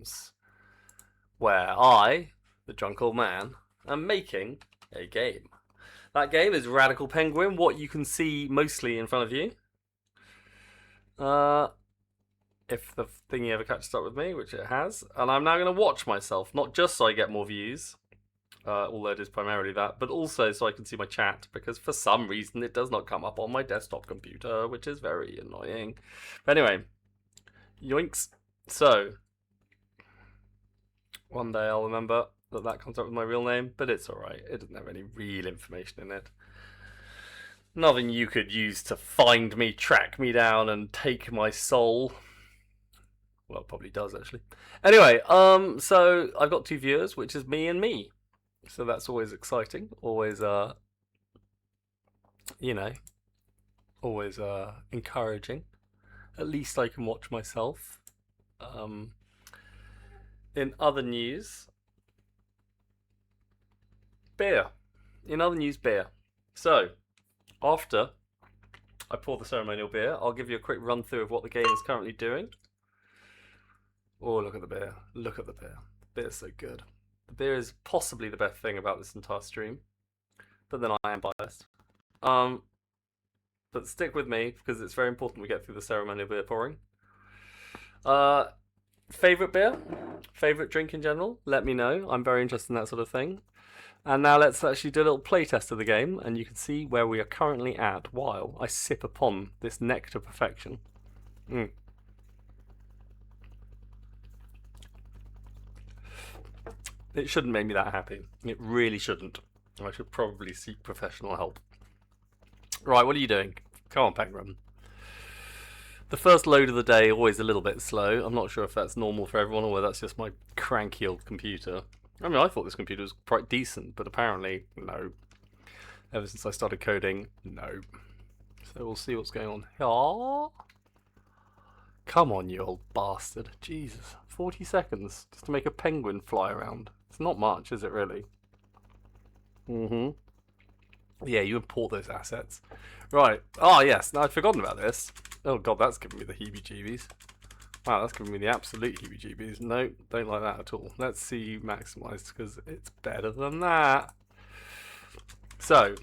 Games, where I, the drunk old man, am making a game. That game is Radical Penguin, what you can see mostly in front of you. Uh, if the thingy ever catches up with me, which it has. And I'm now going to watch myself, not just so I get more views, although it is primarily that, but also so I can see my chat, because for some reason it does not come up on my desktop computer, which is very annoying. But anyway, yoinks. So, one day I'll remember that comes up with my real name, but it's alright. It doesn't have any real information in it. Nothing you could use to find me, track me down, and take my soul. Well, it probably does, actually. Anyway, so I've got 2 viewers, which is me and me. So that's always exciting. Always, you know, always encouraging. At least I can watch myself. In other news, beer. In other news, beer. So, after I pour the ceremonial beer, I'll give you a quick run through of what the game is currently doing. Oh, look at the beer. Look at the beer. The beer's so good. The beer is possibly the best thing about this entire stream. But then I am biased. But stick with me, because it's very important we get through the ceremonial beer pouring. Favourite beer? Favourite drink in general? Let me know. I'm very interested in that sort of thing. And now let's actually do a little playtest of the game, and you can see where we are currently at while I sip upon this nectar perfection. It shouldn't make me that happy. It really shouldn't. I should probably seek professional help. Right, what are you doing? Come on, Penguin. The first load of the day always a little bit slow. I'm not sure if that's normal for everyone or whether that's just my cranky old computer. I mean, I thought this computer was quite decent, but apparently, no. Ever since I started coding, no. So we'll see what's going on. Aww. Come on, you old bastard. Jesus. 40 seconds just to make a penguin fly around. It's not much, is it really? Yeah, you import those assets. Right. Oh, yes. Now I'd forgotten about this. Oh, God, that's giving me the heebie-jeebies. Wow, that's giving me the absolute heebie-jeebies. No, don't like that at all. Let's see maximized, because it's better than that. So,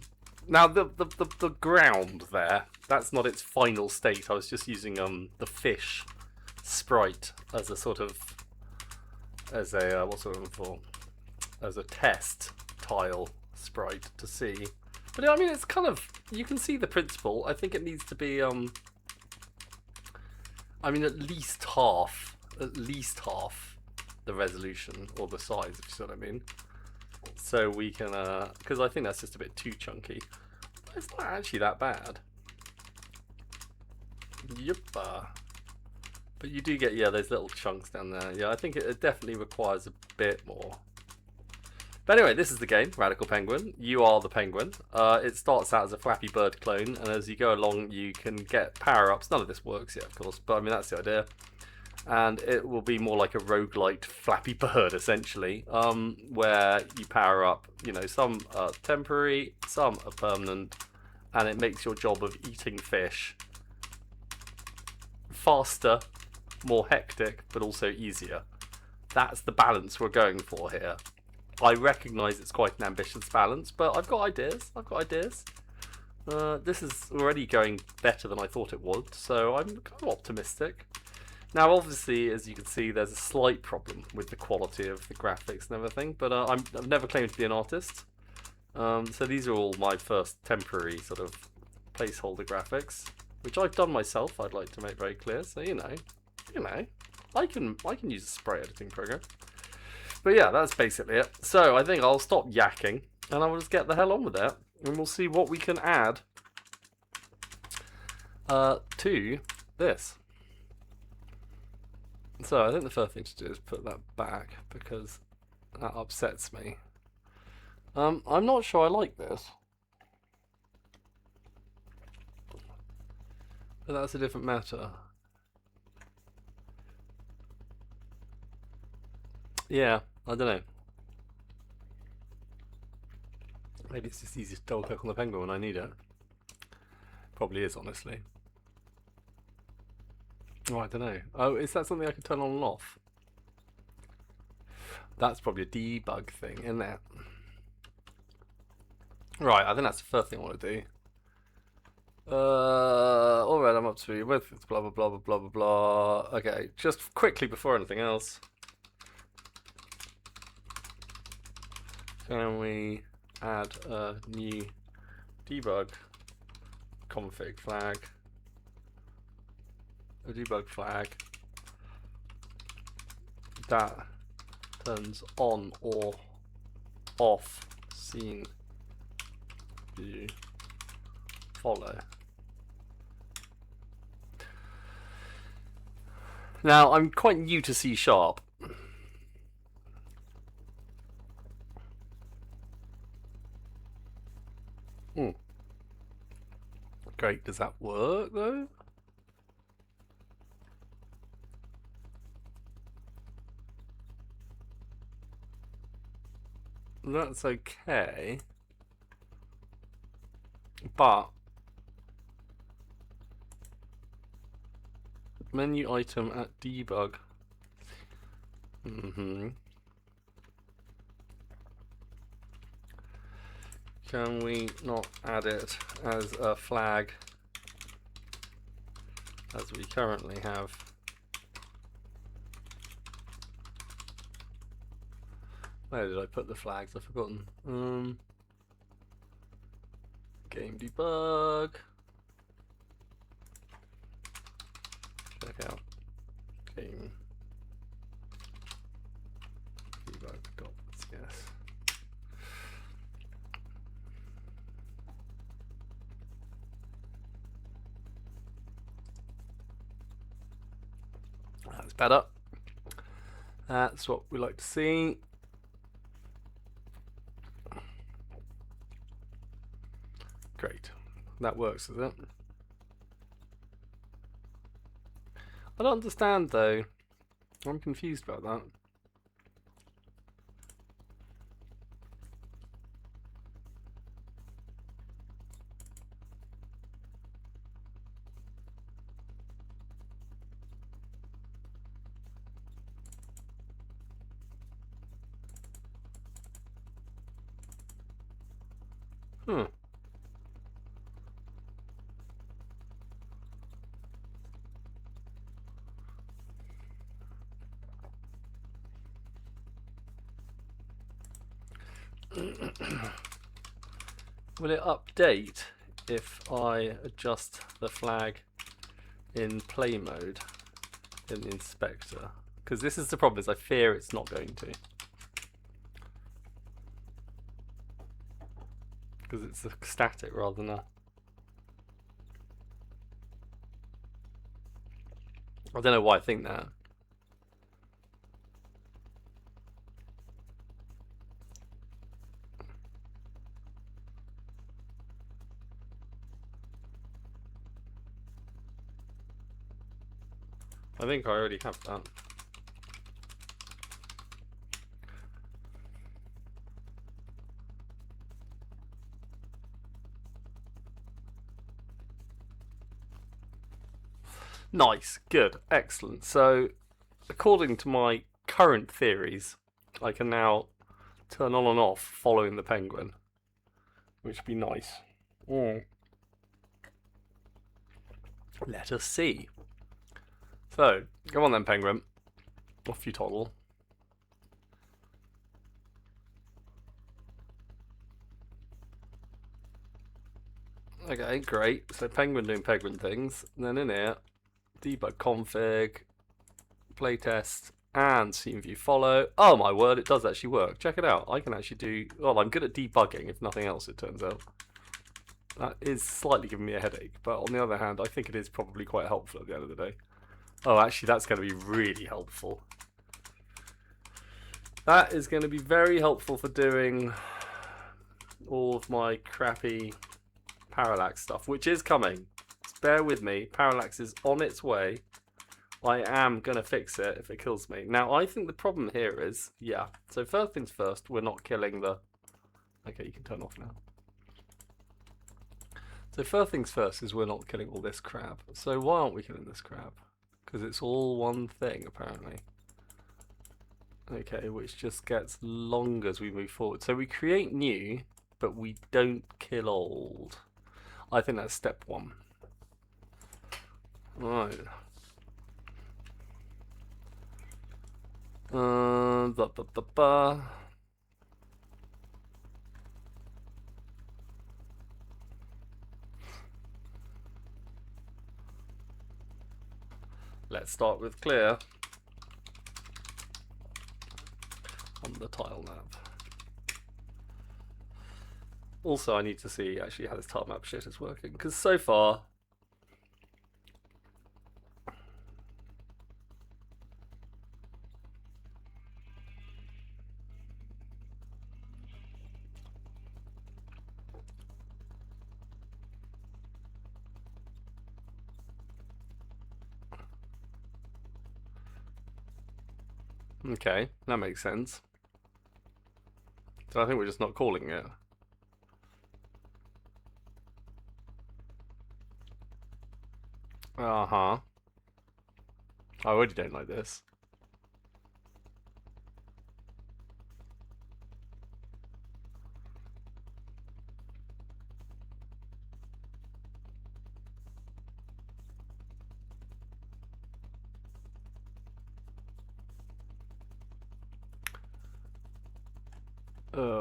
now the ground there, that's not its final state. I was just using the fish sprite as a sort of, as a, what's it for? As a test tile sprite to see. But I mean, it's kind of, you can see the principle. I think it needs to be, I mean, at least half the resolution or the size, if you see what I mean. So we can, because I think that's just a bit too chunky. It's not actually that bad. Yep. But you do get, yeah, those little chunks down there. Yeah, I think it definitely requires a bit more. But anyway, this is the game, Radical Penguin. You are the penguin. It starts out as a Flappy Bird clone, and as you go along, you can get power-ups. None of this works yet, of course, but I mean, that's the idea. And it will be more like a roguelite Flappy Bird, essentially, where you power up, you know, some are temporary, some are permanent, and it makes your job of eating fish faster, more hectic, but also easier. That's the balance we're going for here. I recognise it's quite an ambitious balance, but I've got ideas. This is already going better than I thought it would, so I'm kind of optimistic. Now, obviously, as you can see, there's a slight problem with the quality of the graphics and everything, but I've never claimed to be an artist. So these are all my first temporary sort of placeholder graphics, which I've done myself, I'd like to make very clear. So, you know, I can use a spray editing program. But yeah, that's basically it. So I think I'll stop yakking and I will just get the hell on with it, and we'll see what we can add to this. So I think the first thing to do is put that back, because that upsets me. I'm not sure I like this, but that's a different matter. Yeah, I don't know. Maybe it's just easier to double click on the penguin when I need it. Probably is, honestly. Oh, I don't know. Oh, is that something I can turn on and off? That's probably a debug thing, isn't it? Right, I think that's the first thing I want to do. Alright, I'm up to speed with blah blah blah blah blah blah blah. Okay, just quickly before anything else, can we add a new debug config flag? A debug flag that turns on or off scene view follow. Now, I'm quite new to C#. Great, does that work though? That's okay. But menu item at debug. Can we not add it as a flag as we currently have? Where did I put the flags? I've forgotten. Game debug. Check out game debug.cs. That's better. That's what we like to see. Great. That works, is it? I don't understand though. I'm confused about that. Will it update if I adjust the flag in play mode in the inspector? Because this is the problem, is I fear it's not going to. Because it's a static rather than a... I don't know why I think that. I think I already have that. Nice, good, excellent. So, according to my current theories, I can now turn on and off following the penguin, which would be nice. Let us see. So, come on then, penguin. Off you toddle. Okay, great. So penguin doing penguin things. And then in here, debug config, playtest, and scene view follow. Oh my word, it does actually work. Check it out. I can actually do... Well, I'm good at debugging, if nothing else, it turns out. That is slightly giving me a headache. But on the other hand, I think it is probably quite helpful at the end of the day. Oh, actually, that's going to be really helpful. That is going to be very helpful for doing all of my crappy Parallax stuff, which is coming. Bear with me. Parallax is on its way. I am going to fix it if it kills me. Now, I think the problem here is, yeah. So first things first, we're not killing the... Okay, you can turn off now. So first things first is we're not killing all this crap. So why aren't we killing this crap? Because it's all one thing, apparently. Okay, which just gets longer as we move forward. So we create new, but we don't kill old. I think that's step one. Right. Blah, blah, blah, blah. Let's start with clear on the tile map. Also, I need to see actually how this tile map shit is working, because so far okay, that makes sense. So I think we're just not calling it. Uh-huh. I already don't like this.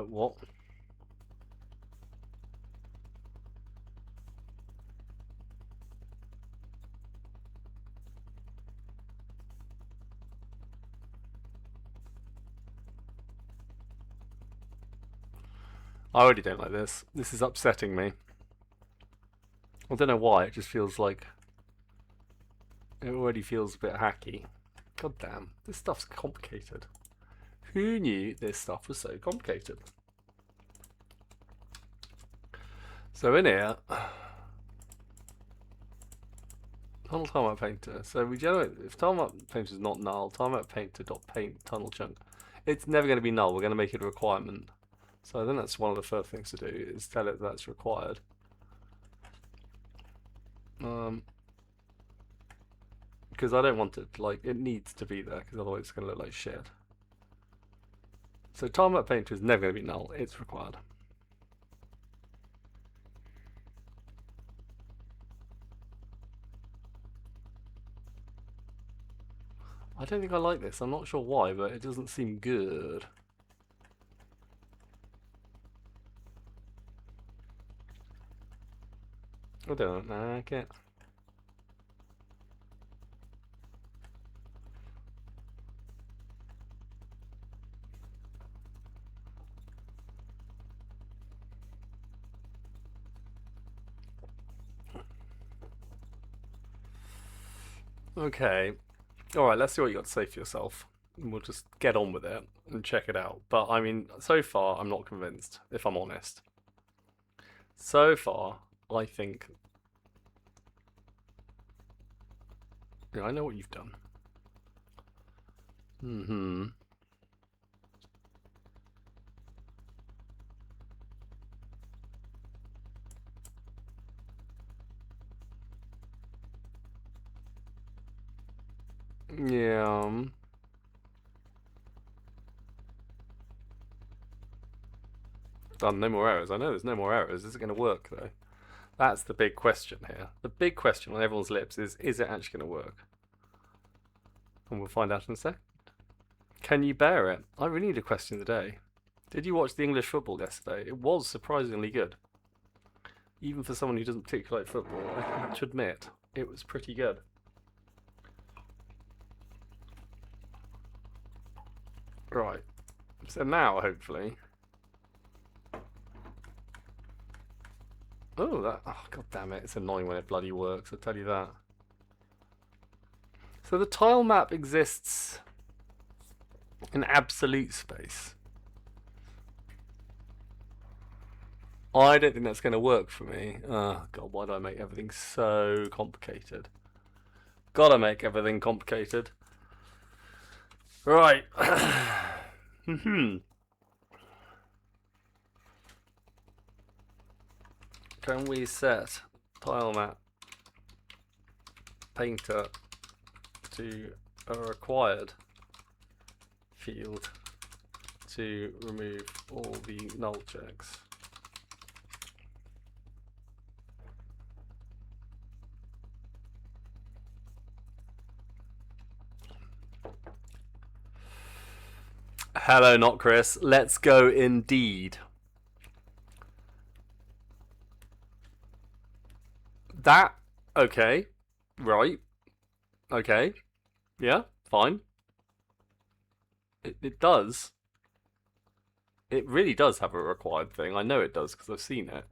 What? I already don't like this. This is upsetting me. I don't know why, it just feels like... It already feels a bit hacky. God damn, this stuff's complicated. Who knew this stuff was so complicated? So in here... Tunnel tilemap painter. So we generate... If tilemap painter is not null, tilemap painter.paint tunnel chunk. It's never going to be null, we're going to make it a requirement. So I think that's one of the first things to do, is tell it that's required. Because I don't want it, like, it needs to be there, because otherwise it's going to look like shit. So tilemap painter is never going to be null, it's required. I don't think I like this, I'm not sure why, but it doesn't seem good. I don't like it. Okay. Alright, let's see what you got to say for yourself. And we'll just get on with it and check it out. But I mean, so far, I'm not convinced, if I'm honest. So far, I think... Yeah, I know what you've done. Mm-hmm. Yeah. Done, no more errors. I know there's no more errors. Is it going to work, though? That's the big question here. The big question on everyone's lips is it actually going to work? And we'll find out in a second. Can you bear it? I really need a question of the day. Did you watch the English football yesterday? It was surprisingly good. Even for someone who doesn't particularly like football, I have to admit, it was pretty good. Right. So now, hopefully... Oh, that... Oh, god damn it. It's annoying when it bloody works, I'll tell you that. So the tile map exists in absolute space. I don't think that's going to work for me. Oh, god, why do I make everything so complicated? Gotta make everything complicated. Right. Can we set tile map painter to a required field to remove all the null checks. Hello, not Chris. Let's go indeed. That, okay, right, okay, yeah, fine. It does. It really does have a required thing. I know it does because I've seen it.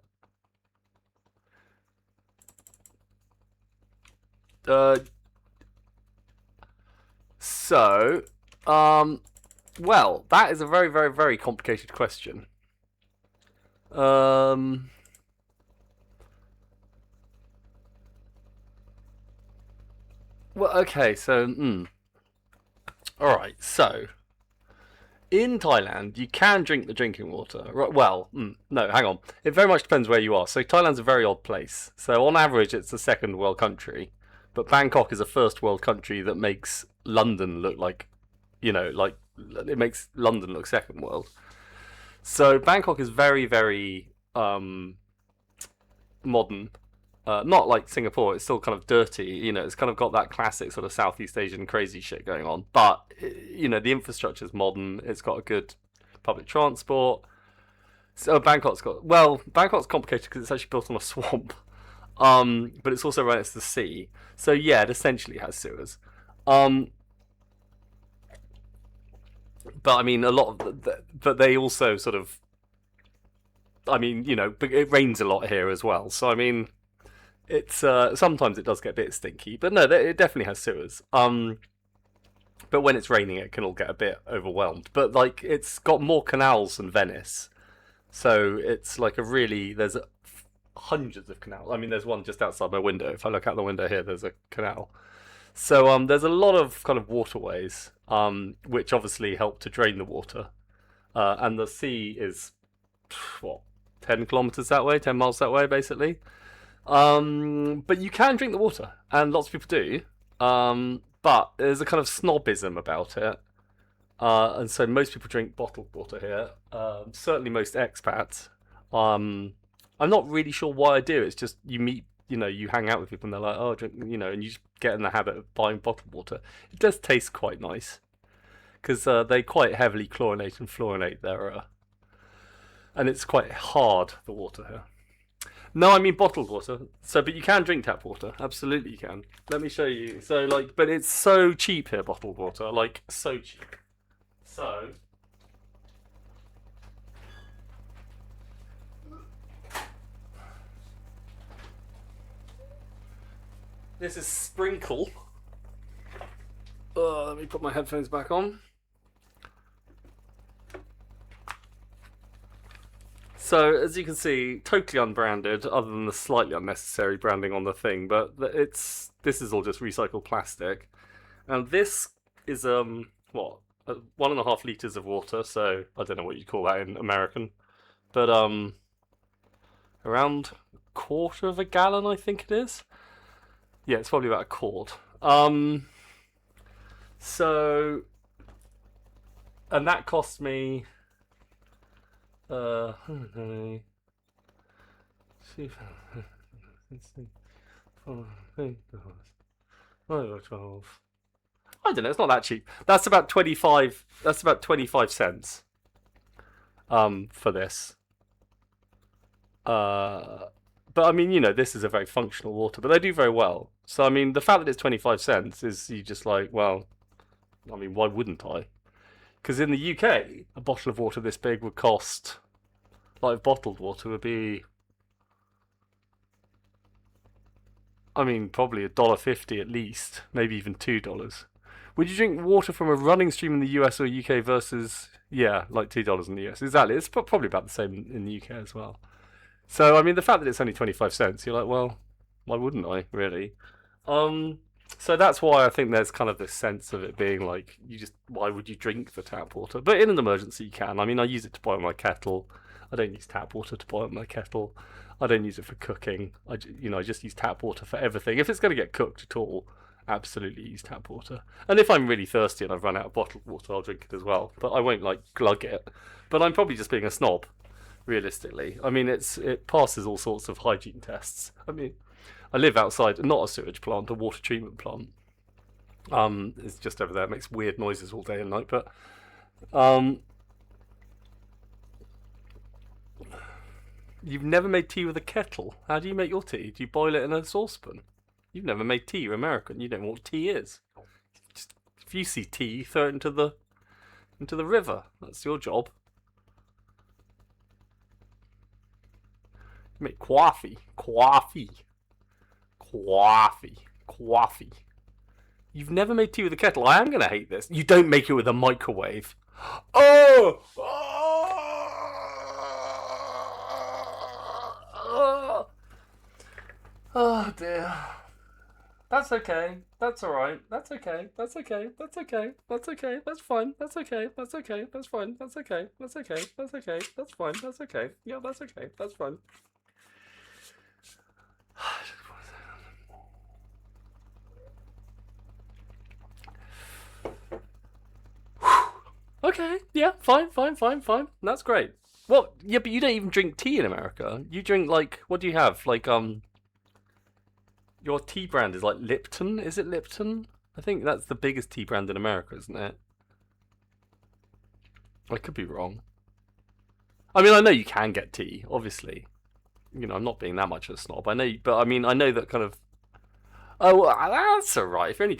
So, well, that is a very, very, very complicated question. Well, okay, so, Alright, so, in Thailand, you can drink the drinking water. Right, well, no, hang on. It very much depends where you are. So Thailand's a very odd place. So on average, it's a second world country. But Bangkok is a first world country that makes London look like, like it makes London look second world. So Bangkok is very, very modern. Not like Singapore, it's still kind of dirty. It's kind of got that classic sort of Southeast Asian crazy shit going on. But, the infrastructure is modern. It's got a good public transport. So Bangkok's complicated because it's actually built on a swamp. But it's also right next to the sea. So yeah, it essentially has sewers. But I mean, a lot of but they also sort of, it rains a lot here as well. So I mean, it's sometimes it does get a bit stinky, but no, it definitely has sewers. But when it's raining, it can all get a bit overwhelmed. But like, it's got more canals than Venice, so it's like there's hundreds of canals. I mean, there's one just outside my window. If I look out the window here, there's a canal. So there's a lot of kind of waterways, which obviously help to drain the water, and the sea is what 10 kilometers that way, 10 miles that way, basically. But you can drink the water, and lots of people do. But there's a kind of snobism about it. And so most people drink bottled water here. Certainly most expats. I'm not really sure why I do. It's just you meet, you hang out with people and they're like, oh, drink, and you just get in the habit of buying bottled water. It does taste quite nice because they quite heavily chlorinate and fluorinate their, and it's quite hard, the water here. No, I mean bottled water. But you can drink tap water. Absolutely, you can. Let me show you. So, but it's so cheap here, bottled water. Like, so cheap. So, this is Sprinkle. Let me put my headphones back on. So, as you can see, totally unbranded, other than the slightly unnecessary branding on the thing. But this is all just recycled plastic, and this is 1.5 liters of water. So I don't know what you call that in American, but around a quarter of a gallon, I think it is. Yeah, it's probably about a quart. So, and that cost me. Let's see. 12. I don't know. It's not that cheap. That's about 25. That's about 25 cents. For this. But I mean, this is a very functional water, but they do very well. So I mean, the fact that it's 25 cents is you just like, well, I mean, why wouldn't I? Because in the UK, a bottle of water this big would cost, like bottled water would be, I mean, probably $1.50 at least, maybe even $2. Would you drink water from a running stream in the US or UK versus, yeah, like $2 in the US? Exactly. It's probably about the same in the UK as well. So, I mean, the fact that it's only 25 cents, you're like, well, why wouldn't I, really? So that's why I think there's kind of this sense of it being like, why would you drink the tap water? But in an emergency, you can. I mean, I use it to boil my kettle. I don't use tap water to boil my kettle. I don't use it for cooking. I just use tap water for everything. If it's going to get cooked at all, absolutely use tap water. And if I'm really thirsty and I've run out of bottled water, I'll drink it as well. But I won't like glug it. But I'm probably just being a snob, realistically. I mean, it passes all sorts of hygiene tests. I mean, I live outside, not a sewage plant, a water treatment plant. It's just over there. It makes weird noises all day and night. But you've never made tea with a kettle. How do you make your tea? Do you boil it in a saucepan? You've never made tea. You're American. You don't know what tea is. Just, if you see tea, you throw it into the river. That's your job. You make coffee. You've never made tea with a kettle. I am going to hate this. You don't make it with a microwave. Oh! Oh dear. That's okay. That's alright. That's okay. That's okay. That's okay. That's okay. That's fine. That's okay. That's okay. That's fine. That's okay. That's okay. That's okay. That's fine. That's okay. Yeah, that's okay. That's fine. Okay. Yeah. Fine. That's great. Well, yeah, but you don't even drink tea in America. You drink like, what do you have? Like your tea brand is like Lipton. Is it Lipton? I think that's the biggest tea brand in America, isn't it? I could be wrong. I mean, I know you can get tea, obviously. You know, I'm not being that much of a snob. I know, but I mean, I know that kind of. Oh, well, that's alright. If you're only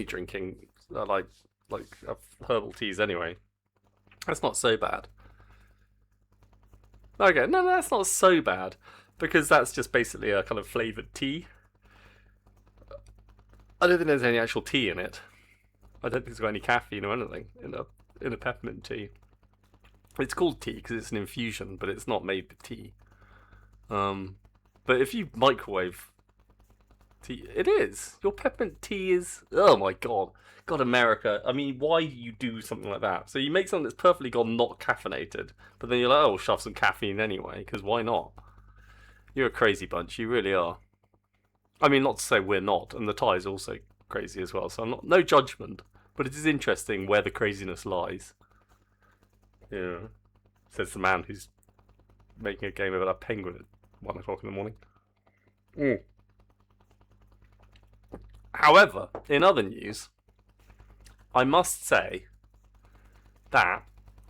drinking, like herbal teas anyway, that's not so bad. Okay, no, that's not so bad because that's just basically a kind of flavored tea. I don't think there's any actual tea in it. I don't think it's got any caffeine or anything in a peppermint tea. It's called tea because it's an infusion, but it's not made with tea. But if you microwave tea, it is. Your peppermint tea is. Oh my god. God, America. I mean, why do you do something like that? So you make something that's perfectly gone not caffeinated, but then you're like, oh, shove some caffeine anyway, because why not? You're a crazy bunch. You really are. I mean, not to say we're not, and the Thai is also crazy as well. So I'm not. No judgment, but it is interesting where the craziness lies. Yeah, says the man who's making a game about a penguin at 1 o'clock in the morning. Mm. However, in other news, I must say that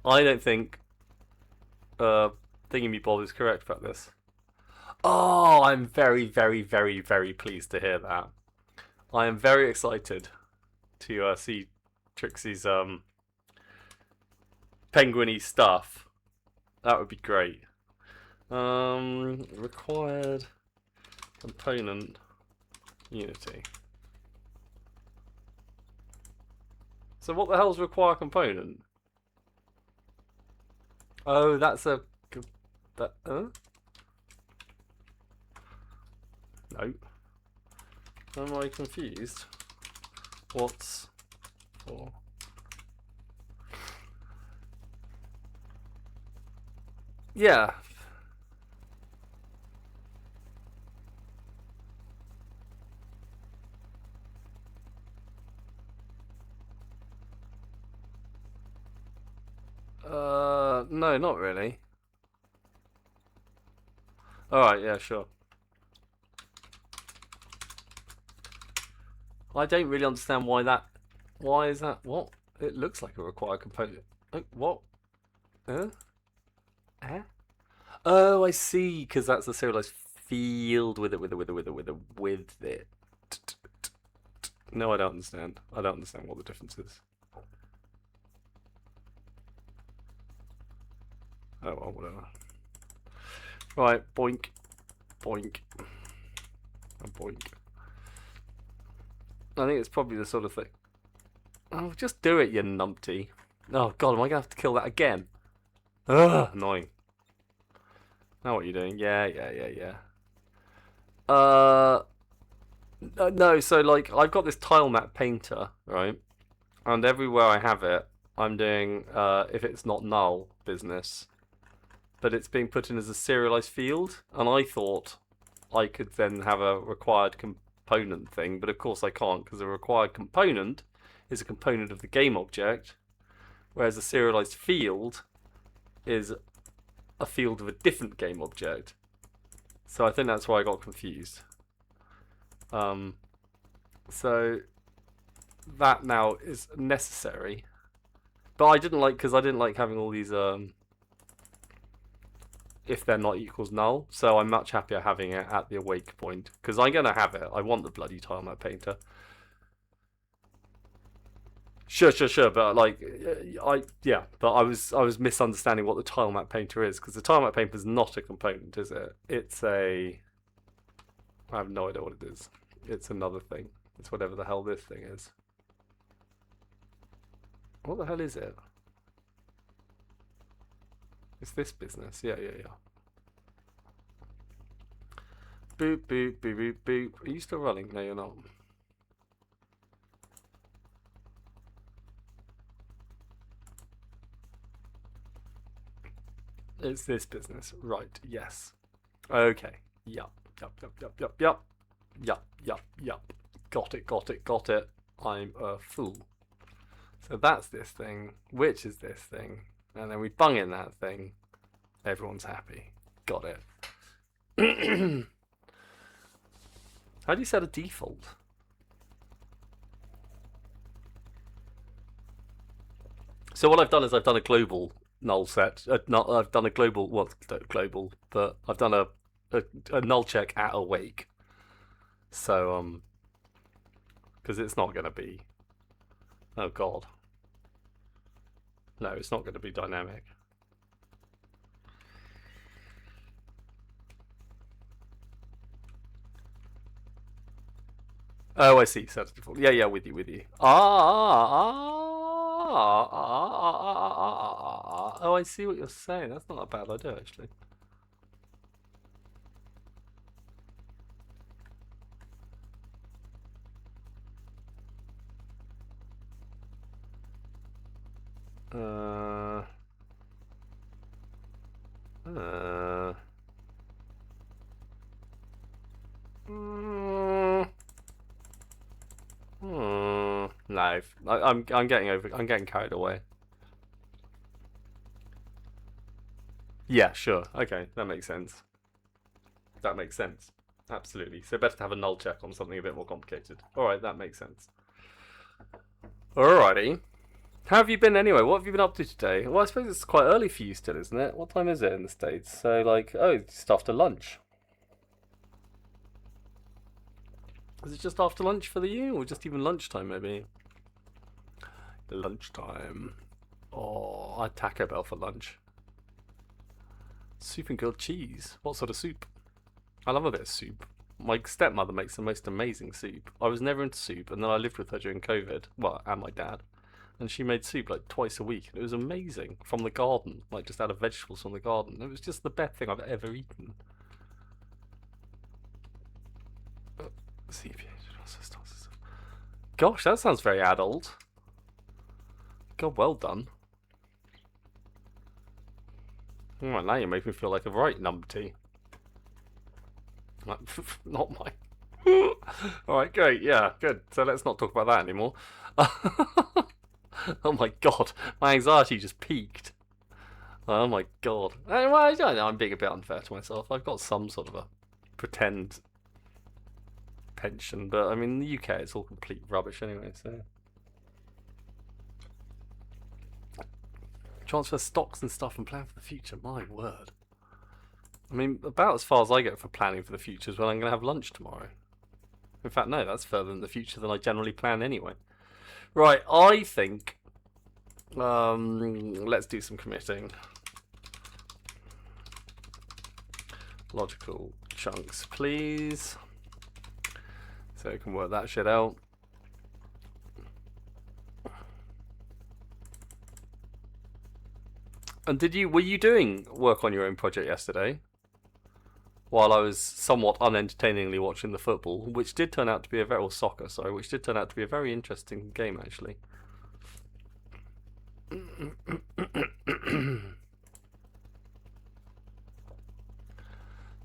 I don't think Thingy is correct about this. Oh, I'm very, very, very, very pleased to hear that. I am very excited to see Trixie's penguiny stuff. That would be great. Required component Unity. So what the hell's require component? Oh, that's a that. No. Am I confused? What's for? Yeah. No, not really. Alright, yeah, sure. I don't really understand why that. Why is that? What? It looks like a required component. Oh, what? Huh? Eh? Oh, I see. Because that's a serialized field with it. No, I don't understand. I don't understand what the difference is. Oh well, whatever. Right, boink, boink, and boink. I think it's probably the sort of thing. Oh, just do it, you numpty. Oh god, am I gonna have to kill that again? Ugh, annoying. Now what are you doing? Yeah. No, so like I've got this tile map painter, right? And everywhere I have it, I'm doing if it's not null business. But it's being put in as a serialized field, and I thought I could then have a required component component thing, but of course I can't because a required component is a component of the game object, whereas a serialized field is a field of a different game object. So I think that's why I got confused. So that now is necessary, but I didn't like having all these if they're not equals null. So I'm much happier having it at the awake point because I'm gonna have it. I want the bloody tilemap painter. Sure, but like, but I was misunderstanding what the tilemap painter is because the tilemap painter is not a component, is it? It's a. I have no idea what it is. It's another thing. It's whatever the hell this thing is. What the hell is it? It's this business. Yeah. Boop, boop, boop, boop, boop. Are you still running? No, you're not. It's this business. Right, yes. Okay. Yup. Got it. I'm a fool. So that's this thing, which is this thing. And then we bung in that thing. Everyone's happy. Got it. How do you set a default? So what I've done is I've done a global null set. I've done a global, well, global, but I've done a null check at awake. So because it's not going to be. Oh God. No, it's not going to be dynamic. Oh, I see. Set default. Yeah, with you. Oh, I see what you're saying. That's not a bad idea, actually. No, I'm getting carried away. Yeah, sure. Okay, that makes sense. Absolutely. So better to have a null check on something a bit more complicated. Alright, that makes sense. Alrighty. How have you been anyway? What have you been up to today? Well, I suppose it's quite early for you still, isn't it? What time is it in the States? So, like, oh, it's just after lunch. Is it just after lunch for you, or just even lunchtime, maybe? Lunchtime. Oh, I had Taco Bell for lunch. Soup and grilled cheese. What sort of soup? I love a bit of soup. My stepmother makes the most amazing soup. I was never into soup, and then I lived with her during COVID. Well, and my dad. And she made soup like twice a week. And it was amazing. From the garden. Like just out of vegetables from the garden. It was just the best thing I've ever eaten. Gosh, that sounds very adult. God, well done. Alright, now you make me feel like a right numpty. Not mine. Alright, great, yeah, good. So let's not talk about that anymore. Oh my god, my anxiety just peaked. Oh my god. Well, I'm being a bit unfair to myself. I've got some sort of a pretend pension, but I mean, in the UK it's all complete rubbish anyway, so. Transfer stocks and stuff and plan for the future, my word. I mean, about as far as I get for planning for the future is when I'm going to have lunch tomorrow. In fact, no, that's further in the future than I generally plan anyway. Right, I think let's do some committing. Logical chunks, please. So you can work that shit out. And were you doing work on your own project yesterday? While I was somewhat unentertainingly watching the football, which did turn out to be or soccer, sorry, which did turn out to be a very interesting game, actually.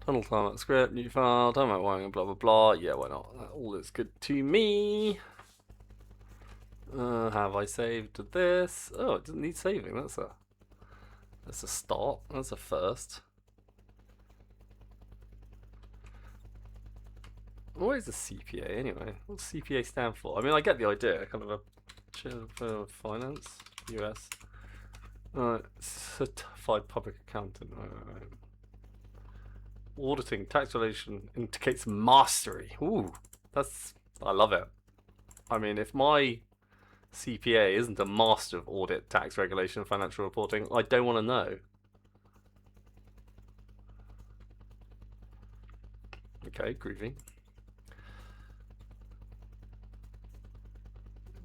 Tunnel tarmac script, new file, tarmac wiring, blah blah blah. Yeah, why not? That all looks good to me. Have I saved this? Oh, it doesn't need saving. That's a start. That's a first. What is a CPA anyway? What's CPA stand for? I mean, I get the idea. Kind of a finance, US. Certified public accountant. Right. Auditing, tax relation indicates mastery. Ooh, I love it. I mean, if my CPA isn't a master of audit, tax regulation, and financial reporting, I don't want to know. Okay, groovy.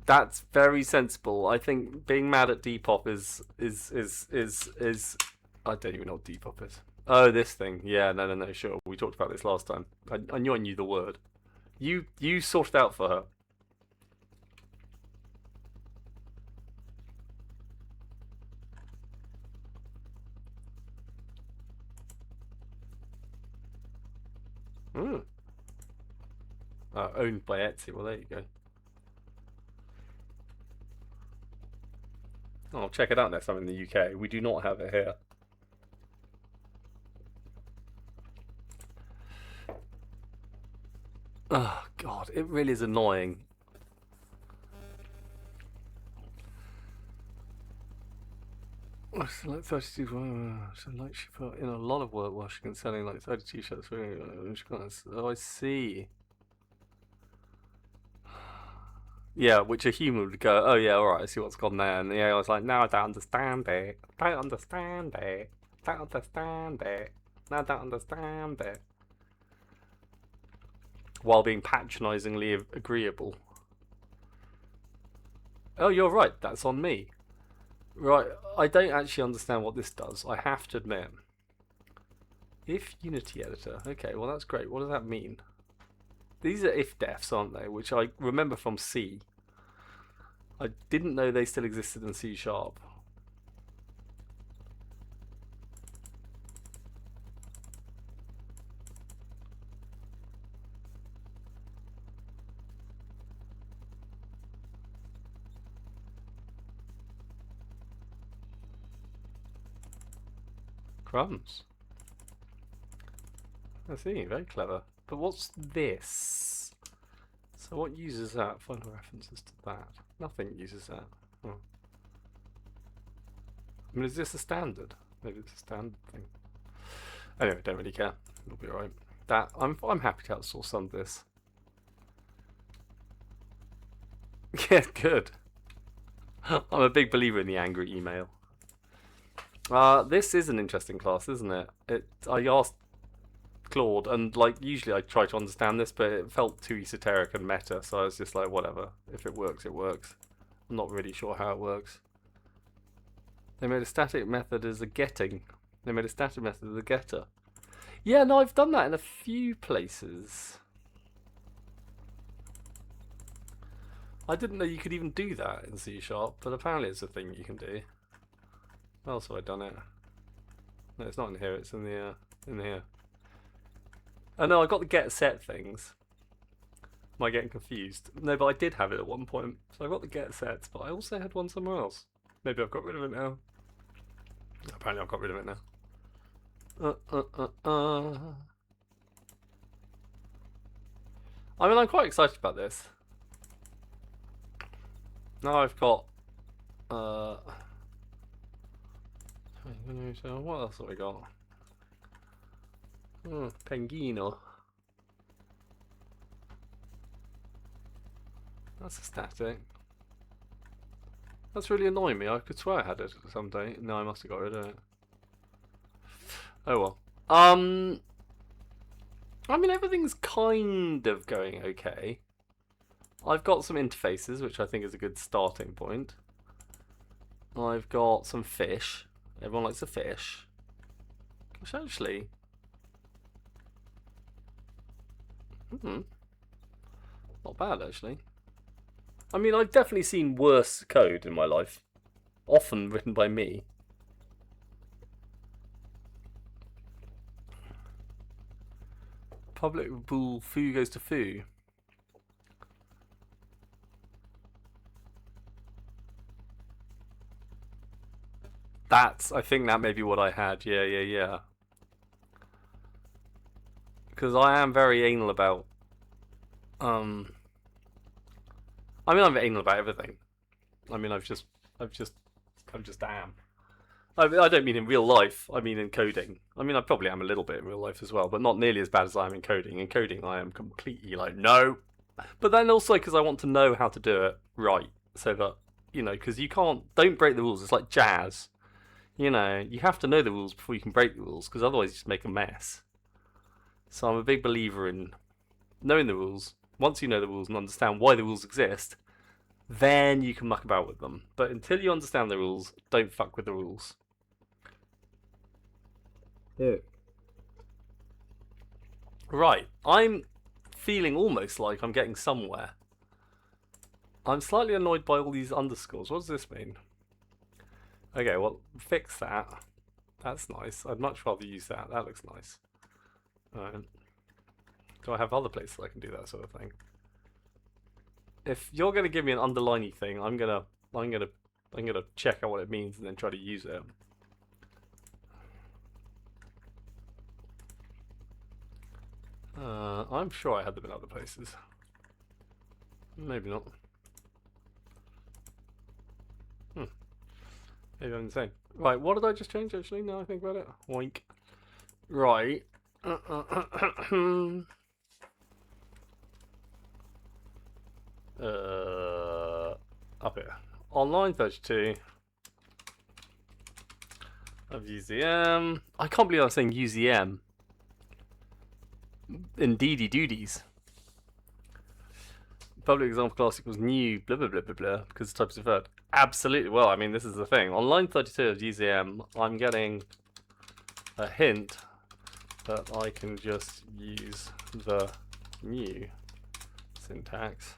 That's very sensible. I think being mad at Depop is I don't even know what Depop is. Oh, this thing. Yeah, no, sure. We talked about this last time. I knew the word. You sorted out for her. Owned by Etsy. Well, there you go. Oh, check it out next time in the UK. We do not have it here. Oh, God. It really is annoying. Like 32. So like she put in a lot of work washing and selling like 30 t-shirts. Oh, I see. Yeah, which a human would go, oh yeah, alright, I see what's gone there. And the AI was like, no, I don't understand it. Don't understand it. Don't understand it. No, I don't understand it. While being patronisingly agreeable. Oh, you're right, that's on me. Right, I don't actually understand what this does, I have to admit. If Unity Editor, okay, well that's great. What does that mean? These are if-defs, aren't they? Which I remember from C. I didn't know they still existed in C#. Crumbs. I see, very clever. But what's this? So what uses that? Find references to that. Nothing uses that. Oh. I mean, is this a standard? Maybe it's a standard thing. Anyway, don't really care. It'll be alright. I'm happy to outsource some of this. Yeah, good. I'm a big believer in the angry email. This is an interesting class, isn't it? I asked Claude, and like usually I try to understand this, but it felt too esoteric and meta, so I was just like, whatever. If it works, it works. I'm not really sure how it works. They made a static method as a getting. They made a static method as a getter. Yeah, no, I've done that in a few places. I didn't know you could even do that in C#, but apparently it's a thing you can do. Where else have I done it? No, it's not in here. It's in here. Oh no, I got the get set things. Am I getting confused? No, but I did have it at one point. So I got the get sets, but I also had one somewhere else. Maybe I've got rid of it now. Apparently I've got rid of it now. I mean, I'm quite excited about this. Now I've got so what else have we got? Penguino. That's a static. That's really annoying me. I could swear I had it someday. No, I must have got rid of it. Oh well. I mean, everything's kind of going okay. I've got some interfaces, which I think is a good starting point. I've got some fish. Everyone likes a fish. Which actually... not bad, actually. I mean, I've definitely seen worse code in my life. Often written by me. Public pool foo goes to foo. I think that may be what I had. Yeah. Because I am very anal about, I mean, I'm anal about everything. I mean, I just am. I don't mean in real life. I mean in coding. I mean, I probably am a little bit in real life as well, but not nearly as bad as I am in coding. In coding, I am completely like, no. But then also because I want to know how to do it right, so that, you know, because you don't break the rules. It's like jazz. You know, you have to know the rules before you can break the rules, because otherwise you just make a mess. So I'm a big believer in knowing the rules. Once you know the rules and understand why the rules exist, then you can muck about with them. But until you understand the rules, don't fuck with the rules. Yeah. Right, I'm feeling almost like I'm getting somewhere. I'm slightly annoyed by all these underscores. What does this mean? Okay, well, fix that. That's nice. I'd much rather use that. That looks nice. Alright. Do I have other places I can do that sort of thing? If you're gonna give me an underlining thing, I'm gonna check out what it means and then try to use it. I'm sure I had them in other places. Maybe not. Maybe I'm insane. Right, what did I just change actually? Now I think about it. Oink. Right. Up here. On line 32 of UZM. I can't believe I'm saying UZM. Indeedy duties. Public example class equals new blah blah blah blah blah because the type is deferred. Absolutely. Well, I mean, this is the thing. On line 32 of UZM, I'm getting a hint that I can just use the new syntax.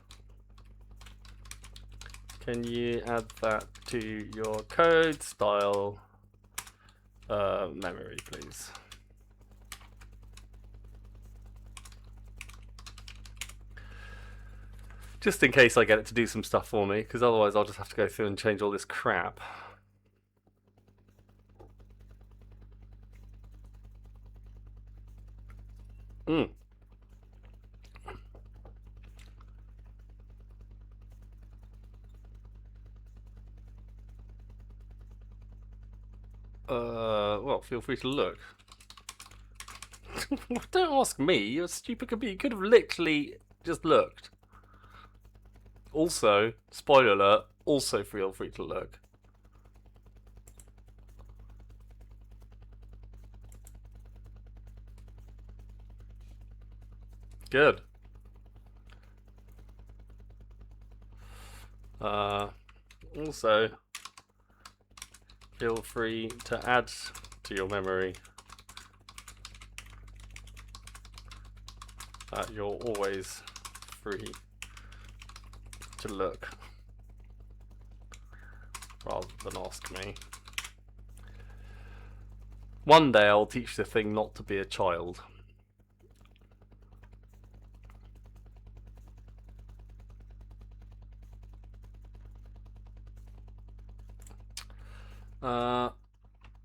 Can you add that to your code style memory, please? Just in case I get it to do some stuff for me, because otherwise I'll just have to go through and change all this crap. Well, feel free to look. Don't ask me, you're a stupid computer. You could have literally just looked. Also, spoiler alert, also feel free to look. Good. Also, feel free to add to your memory that you're always free to look rather than ask me. One day I'll teach the thing not to be a child.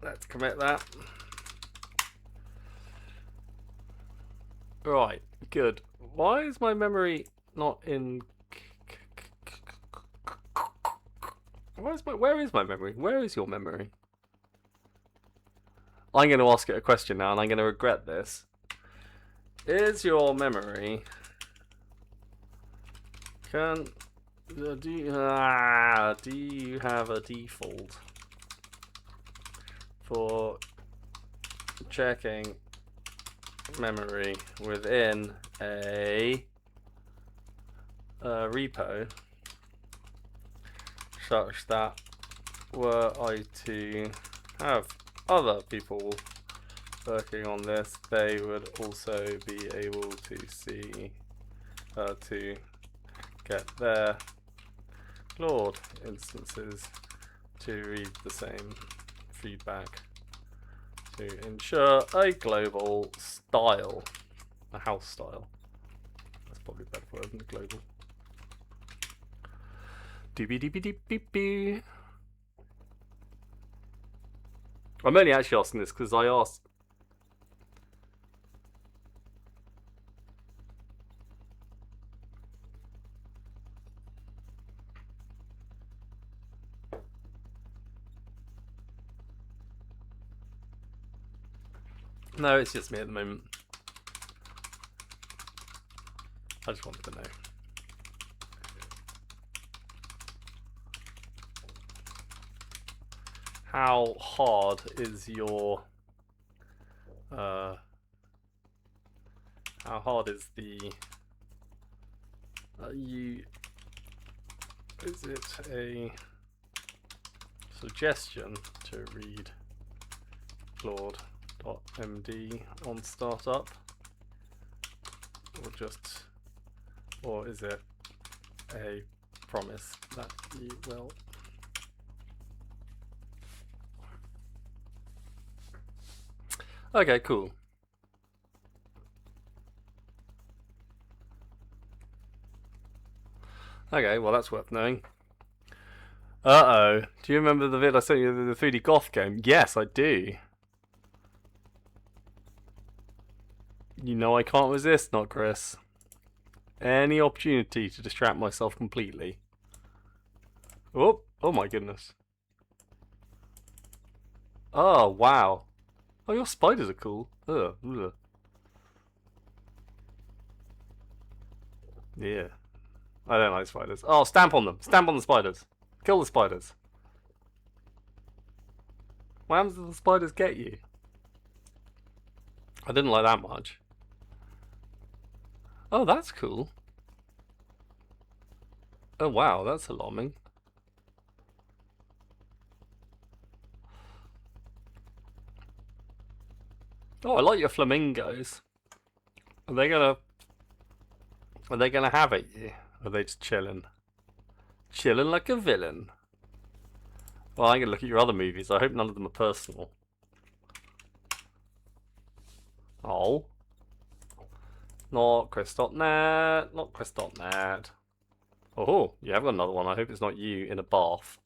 Let's commit that. Right, good. Why is my memory not in... Where is my memory? Where is your memory? I'm going to ask it a question now and I'm going to regret this. Is your memory... do you have a default for checking memory within a repo such that were I to have other people working on this, they would also be able to see to get their Claude instances to read the same feedback to ensure a global style. A house style. That's probably a better word than global. Doobie doobie doop beep beep. I'm only actually asking this because I asked. No, it's just me at the moment. I just wanted to know. How hard is your how hard is the is it a suggestion to read Claude.md on startup, or is it a promise that you will? Okay, cool. Okay, well that's worth knowing. Uh-oh. Do you remember the vid I sent you, the 3D Goth game? Yes, I do. You know I can't resist, not Chris. Any opportunity to distract myself completely. Oh my goodness. Oh, wow. Oh, your spiders are cool. Ugh. Yeah. I don't like spiders. Oh, stamp on them. Stamp on the spiders. Kill the spiders. What happens if the spiders get you? I didn't like that much. Oh, that's cool. Oh, wow, that's alarming. Oh, I like your flamingos. Are they gonna have at you? Or are they just chilling? Chilling like a villain. Well, I'm gonna look at your other movies. I hope none of them are personal. Oh. Not Chris.net. Not Chris.net. Oh, you have got another one. I hope it's not you in a bath.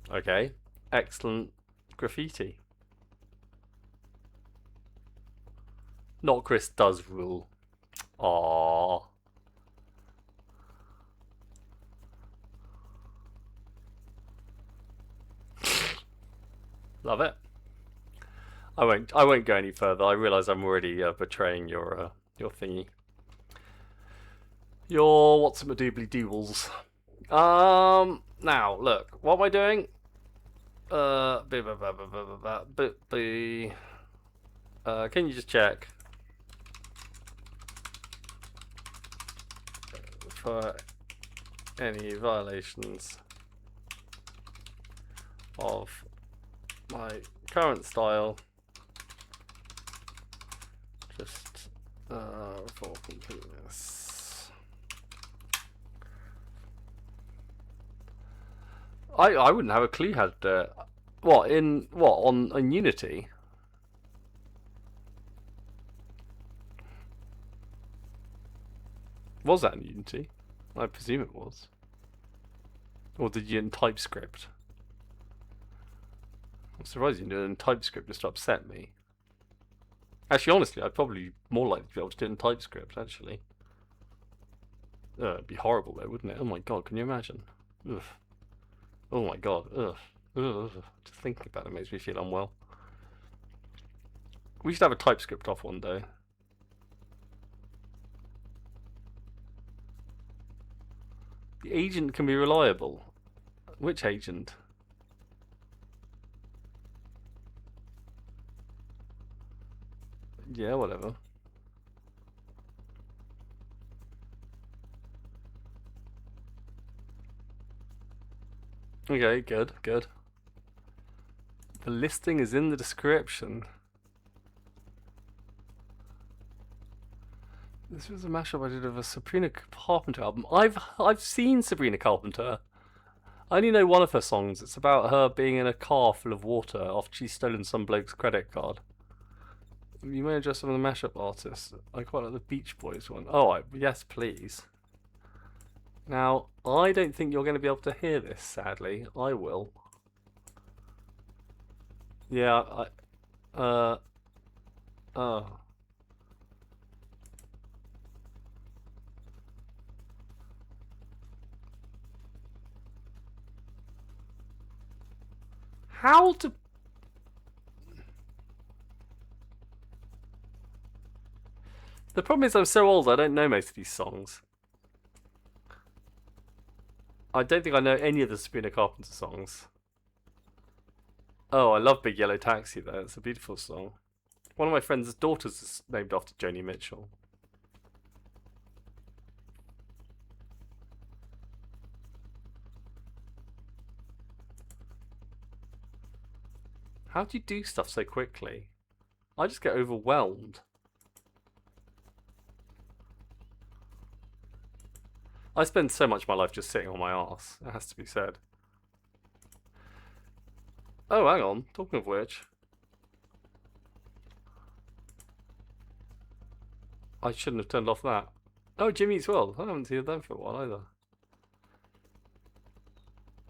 Okay. Excellent graffiti. Not Chris does rule. Aww. Love it. I won't go any further. I realise I'm already betraying your thingy. Your what's my doobly doodles. Now look, what am I doing? Can you just check for any violations of my current style? Just for completeness. I wouldn't have a clue how to do it. What on Unity? Was that in Unity? I presume it was. Or did you in TypeScript? I'm surprised you did it in TypeScript just to upset me. Actually, honestly, I'd probably more likely to be able to do it in TypeScript, actually. It'd be horrible though, wouldn't it? Oh my god, can you imagine? Ugh. Oh my god, ugh. Ugh. Just thinking about it makes me feel unwell. We should have a TypeScript off one day. The agent can be reliable. Which agent? Yeah, whatever. Okay, good. The listing is in the description. This was a mashup I did of a Sabrina Carpenter album. I've seen Sabrina Carpenter. I only know one of her songs. It's about her being in a car full of water after she's stolen some bloke's credit card. You may address some of the mashup artists. I quite like the Beach Boys one. Oh, yes, please. Now, I don't think you're going to be able to hear this, sadly. I will. Yeah, oh. How to... The problem is I'm so old I don't know most of these songs. I don't think I know any of the Sabrina Carpenter songs. Oh, I love Big Yellow Taxi though. It's a beautiful song. One of my friend's daughters is named after Joni Mitchell. How do you do stuff so quickly? I just get overwhelmed. I spend so much of my life just sitting on my arse. It has to be said. Oh, hang on. Talking of which, I shouldn't have turned off that. Oh, Jimmy Eats World. I haven't seen them for a while either.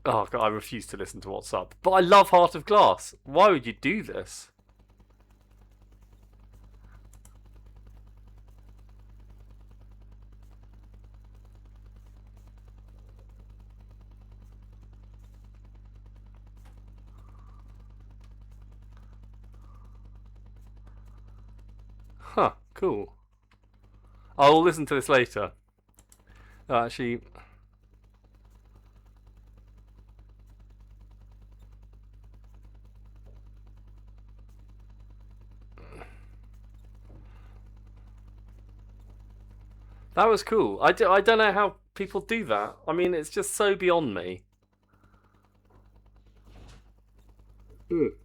Oh god, I refuse to listen to What's Up. But I love Heart of Glass. Why would you do this? Huh, cool. I'll listen to this later. Actually, that was cool. I don't know how people do that. I mean, it's just so beyond me. To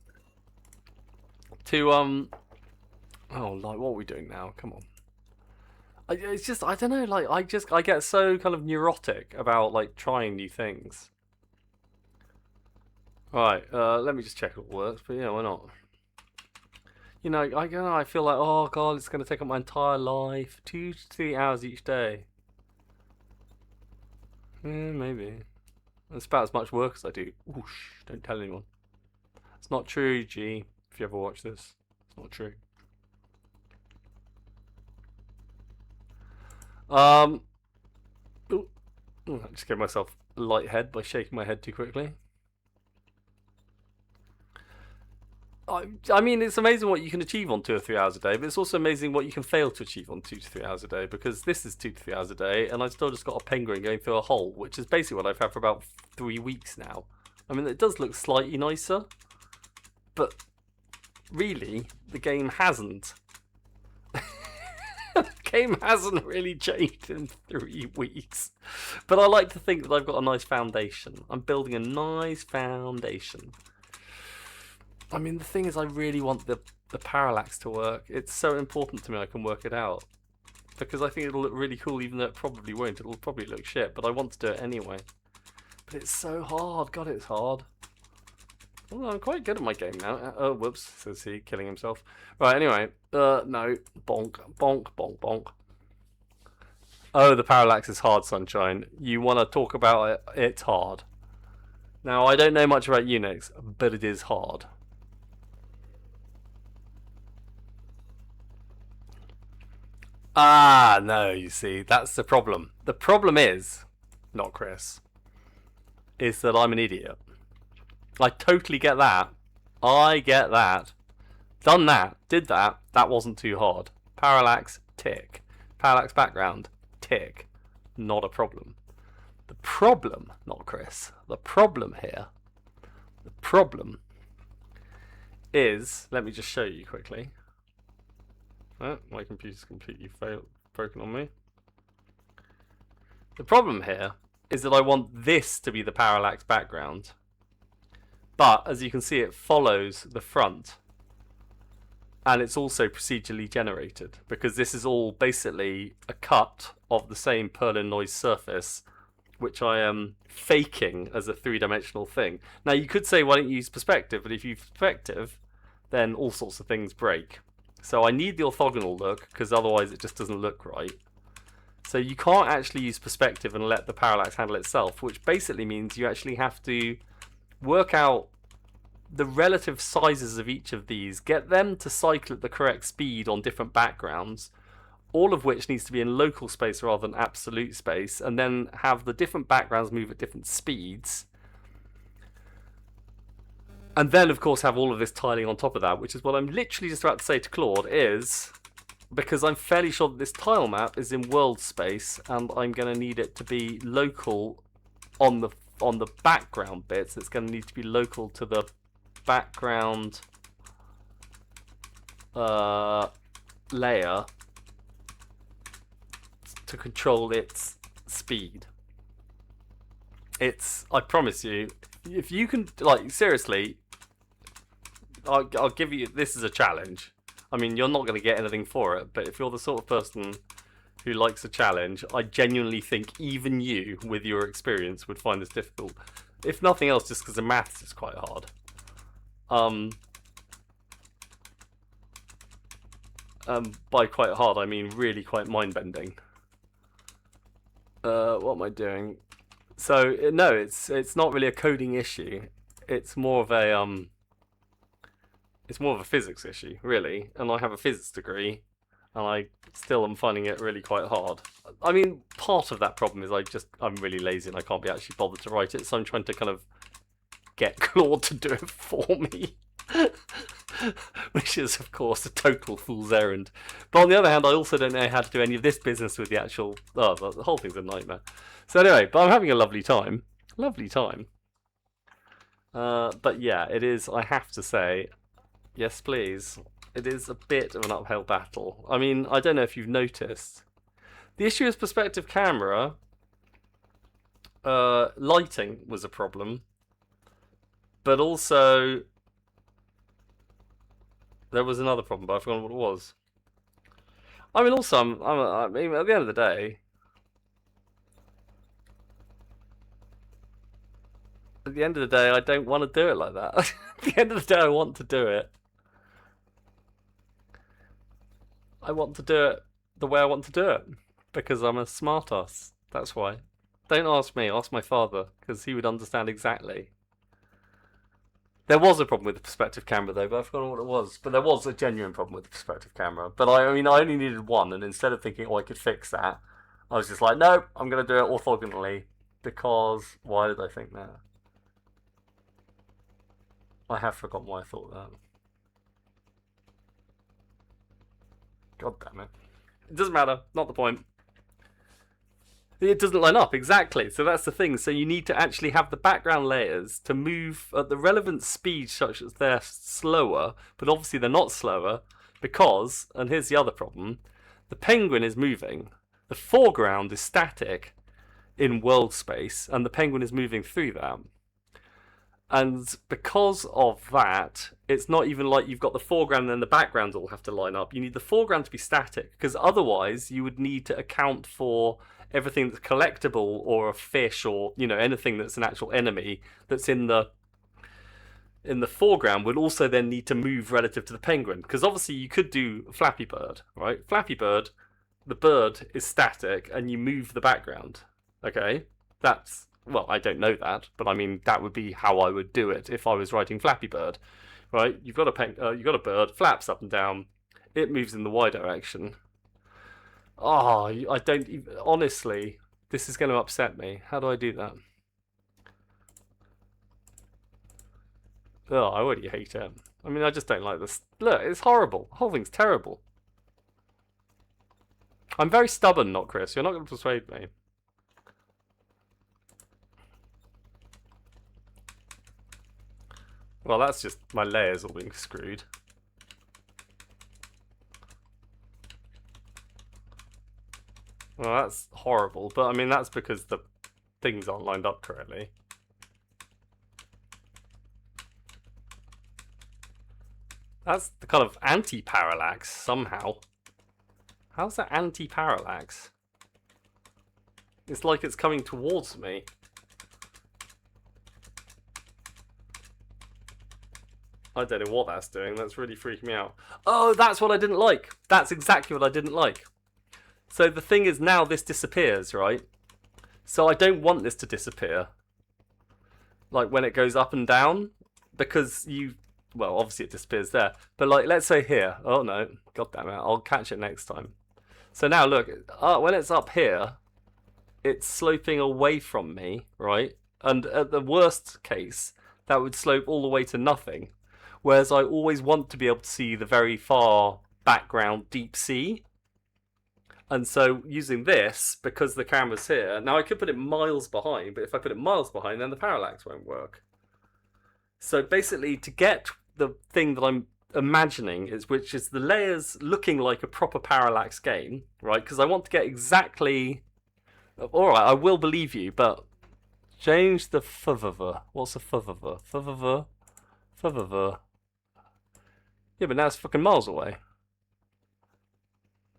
oh, like what are we doing now? Come on. It's just I don't know. Like I get so kind of neurotic about like trying new things. Right. Let me just check if it works. But yeah, why not? You know, I feel like, oh god, it's going to take up my entire life, 2 to 3 hours each day. Yeah, maybe. It's about as much work as I do. Whoosh! Don't tell anyone. It's not true, G. If you ever watch this, it's not true. Ooh, I just gave myself a light head by shaking my head too quickly. I mean, it's amazing what you can achieve on 2 or 3 hours a day, but it's also amazing what you can fail to achieve on 2 to 3 hours a day, because this is 2 to 3 hours a day, and I've still just got a penguin going through a hole, which is basically what I've had for about 3 weeks now. I mean, it does look slightly nicer, but really, the game hasn't. The game hasn't really changed in 3 weeks. But I like to think that I've got a nice foundation. I'm building a nice foundation. I mean, the thing is, I really want the parallax to work. It's so important to me I can work it out. Because I think it'll look really cool, even though it probably won't. It'll probably look shit, but I want to do it anyway. But it's so hard. God, it's hard. Well, I'm quite good at my game now. Oh, whoops, says he, killing himself. Right, anyway. No. Bonk, bonk, bonk, bonk. Oh, the parallax is hard, Sunshine. You want to talk about it? It's hard. Now, I don't know much about Unix, but it is hard. Ah, no, you see, that's the problem. The problem is, not Chris, is that I'm an idiot. I totally get that. I get that. Done that, did that, that wasn't too hard. Parallax, tick. Parallax background, tick. Not a problem. The problem, not Chris, the problem here, the problem is, let me just show you quickly. Oh, my computer's completely broken on me. The problem here is that I want this to be the parallax background. But, as you can see, it follows the front. And it's also procedurally generated, because this is all basically a cut of the same Perlin noise surface which I am faking as a three-dimensional thing. Now you could say, why don't you use perspective? But if you use perspective, then all sorts of things break. So I need the orthogonal look, because otherwise it just doesn't look right. So you can't actually use perspective and let the parallax handle itself, which basically means you actually have to work out the relative sizes of each of these, get them to cycle at the correct speed on different backgrounds, all of which needs to be in local space rather than absolute space, and then have the different backgrounds move at different speeds. And then, of course, have all of this tiling on top of that, which is what I'm literally just about to say to Claude is, because I'm fairly sure that this tile map is in world space, and I'm going to need it to be local on the background bits. It's going to need to be local to the background layer to control its speed. I promise you, if you can, like, seriously, I'll give you, this is a challenge. I mean, you're not going to get anything for it, but if you're the sort of person who likes a challenge, I genuinely think even you, with your experience, would find this difficult. If nothing else, just because the maths is quite hard. By quite hard, I mean really quite mind-bending. What am I doing? So no, it's not really a coding issue. It's more of a physics issue, really. And I have a physics degree, and I still am finding it really quite hard. I mean, part of that problem is I'm really lazy and I can't be actually bothered to write it, so I'm trying to kind of get Claude to do it for me. Which is, of course, a total fool's errand. But on the other hand, I also don't know how to do any of this business with the actual... Oh, the whole thing's a nightmare. So anyway, but I'm having a lovely time. Lovely time. But yeah, it is, I have to say, yes please, it is a bit of an uphill battle. I mean, I don't know if you've noticed. The issue is perspective camera. Lighting was a problem. But also... there was another problem, but I've forgotten what it was. I mean, also, I mean, at the end of the day, I don't want to do it like that. At the end of the day, I want to do it. I want to do it the way I want to do it, because I'm a smartass. That's why. Don't ask me, ask my father, because he would understand exactly. There was a problem with the perspective camera though, but I've forgotten what it was. But there was a genuine problem with the perspective camera. But I mean, I only needed one, and instead of thinking, oh, I could fix that, I was just like, no, I'm going to do it orthogonally, because why did I think that? I have forgotten why I thought that. God damn it. It doesn't matter, not the point. It doesn't line up, exactly. So that's the thing. So you need to actually have the background layers to move at the relevant speed such that they're slower, but obviously they're not slower because, and here's the other problem, the penguin is moving. The foreground is static in world space, and the penguin is moving through that. And because of that, it's not even like you've got the foreground and then the background all have to line up. You need the foreground to be static, because otherwise you would need to account for everything that's collectible or a fish or, you know, anything that's an actual enemy that's in the foreground would also then need to move relative to the penguin. Because obviously you could do Flappy Bird, right? Flappy Bird, the bird is static and you move the background. Okay? That's, well, I don't know that, but I mean, that would be how I would do it if I was writing Flappy Bird, right? You've got a bird, flaps up and down, it moves in the Y direction. Oh, I don't even, honestly, this is going to upset me. How do I do that? Oh, I already hate it. I mean, I just don't like this. Look, it's horrible. The whole thing's terrible. I'm very stubborn, not Chris. You're not going to persuade me. Well, that's just my layers all being screwed. Well, that's horrible, but I mean, that's because the things aren't lined up correctly. That's the kind of anti-parallax, somehow. How's that anti-parallax? It's like it's coming towards me. I don't know what that's doing. That's really freaking me out. Oh, that's what I didn't like. That's exactly what I didn't like. So the thing is, now this disappears, right? So I don't want this to disappear. Like when it goes up and down. Because well, obviously it disappears there. But like, let's say here. Oh no, god damn it. I'll catch it next time. So now look, when it's up here, it's sloping away from me, right? And at the worst case, that would slope all the way to nothing. Whereas I always want to be able to see the very far background deep sea. And so using this, because the camera's here, now I could put it miles behind, but if I put it miles behind, then the parallax won't work. So basically, to get the thing that I'm imagining, which is the layers looking like a proper parallax game, right? Because I want to get exactly... Alright, I will believe you, but change the further. What's a further? Further. Yeah, but now it's fucking miles away.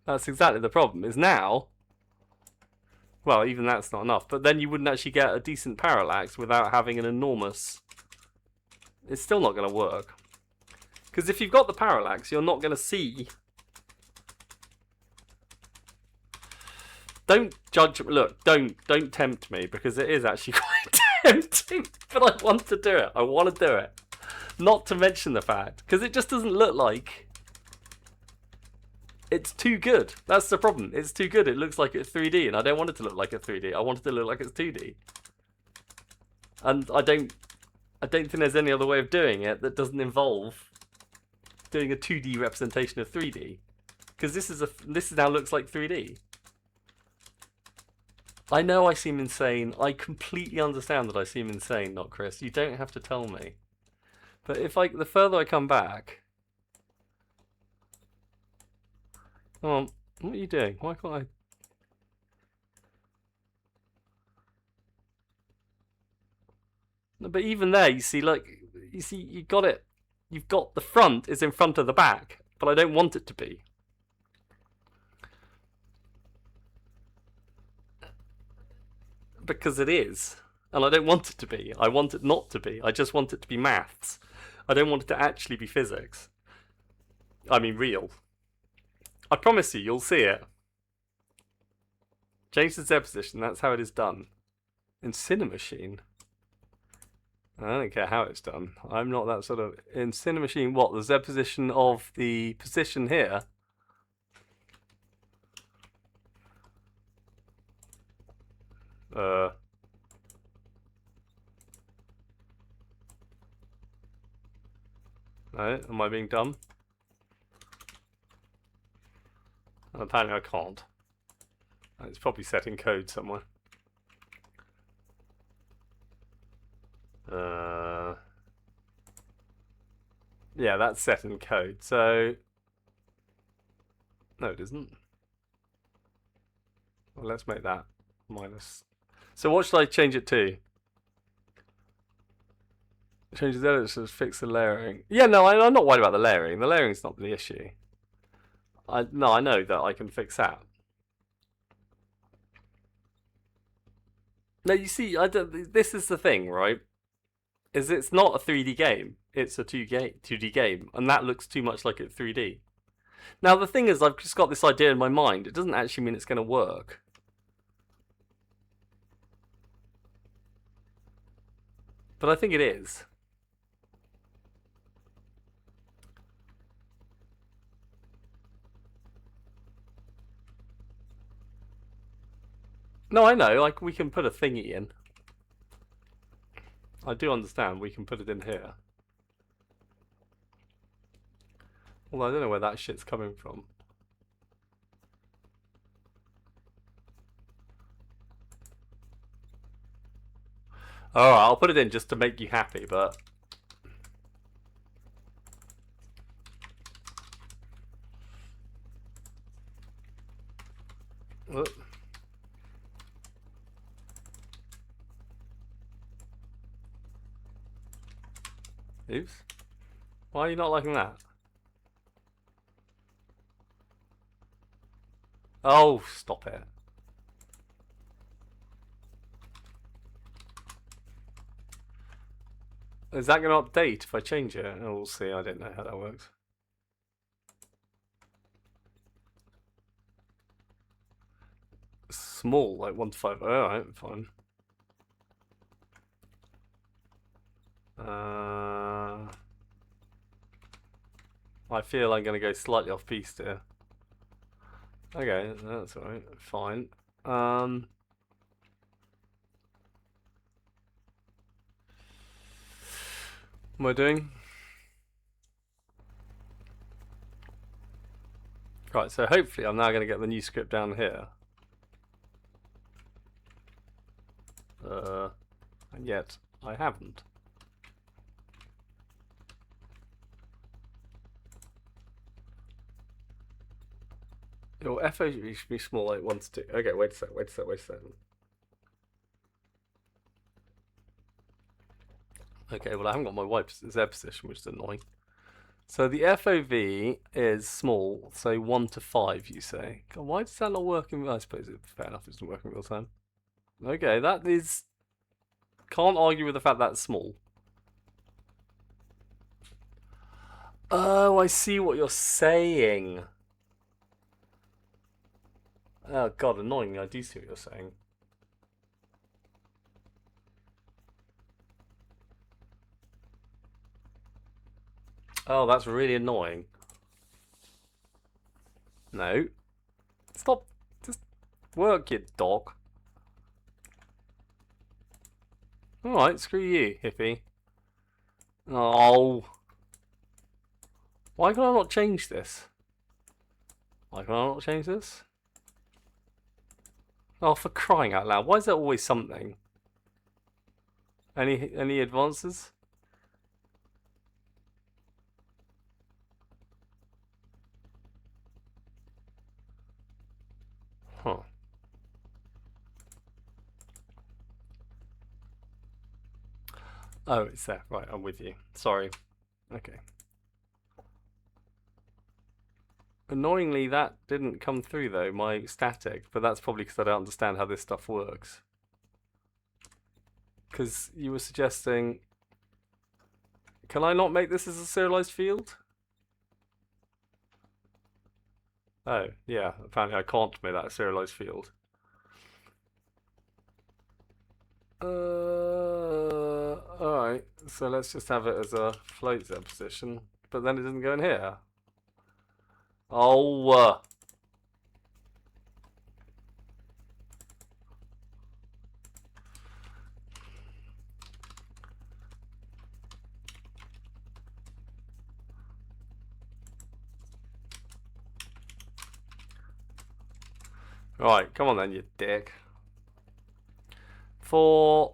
That's exactly the problem, is now... Well, even that's not enough, but then you wouldn't actually get a decent parallax without having an enormous... It's still not going to work. Because if you've got the parallax, you're not going to see... Don't judge... Look, don't tempt me, because it is actually quite tempting. But I want to do it. I want to do it. Not to mention the fact, because it just doesn't look like... It's too good. That's the problem. It's too good. It looks like it's 3D, and I don't want it to look like it's 3D. I want it to look like it's 2D. And I don't think there's any other way of doing it that doesn't involve doing a 2D representation of 3D. Because this now looks like 3D. I know I seem insane. I completely understand that I seem insane, not Chris. You don't have to tell me. But if the further I come back... Come on, what are you doing? Why can't I... No, but even there, you see, you got it. You've got the front is in front of the back, but I don't want it to be. Because it is. And I don't want it to be. I want it not to be. I just want it to be maths. I don't want it to actually be physics. I mean, real. I promise you, you'll see it. Change the Z position, that's how it is done. In Cinemachine. I don't care how it's done. I'm not that sort of... In Cinemachine, what? The Z position of the position here? No, am I being dumb? Apparently I can't. It's probably set in code somewhere. Yeah, that's set in code. So no, it isn't. Well, let's make that minus. So what should I change it to? Change the editors, fix the layering. Yeah, no, I'm not worried about the layering. The layering is not the issue. I know that I can fix that. No, you see, this is the thing, right? Is it's not a 3D game. It's a 2D game, and that looks too much like it's 3D. Now the thing is, I've just got this idea in my mind. It doesn't actually mean it's going to work. But I think it is. No, I know, like, we can put a thingy in. I do understand we can put it in here. Well, I don't know where that shit's coming from. Alright, I'll put it in just to make you happy, but... Whoop. Oops. Why are you not liking that? Oh, stop it. Is that going to update if I change it? Oh, we'll see. I don't know how that works. Small, like 1 to 5. Alright, fine. I feel I'm going to go slightly off piste here. Okay, that's alright. Fine. What am I doing? Right, so hopefully I'm now going to get the new script down here. And yet I haven't. Your FO should be small, like 1 to 2. Okay, wait a second. Okay, well I haven't got my Y Z position, which is annoying. So the FOV is small, so 1 to 5, you say. God, why does that not work in... I suppose it's fair enough, it doesn't work in real time. Okay, that is... Can't argue with the fact that's small. Oh, I see what you're saying. Oh god, annoying, I do see what you're saying. Oh, that's really annoying. No. Stop. Just work, you dog. Alright, screw you, hippie. Oh. Why can I not change this? Why can I not change this? Oh, for crying out loud. Why is there always something? Any advances? Huh. Oh, it's there. Right, I'm with you. Sorry. Okay. Annoyingly, that didn't come through though, my static, but that's probably because I don't understand how this stuff works. Because you were suggesting... Can I not make this as a serialized field? Oh, yeah, apparently I can't make that a serialized field. Alright, so let's just have it as a float Z position, but then it doesn't go in here. Oh, Right, come on then, you dick. For...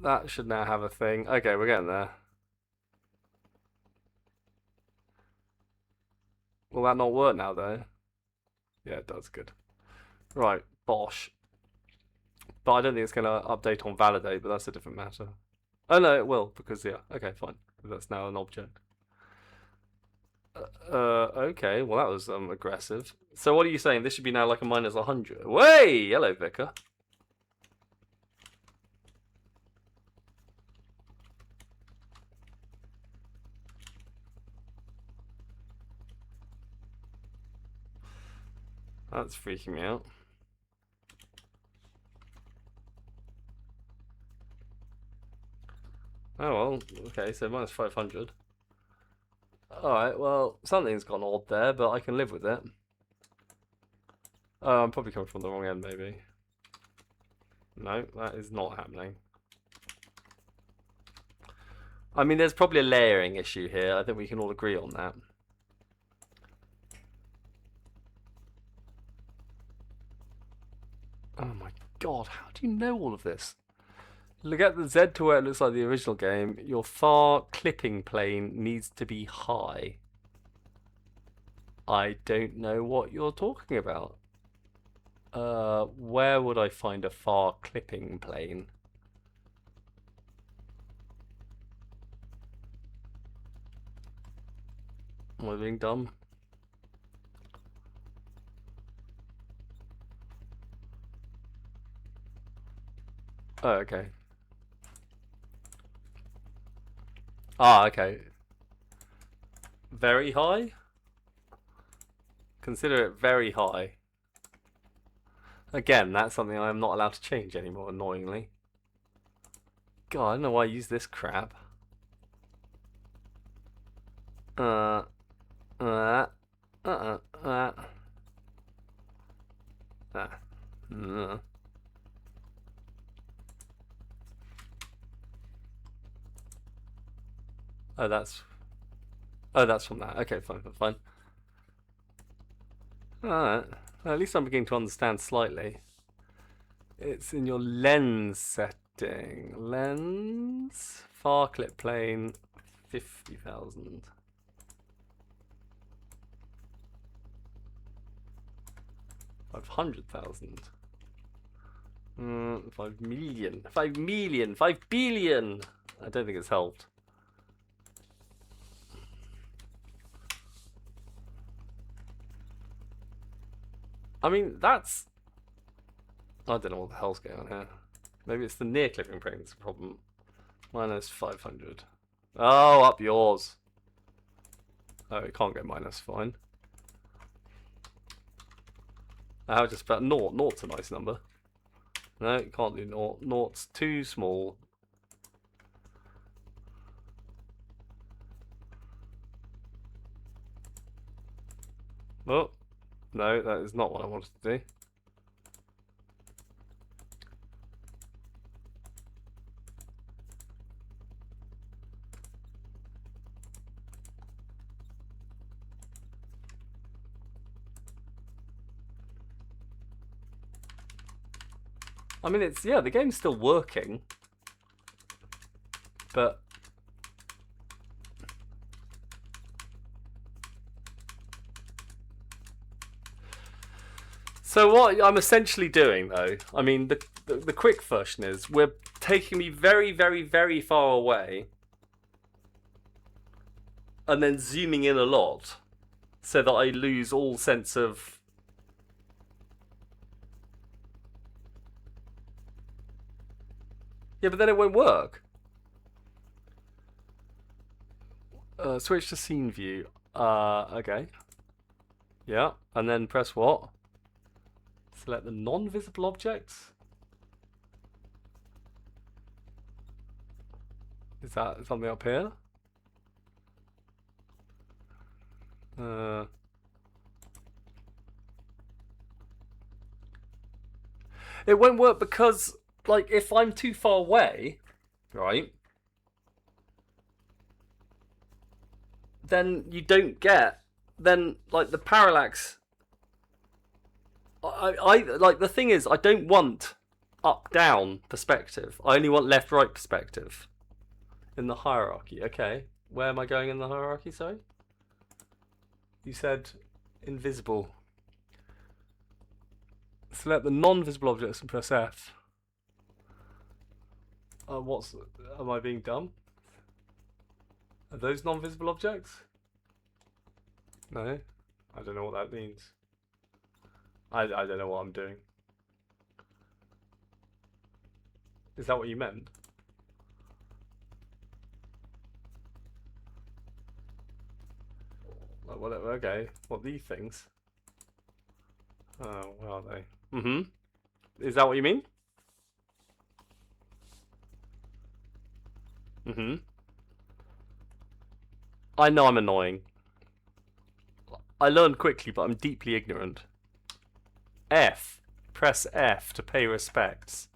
That should now have a thing. Okay, we're getting there. Will that not work now, though? Yeah, it does. Good. Right, Bosh. But I don't think it's going to update on validate, but that's a different matter. Oh, no, it will, because, yeah. Okay, fine. That's now an object. Okay, well, that was aggressive. So what are you saying? This should be now like a minus 100. Way! Hello, Vicar. That's freaking me out. Oh, well, okay, so minus 500. Alright, well, something's gone odd there, but I can live with it. Oh, I'm probably coming from the wrong end, maybe. No, that is not happening. I mean, there's probably a layering issue here. I think we can all agree on that. Oh my god, how do you know all of this? Look at the Z to where it looks like the original game. Your far clipping plane needs to be high. I don't know what you're talking about. Where would I find a far clipping plane? Am I being dumb? Oh, okay. Ah, okay. Very high? Consider it very high. Again, that's something I am not allowed to change anymore, annoyingly. God, I don't know why I use this crap. Uh, uh, uh, uh, uh. Oh, that's from that. Okay, fine, fine. Alright. Well, at least I'm beginning to understand slightly. It's in your lens setting. Lens. Far clip plane. 50,000. 500,000. 5 million. 5 million. 5 billion. I don't think it's helped. I mean, that's... I don't know what the hell's going on here. Maybe it's the near clipping plane that's the problem. Minus 500. Oh, up yours. Oh, it can't go minus, fine. How just about naught? Naught's a nice number. No, you can't do naught. Naught's too small. Oh, no, that is not what I wanted to do. I mean, it's, yeah, the game's still working, but so what I'm essentially doing, though, I mean, the quick version is we're taking me very, very, very far away and then zooming in a lot so that I lose all sense of... Yeah, but then it won't work. Switch to scene view. Okay. Yeah, and then press what? Select the non-visible objects. Is that something up here? It won't work because, like, if I'm too far away, right, then you don't get, then, like, the parallax, I like, the thing is, I don't want up-down perspective. I only want left-right perspective in the hierarchy. Okay, where am I going in the hierarchy, sorry? You said invisible. Select the non-visible objects and press F. Am I being dumb? Are those non-visible objects? No, I don't know what that means. I don't know what I'm doing. Is that what you meant? Like, whatever, okay. What, these things? Oh, where are they? Mm-hmm. Is that what you mean? Mm-hmm. I know I'm annoying. I learned quickly, but I'm deeply ignorant. F. Press F to pay respects.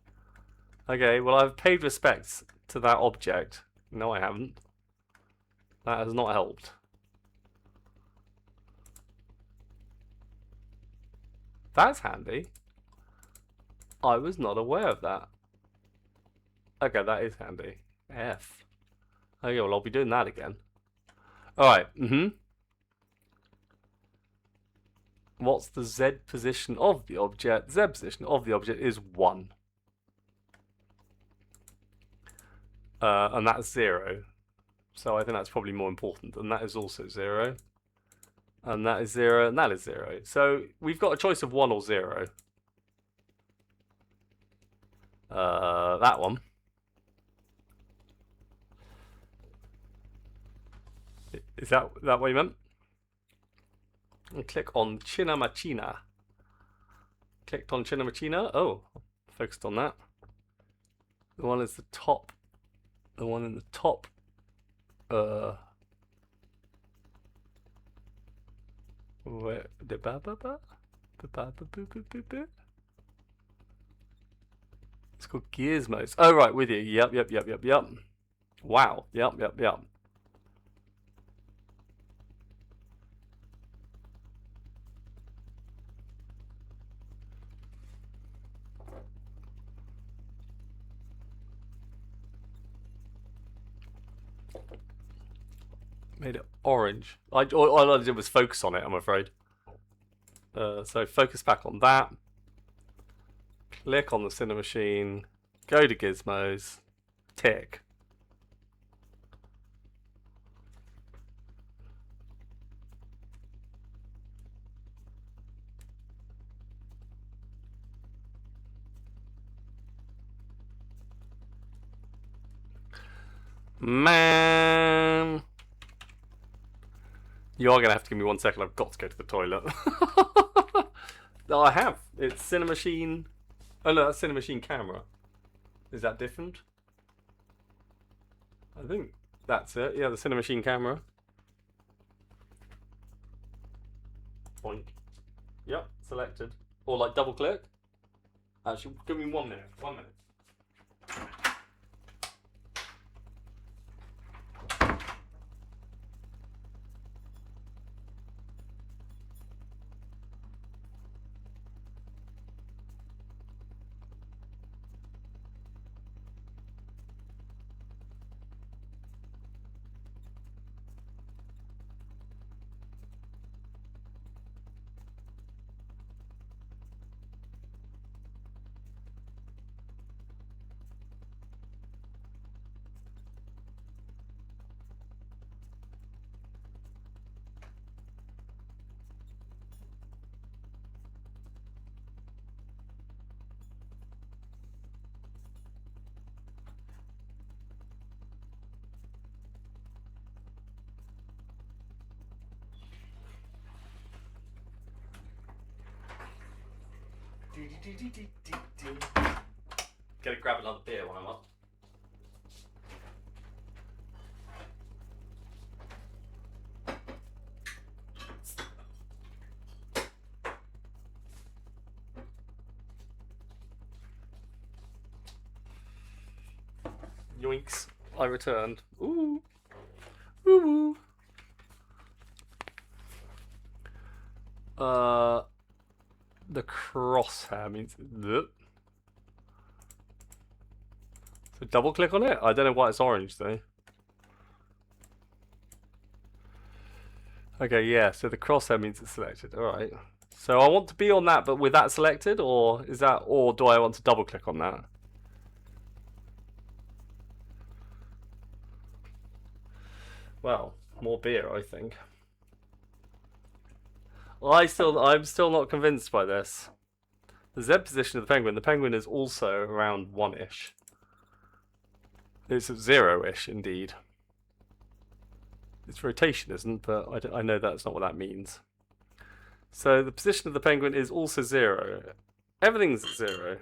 Okay, well, I've paid respects to that object. No, I haven't. That has not helped. That's handy. I was not aware of that. Okay, that is handy. F. Okay, well, I'll be doing that again. Alright, What's the Z position of the object? Z position of the object is 1. And that's 0. So I think that's probably more important. And that is also 0. And that is 0, and that is 0. So we've got a choice of 1 or 0. That one. Is that what you meant? And click on Cinemachina. Clicked on Cinemachina. Oh, focused on that. The one is the top. The one in the top. Where the ba ba ba ba ba ba ba ba ba. It's called Gizmos. Oh right, with you. Yep. Wow. Yep. Made it orange. All I did was focus on it, I'm afraid. So focus back on that. Click on the Cinemachine. Go to Gizmos. Tick. Man. You are going to have to give me 1 second. I've got to go to the toilet. No, I have. It's Cinemachine. Oh no, that's Cinemachine camera. Is that different? I think that's it. Yeah, the Cinemachine camera. Point. Yep, selected. Or like double click. Actually, give me 1 minute. 1 minute. Gotta grab another beer while I'm up. Yoinks. I returned. Ooh. Ooh. The crosshair means the. So double click on it? I don't know why it's orange though. Okay, yeah, so the crosshair means it's selected. Alright. So I want to be on that but with that selected, or is that, or do I want to double click on that? Well, more beer, I think. I'm still not convinced by this. The Z position of the penguin is also around 1-ish. It's 0-ish indeed. Its rotation isn't, but I know that's not what that means. So the position of the penguin is also 0. Everything's at 0.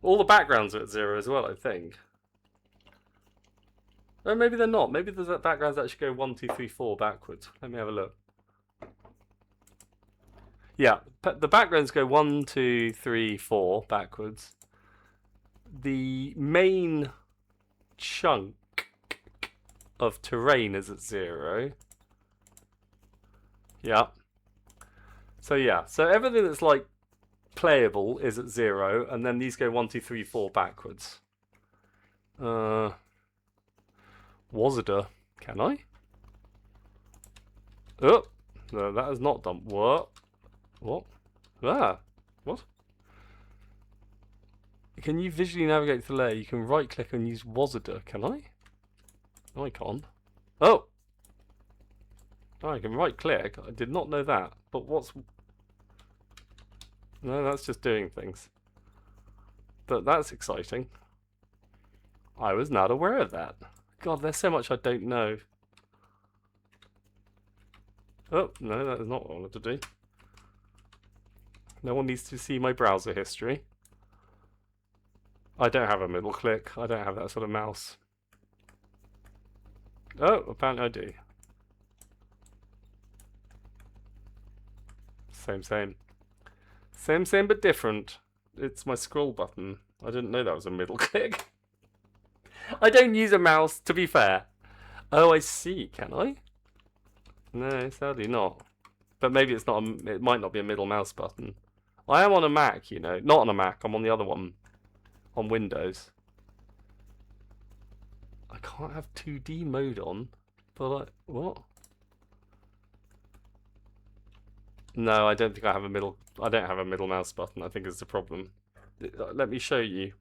All the backgrounds are at 0 as well, I think. Or maybe they're not. Maybe the backgrounds actually go 1, 2, 3, 4 backwards. Let me have a look. Yeah, the backgrounds go 1, 2, 3, 4 backwards. The main chunk of terrain is at 0. Yeah. So yeah, so everything that's like playable is at 0, and then these go 1, 2, 3, 4 backwards. Wazada, can I? Oh, no, that is not done. What? What? Ah, what? Can you visually navigate to the layer? You can right click and use Wazada, can I? No, I can't. Oh! Oh, I can right click. I did not know that. But what's... No, that's just doing things. But that's exciting. I was not aware of that. God, there's so much I don't know. Oh, no, that is not what I wanted to do. No one needs to see my browser history. I don't have a middle click. I don't have that sort of mouse. Oh, apparently I do. Same, same. Same, same, but different. It's my scroll button. I didn't know that was a middle click. I don't use a mouse, to be fair. Oh, I see. Can I? No, sadly not. But maybe it's not. It might not be a middle mouse button. I am on a Mac, you know. Not on a Mac. I'm on the other one. On Windows. I can't have 2D mode on. But what? No, I don't think I have a middle. I don't have a middle mouse button. I think it's a problem. Let me show you.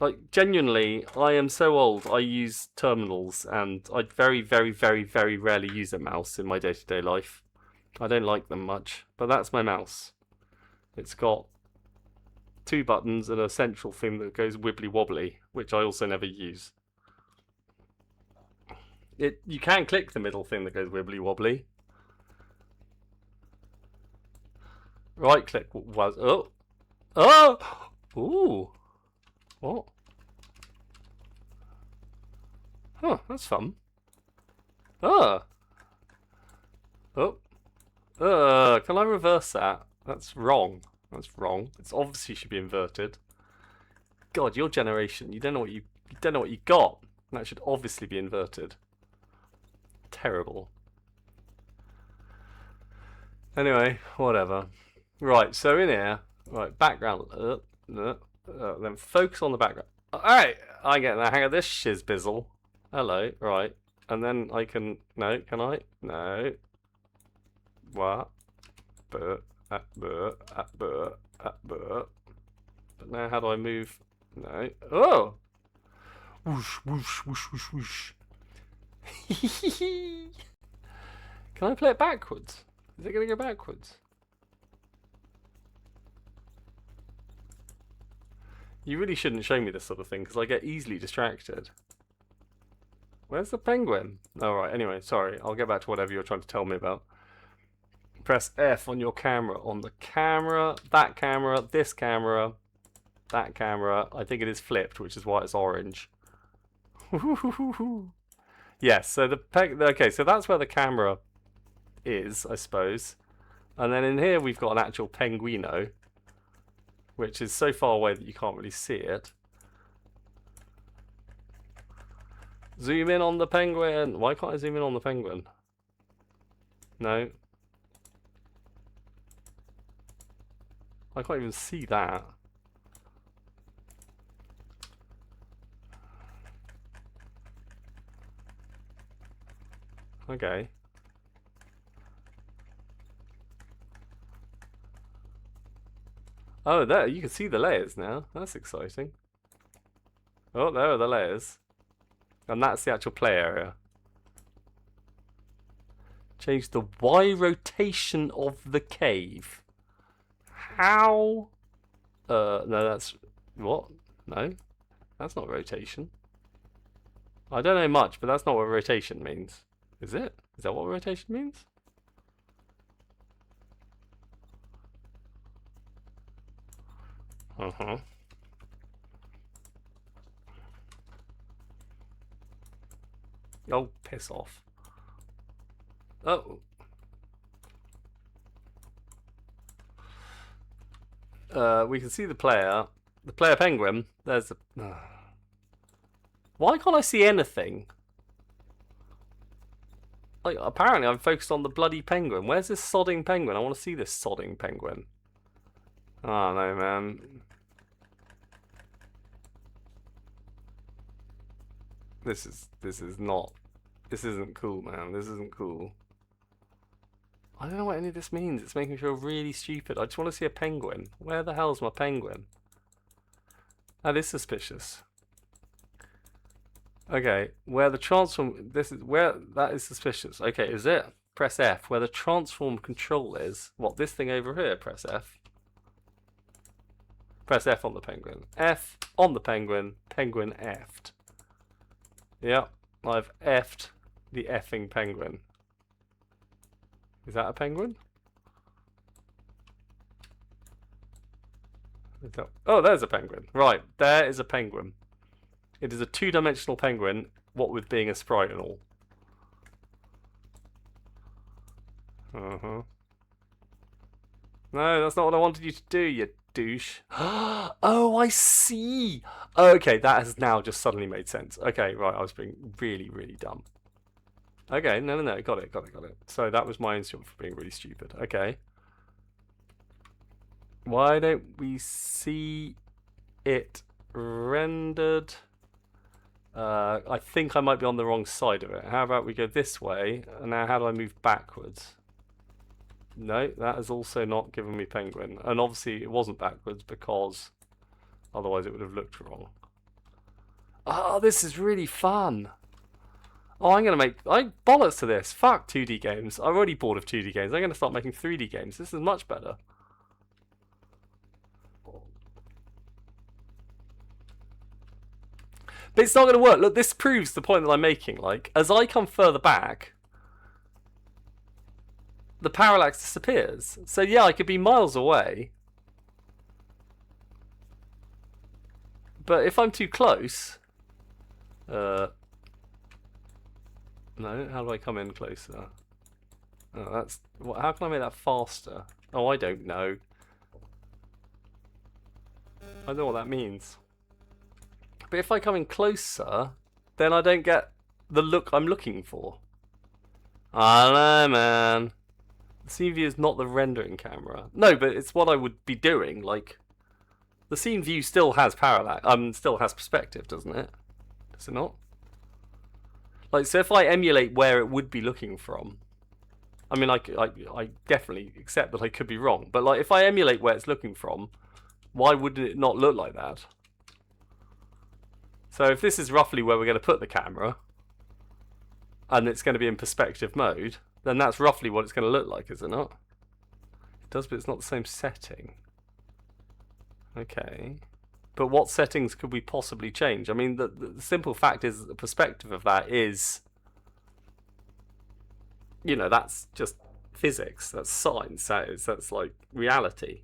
Like, genuinely, I am so old, I use terminals, and I very, very, very, very rarely use a mouse in my day-to-day life. I don't like them much, but that's my mouse. It's got 2 buttons and a central thing that goes wibbly-wobbly, which I also never use. You can click the middle thing that goes wibbly-wobbly. Right-click was... Oh! Oh! Ooh! What? Huh, that's fun. Oh. Can I reverse that? That's wrong. That's wrong. It's obviously should be inverted. God, your generation, you don't know what you got. That should obviously be inverted. Terrible. Anyway, whatever. Right, so in here, right, background. Then focus on the background. Alright, I get the hang of this shizbizzle. Hello, right. And then I can... No, can I? No. What? But now how do I move? No. Oh! Whoosh, whoosh, whoosh, whoosh, whoosh. Can I play it backwards? Is it going to go backwards? You really shouldn't show me this sort of thing, because I get easily distracted. Where's the penguin? Oh, right, anyway, sorry. I'll get back to whatever you're trying to tell me about. Press F on your camera. On the camera, that camera, this camera, that camera. I think it is flipped, which is why it's orange. Yes, so okay, so that's where the camera is, I suppose. And then in here we've got an actual penguino, which is so far away that you can't really see it. Zoom in on the penguin. Why can't I zoom in on the penguin? No. I can't even see that. Okay. Oh, there, you can see the layers now. That's exciting. Oh, there are the layers. And that's the actual play area. Change the Y rotation of the cave. How? No, that's... What? No. That's not rotation. I don't know much, but that's not what rotation means. Is it? Is that what rotation means? Uh-huh. Oh, piss off. Oh. We can see the player penguin. There's the... Why can't I see anything? Like, apparently I'm focused on the bloody penguin. Where's this sodding penguin? I want to see this sodding penguin. Oh, no, man. This isn't cool, man. This isn't cool. I don't know what any of this means. It's making me feel really stupid. I just want to see a penguin. Where the hell's my penguin? That is suspicious. Okay, where the transform... This is where... That is suspicious. Okay, is it? Press F. Where the transform control is... What, this thing over here? Press F. Press F on the penguin. F on the penguin. Penguin F'd. Yep, I've F'd the effing penguin. Is that a penguin? Oh, there's a penguin. Right, there is a penguin. It is a two-dimensional penguin, what with being a sprite and all. Uh-huh. No, that's not what I wanted you to do, you douche. Oh, I see. Okay, that has now just suddenly made sense. Okay, right, I was being really, really dumb. Okay, no, got it. So that was my instrument for being really stupid. Okay. Why don't we see it rendered? I think I might be on the wrong side of it. How about we go this way? And now how do I move backwards? No, that has also not given me penguin. And obviously it wasn't backwards because otherwise it would have looked wrong. Oh, this is really fun. Oh, I'm going to make... bollocks to this. Fuck 2D games. I'm already bored of 2D games. I'm going to start making 3D games. This is much better. But it's not going to work. Look, this proves the point that I'm making. Like, as I come further back, the parallax disappears. So yeah, I could be miles away. But if I'm too close... no, how do I come in closer? Oh, that's... How can I make that faster? Oh, I don't know. I don't know what that means. But if I come in closer, then I don't get the look I'm looking for. I don't know, man. The scene view is not the rendering camera. No, but it's what I would be doing. Like, the scene view still has parallax. Still has perspective, doesn't it? Does it not? Like, so if I emulate where it would be looking from, I mean, I definitely accept that I could be wrong. But like, if I emulate where it's looking from, why wouldn't it not look like that? So if this is roughly where we're going to put the camera, and it's going to be in perspective mode, then that's roughly what it's going to look like, is it not? It does, but it's not the same setting. Okay. But what settings could we possibly change? I mean, the simple fact is that the perspective of that is, you know, that's just physics. That's science. That's like reality.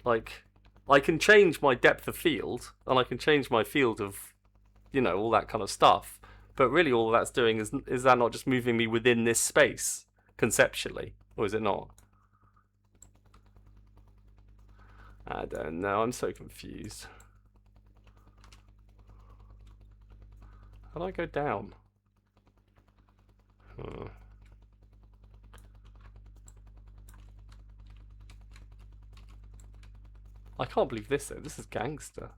Like, I can change my depth of field, and I can change my field of, you know, all that kind of stuff. But really all that's doing is that not just moving me within this space, conceptually? Or is it not? I don't know, I'm so confused. How do I go down? I can't believe this though, this is gangster.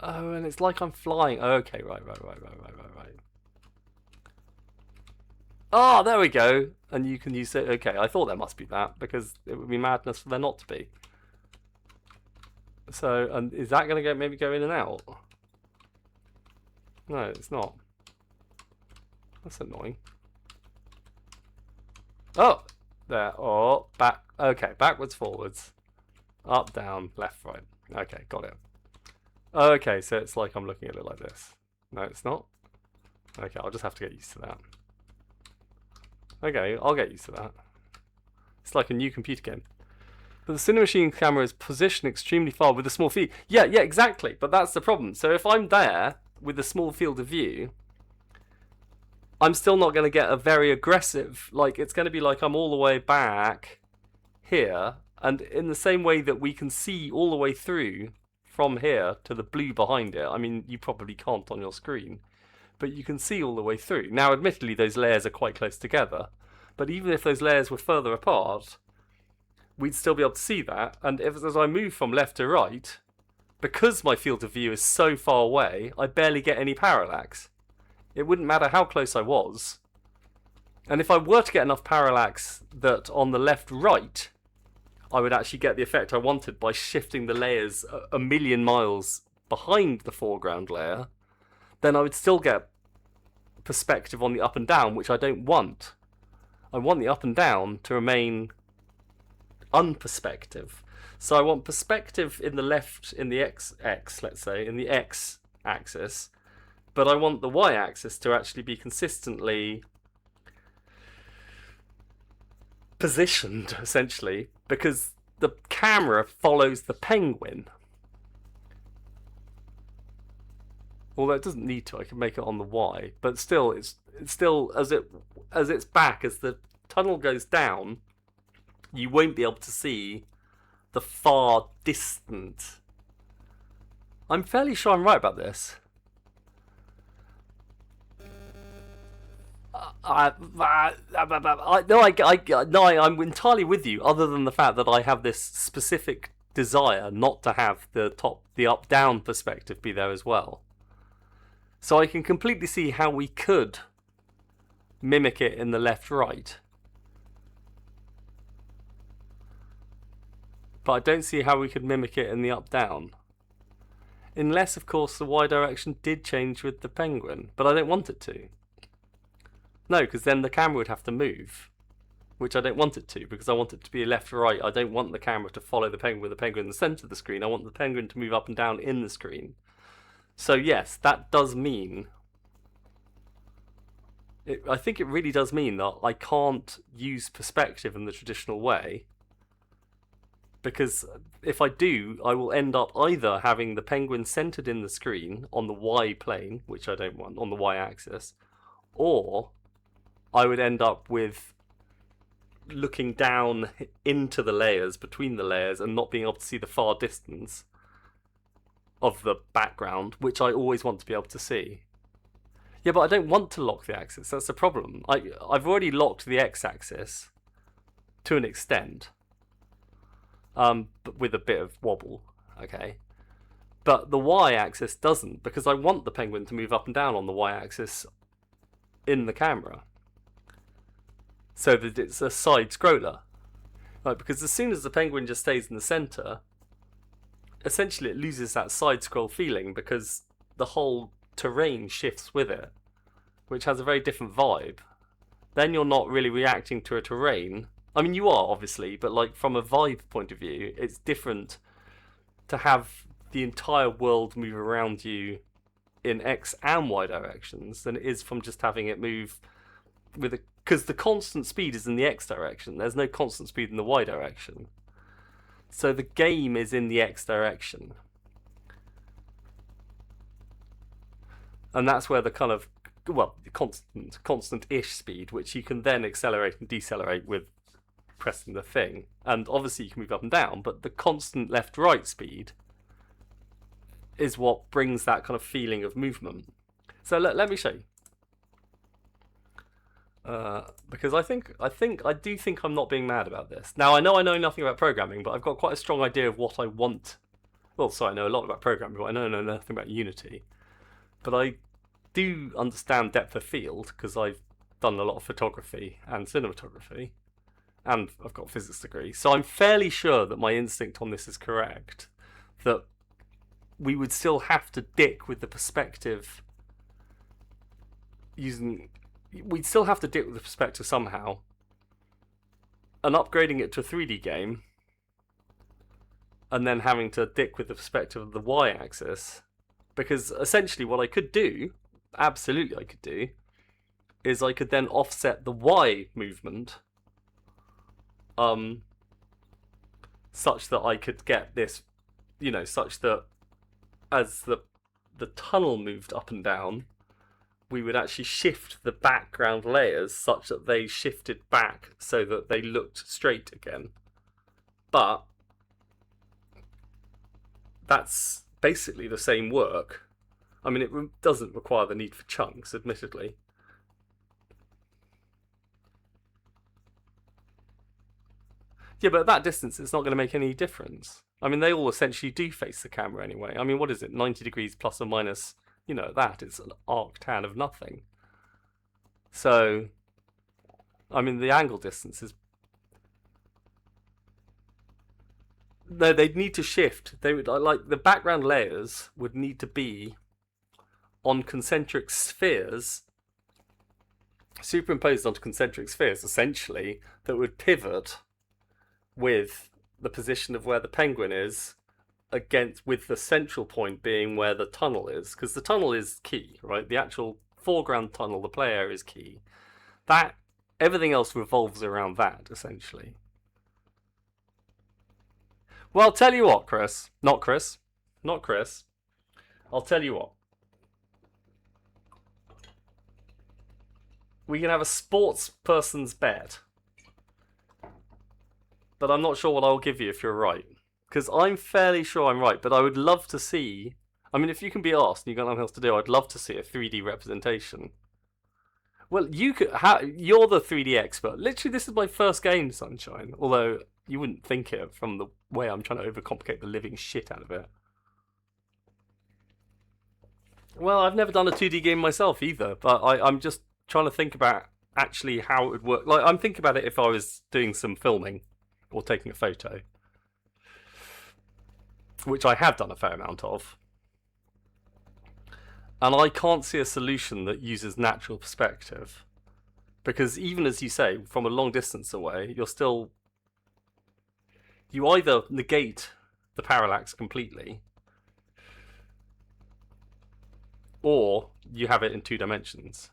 Oh, and it's like I'm flying. Okay, right. Oh, there we go. And you can use it. Okay, I thought there must be that because it would be madness for there not to be. So, and is that going to maybe go in and out? No, it's not. That's annoying. Oh, there. Oh, back. Okay, backwards, forwards, up, down, left, right. Okay, got it. Okay, so it's like I'm looking at it like this. No, it's not. Okay, I'll just have to get used to that. Okay, I'll get used to that. It's like a new computer game. But the Cinemachine camera is positioned extremely far with a small field. Yeah, exactly. But that's the problem. So if I'm there with a small field of view, I'm still not going to get a very aggressive... Like, it's going to be like I'm all the way back here. And in the same way that we can see all the way through from here to the blue behind it. I mean, you probably can't on your screen, but you can see all the way through. Now, admittedly, those layers are quite close together, but even if those layers were further apart, we'd still be able to see that. And as I move from left to right, because my field of view is so far away, I barely get any parallax. It wouldn't matter how close I was. And if I were to get enough parallax that on the left-right, I would actually get the effect I wanted by shifting the layers a million miles behind the foreground layer, then I would still get perspective on the up and down, which I don't want. I want the up and down to remain unperspective. So I want perspective in the left, in the x, let's say, in the x-axis, but I want the y-axis to actually be consistently positioned, essentially, because the camera follows the penguin. Although it doesn't need to, I can make it on the Y, but still, it's still as its back, as the tunnel goes down, you won't be able to see the far distant. I'm fairly sure I'm right about this. I'm entirely with you. Other than the fact that I have this specific desire not to have the up-down perspective be there as well. So I can completely see how we could mimic it in the left-right. But I don't see how we could mimic it in the up-down. Unless, of course, the Y direction did change with the penguin. But I don't want it to. No, because then the camera would have to move. Which I don't want it to, because I want it to be left-right. I don't want the camera to follow the penguin with the penguin in the centre of the screen. I want the penguin to move up and down in the screen. So yes, that does mean... I think it really does mean that I can't use perspective in the traditional way. Because if I do, I will end up either having the penguin centered in the screen on the Y plane, which I don't want, on the Y axis, or I would end up with looking down into the layers, between the layers, and not being able to see the far distance of the background, which I always want to be able to see. Yeah, but I don't want to lock the axis, that's the problem. I've already locked the X-axis to an extent. But with a bit of wobble, okay. But the Y-axis doesn't, because I want the penguin to move up and down on the Y-axis in the camera, so that it's a side scroller, right? Because as soon as the penguin just stays in the center, essentially it loses that side scroll feeling because the whole terrain shifts with it, which has a very different vibe. Then you're not really reacting to a terrain. I mean, you are, obviously, but like from a vibe point of view, it's different to have the entire world move around you in X and Y directions than it is from just having it move with a... Because the constant speed is in the X direction. There's no constant speed in the Y direction. So the game is in the X direction. And that's where the kind of, well, constant-ish speed, which you can then accelerate and decelerate with pressing the thing, and obviously you can move up and down, but the constant left-right speed is what brings that kind of feeling of movement. So let me show you, because I do think I'm not being mad about this. Now I know nothing about programming, but I've got quite a strong idea of what I want. Well, sorry, I know a lot about programming, but I know nothing about Unity. But I do understand depth of field because I've done a lot of photography and cinematography. And I've got a physics degree, so I'm fairly sure that my instinct on this is correct, that we would still have to dick with the perspective we'd still have to dick with the perspective somehow, and upgrading it to a 3D game, and then having to dick with the perspective of the Y-axis, because essentially what I could do, absolutely I could do, is I could then offset the Y movement such that I could get this, such that as the tunnel moved up and down, we would actually shift the background layers such that they shifted back so that they looked straight again. But that's basically the same work. I mean, it doesn't require the need for chunks, admittedly. Yeah, but at that distance, it's not going to make any difference. I mean, they all essentially do face the camera anyway. I mean, what is it? 90 degrees plus or minus, that. It's an arctan of nothing. So, I mean, the angle distance is... No, they'd need to shift. They would, like, the background layers would need to be on concentric spheres, superimposed onto concentric spheres, essentially, that would pivot with the position of where the penguin is with the central point being where the tunnel is, because the tunnel is key, right? The actual foreground tunnel, the play area, is key. That everything else revolves around that, essentially. Well, I'll tell you what, Chris. Not Chris. Not Chris. I'll tell you what. We can have a sports person's bet. But I'm not sure what I'll give you if you're right. Because I'm fairly sure I'm right, but I would love to see... I mean, if you can be asked and you've got nothing else to do, I'd love to see a 3D representation. Well, you could. You're the 3D expert. Literally, this is my first game, Sunshine. Although you wouldn't think it from the way I'm trying to overcomplicate the living shit out of it. Well, I've never done a 2D game myself either, but I'm just trying to think about actually how it would work. Like, I'm thinking about it if I was doing some filming or taking a photo, which I have done a fair amount of. And I can't see a solution that uses natural perspective. Because even as you say, from a long distance away, you're still... You either negate the parallax completely, or you have it in 2 dimensions.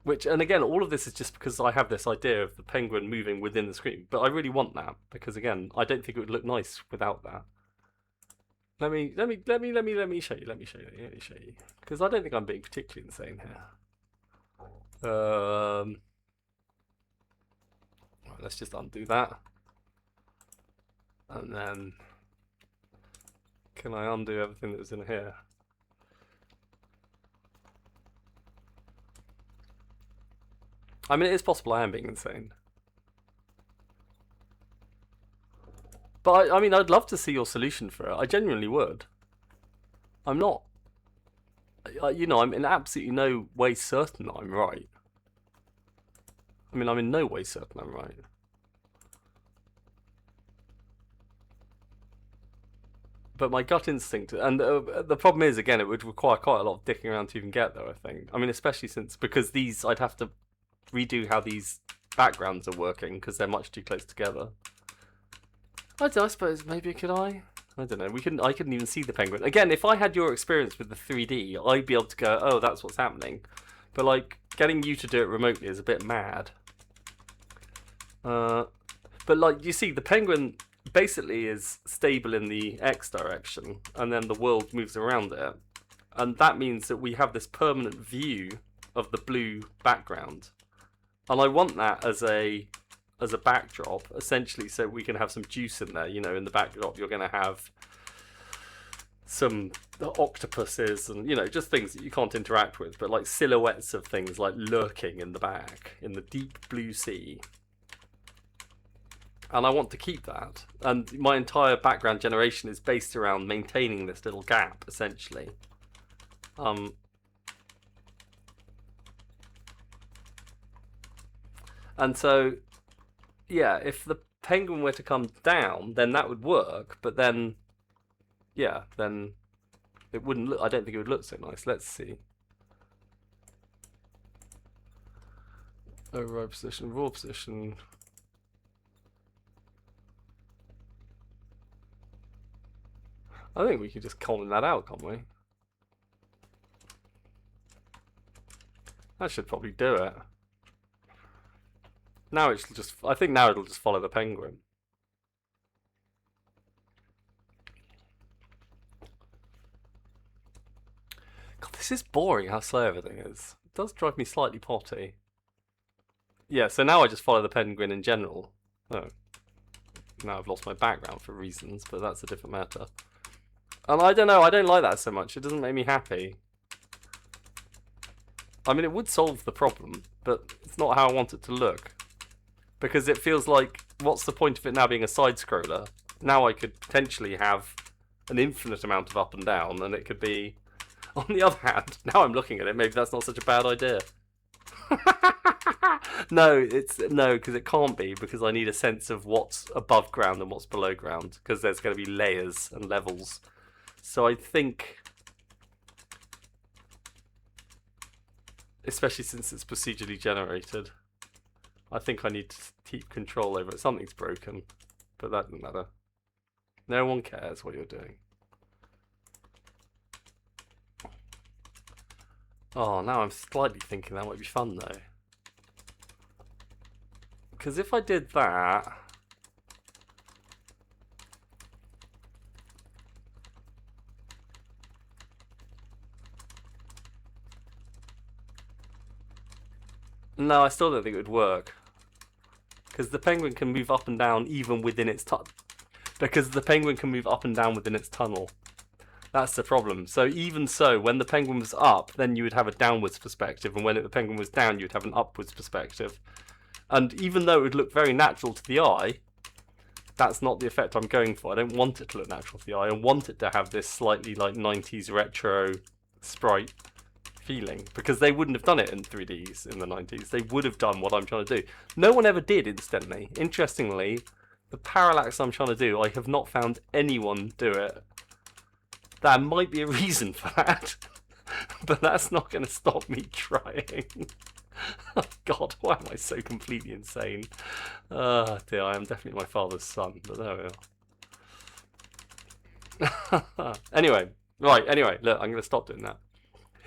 Which, and again, all of this is just because I have this idea of the penguin moving within the screen. But I really want that, because again, I don't think it would look nice without that. Let me show you. Because I don't think I'm being particularly insane here. Right, let's just undo that. And then, can I undo everything that was in here? I mean, it is possible I am being insane. But I mean, I'd love to see your solution for it. I genuinely would. I'm not, you know, I'm in absolutely no way certain that I'm right. I mean, I'm in no way certain I'm right. But my gut instinct, and the problem is, again, it would require quite a lot of dicking around to even get there, I think. I mean, especially because these, I'd have to redo how these backgrounds are working, because they're much too close together. I suppose maybe could I don't know. I couldn't even see the penguin. Again, if I had your experience with the 3D, I'd be able to go, oh, that's what's happening. But like getting you to do it remotely is a bit mad. But like you see, the penguin basically is stable in the X direction, and then the world moves around it, and that means that we have this permanent view of the blue background, and I want that as a backdrop, essentially, so we can have some juice in there. You know, in the backdrop, you're going to have some octopuses and, you know, just things that you can't interact with, but like silhouettes of things like lurking in the back, in the deep blue sea. And I want to keep that. And my entire background generation is based around maintaining this little gap, essentially. And so... yeah, if the penguin were to come down, then that would work, but then, yeah, then it wouldn't look, I don't think it would look so nice. Let's see. Override position, raw position. I think we could just comment that out, can't we? That should probably do it. Now it's just, I think now it'll just follow the penguin. God, this is boring how slow everything is. It does drive me slightly potty. Yeah, so now I just follow the penguin in general. Oh. Now I've lost my background for reasons, but that's a different matter. And I don't know, I don't like that so much. It doesn't make me happy. I mean, it would solve the problem, but it's not how I want it to look. Because it feels like, what's the point of it now being a side-scroller? Now I could potentially have an infinite amount of up and down, and it could be... On the other hand, now I'm looking at it, maybe that's not such a bad idea. No, because it can't be, because I need a sense of what's above ground and what's below ground, because there's going to be layers and levels. So I think... especially since it's procedurally generated, I think I need to keep control over it. Something's broken, but that doesn't matter. No one cares what you're doing. Oh, now I'm slightly thinking that might be fun though. Because if I did that... No, I still don't think it would work. Because the penguin can move up and down even within its because the penguin can move up and down within its tunnel. That's the problem. So even so, when the penguin was up, then you would have a downwards perspective, and when the penguin was down, you'd have an upwards perspective. And even though it would look very natural to the eye, that's not the effect I'm going for. I don't want it to look natural to the eye. I want it to have this slightly like 90s retro sprite feeling, because they wouldn't have done it in 3Ds in the 90s. They would have done what I'm trying to do. No one ever did, incidentally. Interestingly, the parallax I'm trying to do, I have not found anyone do it. There might be a reason for that, but that's not going to stop me trying. Oh God, why am I so completely insane? Dear, I am definitely my father's son, but there we are. Anyway, look, I'm going to stop doing that.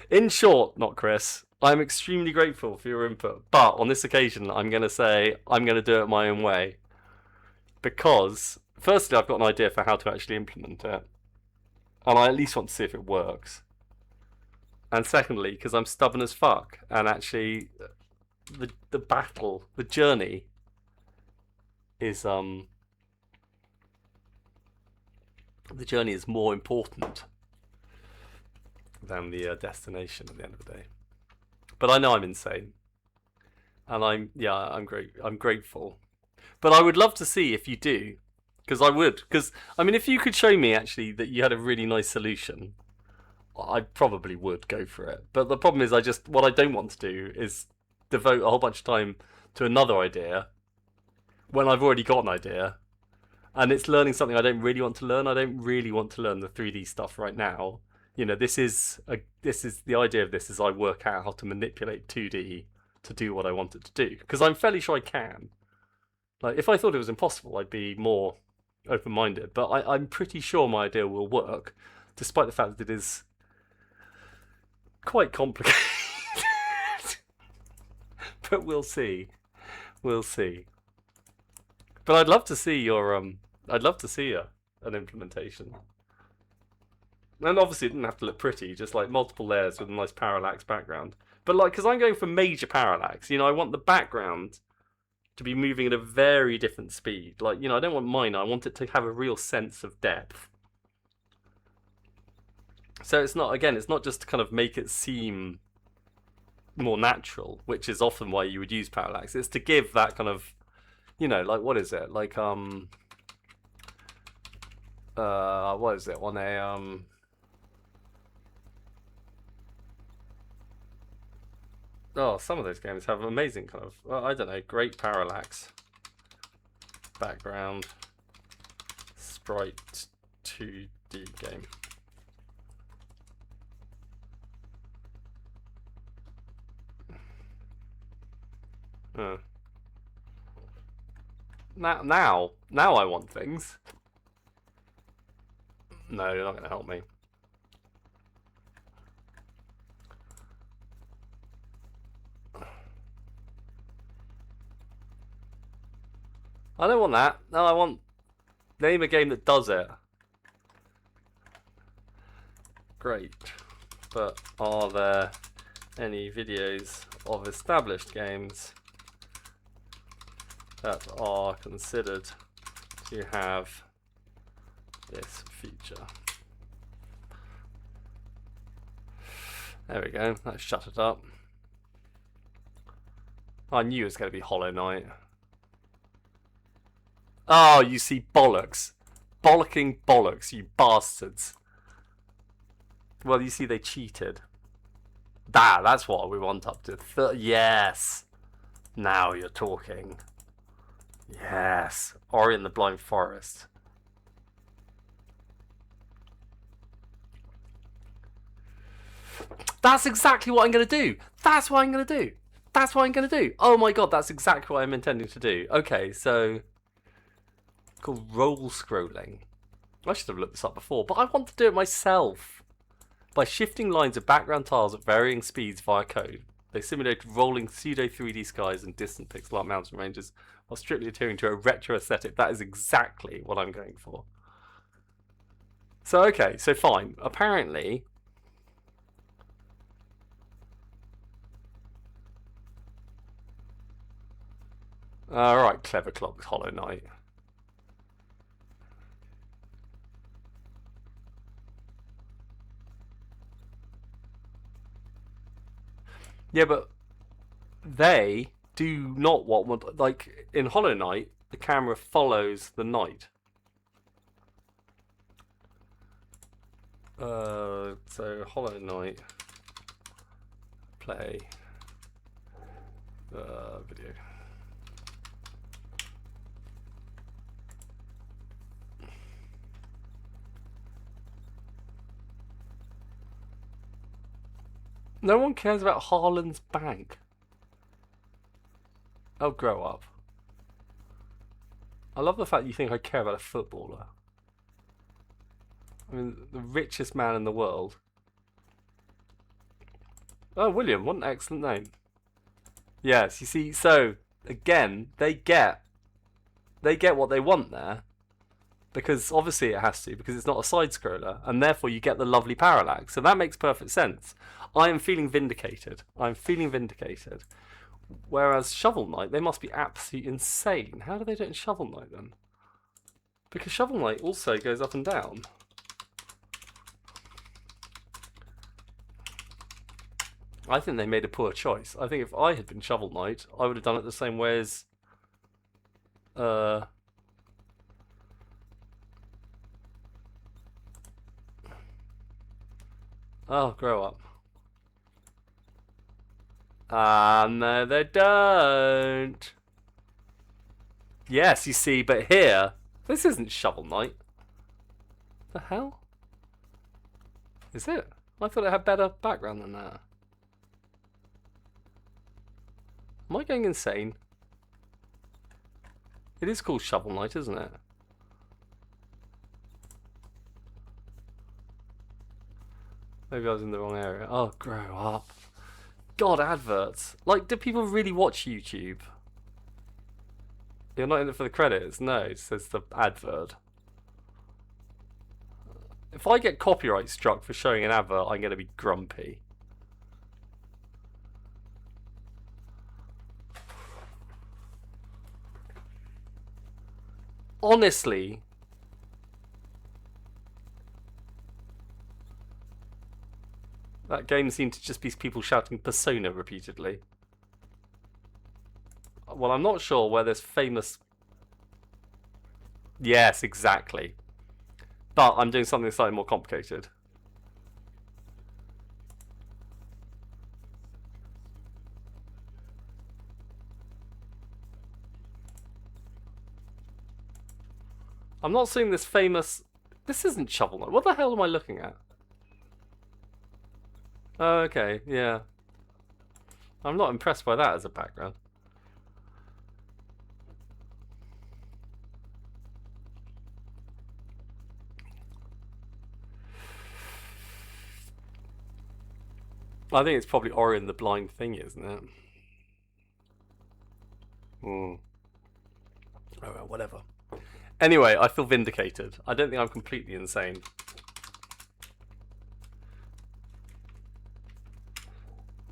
In short, not Chris, I'm extremely grateful for your input, but on this occasion, I'm going to say I'm going to do it my own way. Because, firstly, I've got an idea for how to actually implement it. And I at least want to see if it works. And secondly, because I'm stubborn as fuck, and actually, the battle, the journey, is the journey is more important than the destination at the end of the day. But I know I'm insane, and I'm grateful. But I would love to see if you do, because I would. Because I mean, if you could show me actually that you had a really nice solution, I probably would go for it. But the problem is, what I don't want to do is devote a whole bunch of time to another idea when I've already got an idea, and it's learning something I don't really want to learn. I don't really want to learn the 3D stuff right now. You know, this is the idea of this is I work out how to manipulate 2D to do what I want it to do, because I'm fairly sure I can. Like, if I thought it was impossible, I'd be more open-minded. But I'm pretty sure my idea will work, despite the fact that it is quite complicated. But we'll see. We'll see. But I'd love to see your I'd love to see an implementation. And obviously it didn't have to look pretty, just like multiple layers with a nice parallax background. But like, because I'm going for major parallax, you know, I want the background to be moving at a very different speed. Like, you know, I don't want minor, I want it to have a real sense of depth. So it's not just to kind of make it seem more natural, which is often why you would use parallax. It's to give that kind of, you know, like, what is it? Like, what is it? On a, oh, some of those games have amazing kind of, well, I don't know, great parallax background sprite 2D game. Now I want things. No, you're not going to help me. I don't want that. No, I want name a game that does it. Great. But are there any videos of established games that are considered to have this feature? There we go. Let's shut it up. I knew it was going to be Hollow Knight. Oh, you see, bollocks. Bollocking bollocks, you bastards. Well, you see, they cheated. That's what we want up to. Yes. Now you're talking. Yes. Ori and the Blind Forest. That's exactly what I'm going to do. That's what I'm going to do. That's what I'm going to do. Oh my god, that's exactly what I'm intending to do. Okay, so... called roll scrolling. I should have looked this up before, but I want to do it myself. By shifting lines of background tiles at varying speeds via code. They simulate rolling pseudo 3D skies and distant pixel art mountain ranges while strictly adhering to a retro aesthetic. That is exactly what I'm going for. So, okay, so fine. Apparently, alright, Clever Clock, Hollow Knight. Yeah, but they do not want, like, in Hollow Knight, the camera follows the knight. So Hollow Knight, play video. No one cares about Harlan's bank. Oh, grow up. I love the fact you think I care about a footballer. I mean, the richest man in the world. Oh, William, what an excellent name. Yes, you see, so, again, they get what they want there. Because obviously it has to, because it's not a side-scroller, and therefore you get the lovely parallax. So that makes perfect sense. I am feeling vindicated. I'm feeling vindicated. Whereas Shovel Knight, they must be absolutely insane. How do they do it in Shovel Knight then? Because Shovel Knight also goes up and down. I think they made a poor choice. I think if I had been Shovel Knight, I would have done it the same way as... Oh, grow up. No, they don't. Yes, you see, but here, this isn't Shovel Knight. The hell? Is it? I thought it had better background than that. Am I going insane? It is called Shovel Knight, isn't it? Maybe I was in the wrong area. Oh, grow up. God, adverts. Like, do people really watch YouTube? You're not in it for the credits? No, it says the advert. If I get copyright struck for showing an advert, I'm going to be grumpy. Honestly. That game seemed to just be people shouting Persona repeatedly. Well, I'm not sure where this famous... Yes, exactly. But I'm doing something slightly more complicated. I'm not seeing this famous... This isn't Shovel Knight. What the hell am I looking at? Oh, okay, yeah. I'm not impressed by that as a background. I think it's probably Orion the Blind Thing, isn't it? Hmm. Oh, well, whatever. Anyway, I feel vindicated. I don't think I'm completely insane.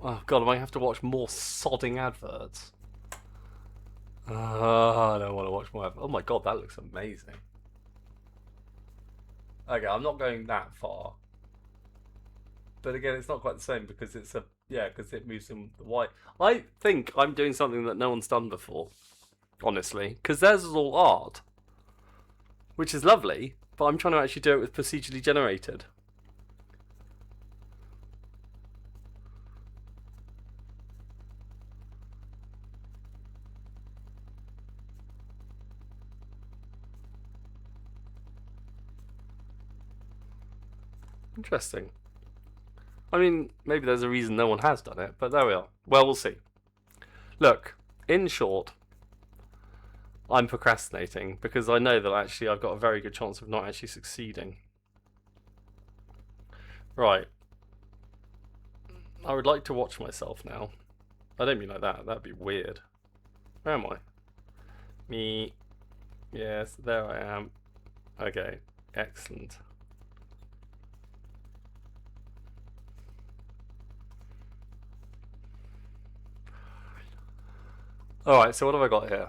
Oh god, I might have to watch more sodding adverts. I don't want to watch more adverts. Oh my god, that looks amazing. Okay, I'm not going that far. But again, it's not quite the same because it's a... Yeah, because it moves in the white. I think I'm doing something that no one's done before. Honestly. Because theirs is all art. Which is lovely. But I'm trying to actually do it with procedurally generated. Interesting. I mean, maybe there's a reason no one has done it, but there we are. Well, we'll see. Look, in short, I'm procrastinating because I know that actually I've got a very good chance of not actually succeeding. Right. I would like to watch myself now. I don't mean like that. That'd be weird. Where am I? Me. Yes, there I am. Okay, excellent. Alright, so what have I got here?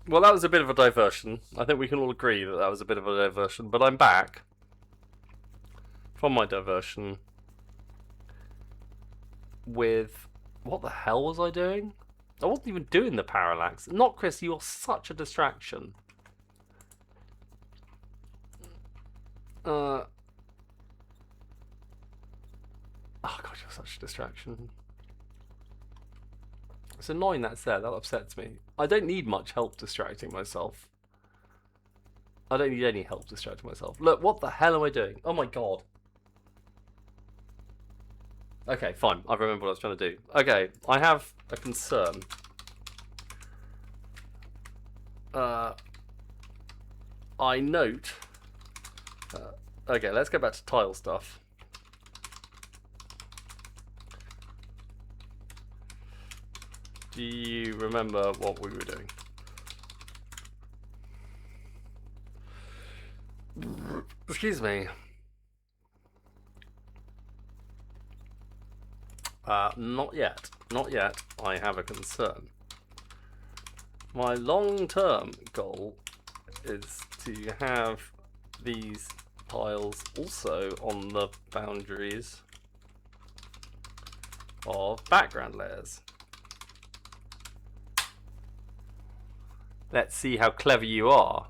Well, that was a bit of a diversion. I think we can all agree that that was a bit of a diversion, but I'm back from my diversion with... What the hell was I doing? I wasn't even doing the parallax. Not Chris, you're such a distraction. Oh god, you're such a distraction. It's annoying that's there, that upsets me. I don't need much help distracting myself. I don't need any help distracting myself. Look, what the hell am I doing? Oh my god. Okay, fine. I remember what I was trying to do. Okay, I have a concern. I note... okay, let's go back to tile stuff. Do you remember what we were doing? Excuse me. Not yet. Not yet. I have a concern. My long-term goal is to have these tiles also on the boundaries of background layers. Let's see how clever you are.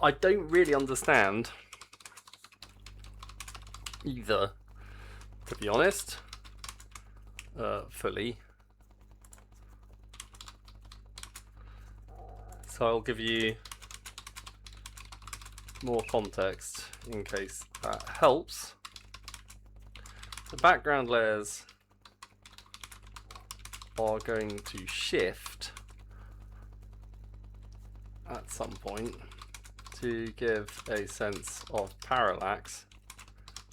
I don't really understand either, to be honest, fully. So I'll give you more context in case that helps. The background layers are going to shift at some point to give a sense of parallax.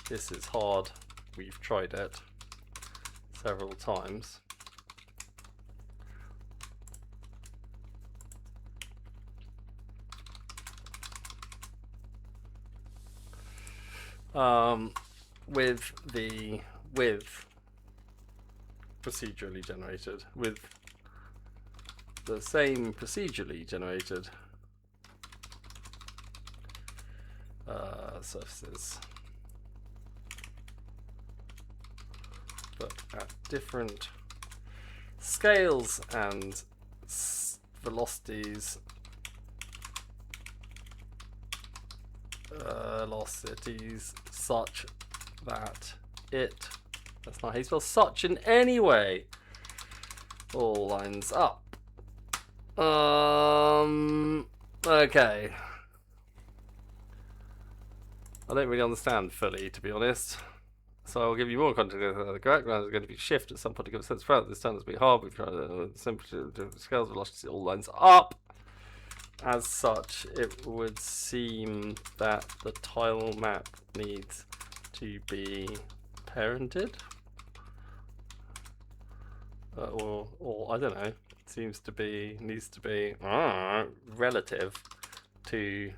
This is hard, we've tried it several times. With procedurally generated, with the same procedurally generated surfaces, but at different scales and velocities, such that that's not how you spell such in any way, all lines up. Okay. I don't really understand fully, to be honest. So I'll give you more context. The background is going to be shift at some point to give a sense of this time. It's be hard. We've tried with simple scales, velocity, all lines up. As such, it would seem that the tile map needs to be parented, or I don't know. Needs to be relative to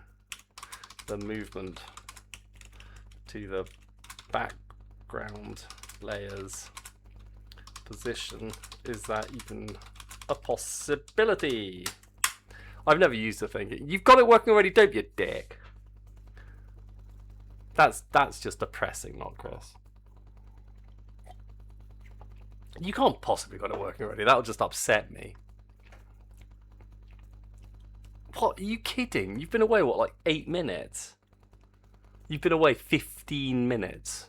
the movement to the background layers position. Is that even a possibility? I've never used the thing. You've got it working already, don't you, dick? That's just depressing, not Chris. You can't possibly got it working already. That'll just upset me. What? Are you kidding? You've been away, what, like 8 minutes? You've been away 15 minutes.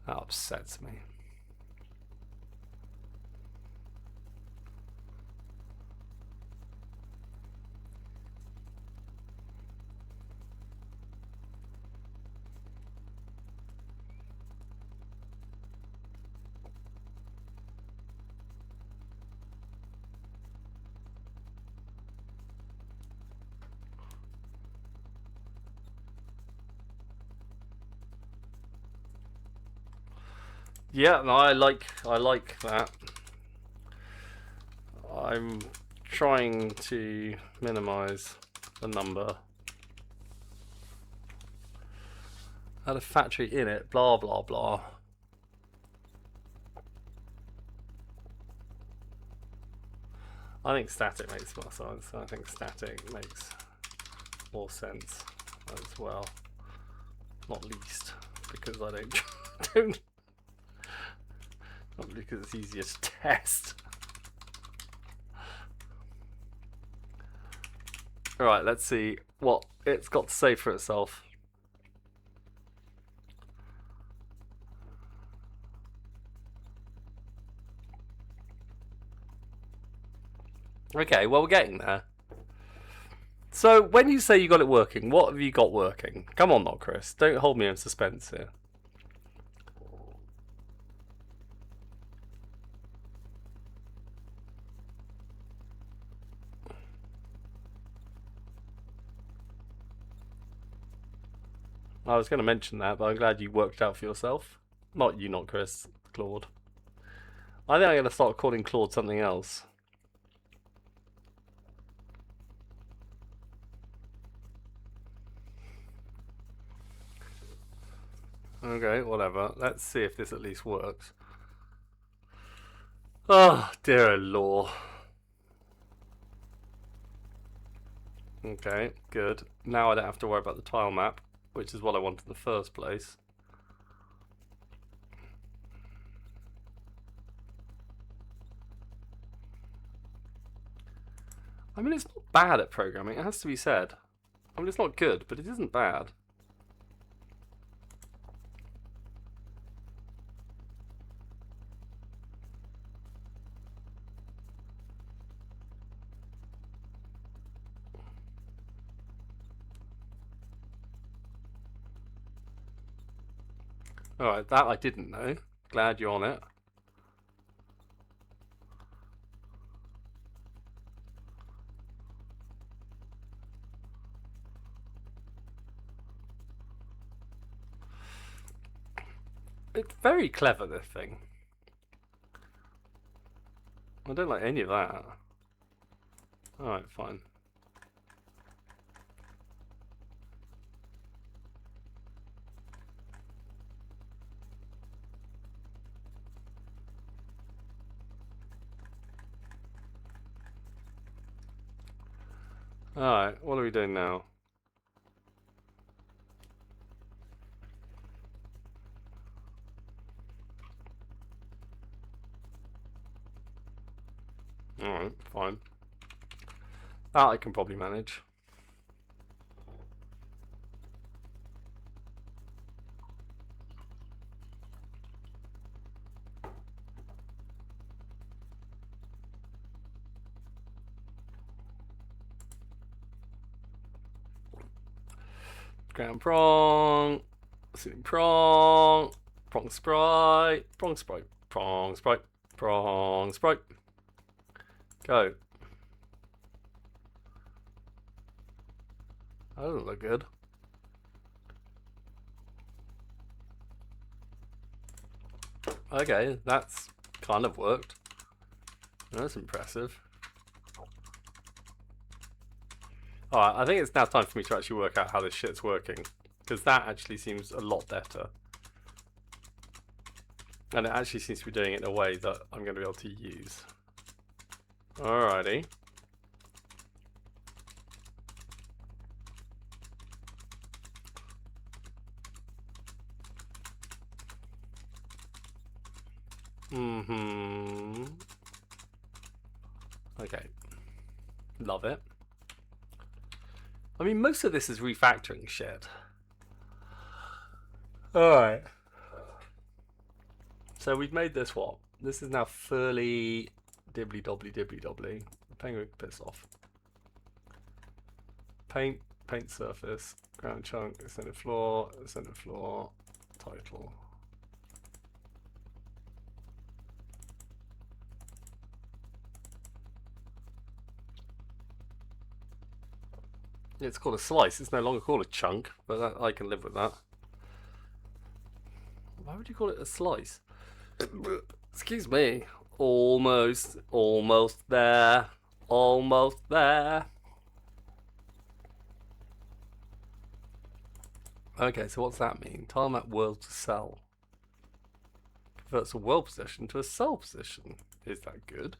That upsets me. Yeah, no, I like that. I'm trying to minimize the number. Had a factory in it, blah blah blah. I think static makes more sense. I think static makes more sense as well. Not least because I don't not because it's easier to test. Alright, let's see what it's got to say for itself. Okay, well, we're getting there. So, when you say you got it working, what have you got working? Come on, not Chris. Don't hold me in suspense here. I was going to mention that, but I'm glad you worked it out for yourself. Not you, not Chris. Claude. I think I'm going to start calling Claude something else. Okay, whatever. Let's see if this at least works. Oh, dear law. Okay, good. Now I don't have to worry about the tile map, which is what I wanted in the first place. I mean, it's not bad at programming, it has to be said. I mean, it's not good, but it isn't bad. Alright, that I didn't know. Glad you're on it. It's very clever, this thing. I don't like any of that. Alright, fine. Alright, what are we doing now? Alright, fine. That I can probably manage. Ground prong, sitting prong, prong sprite, prong sprite, prong sprite, prong sprite. Go. That doesn't look good. Okay, that's kind of worked. That's impressive. Alright, I think it's now time for me to actually work out how this shit's working. Because that actually seems a lot better. And it actually seems to be doing it in a way that I'm going to be able to use. Alrighty. Mm-hmm. Okay. Love it. I mean, most of this is refactoring shit. Alright. So we've made this what? This is now fully dibbly dobbly dibbly dobbly. Penguin piss off. Paint, paint surface, ground chunk, center floor, title. It's called a slice. It's no longer called a chunk, but that, I can live with that. Why would you call it a slice? Excuse me. Almost there. Almost there. Okay, so what's that mean? Tarmac world to sell. Converts a world position to a sell position. Is that good?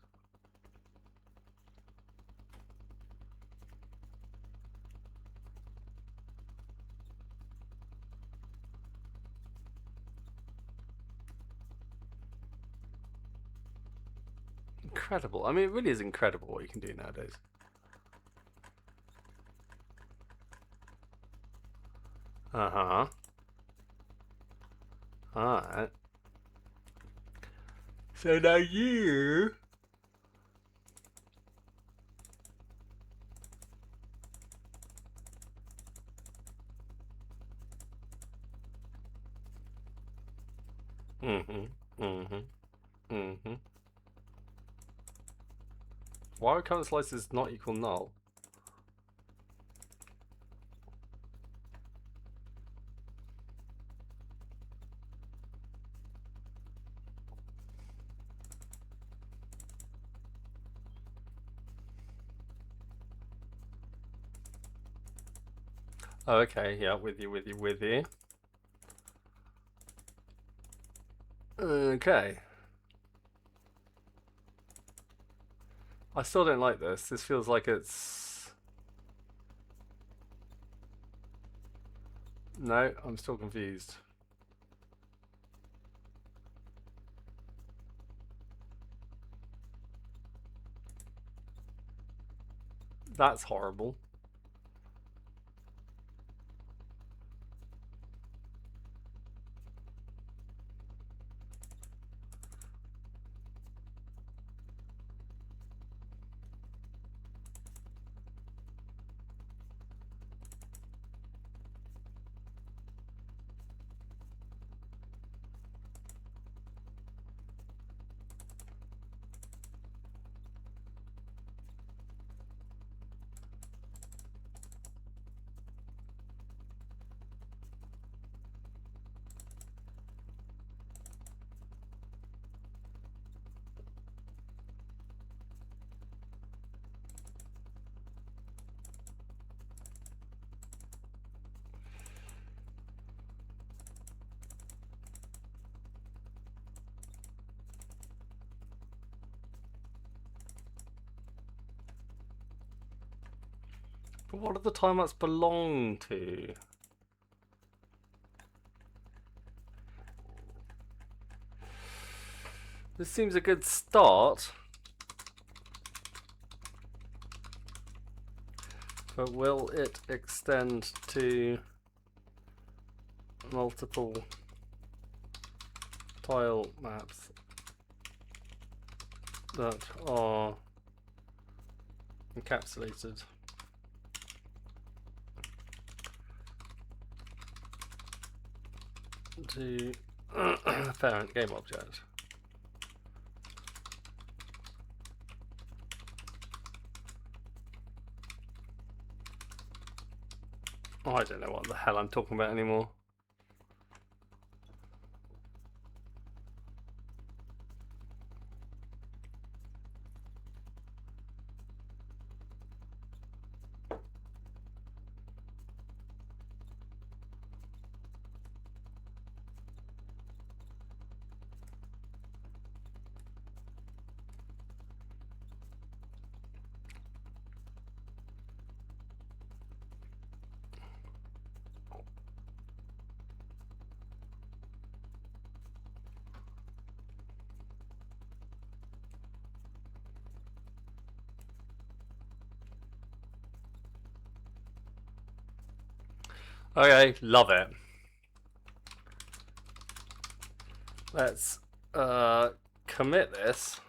Incredible. I mean, it really is incredible what you can do nowadays. Uh-huh. Alright. So now you... Mm-hmm. Mm-hmm. Mm-hmm. Why are current slices not equal null? Oh, okay, yeah, with you. Okay. I still don't like this. This feels like it's... No, I'm still confused. That's horrible. But what do the timeouts belong to? This seems a good start. But will it extend to multiple tile maps that are encapsulated to parent game object? Oh, I don't know what the hell I'm talking about anymore. Okay, love it. Let's commit this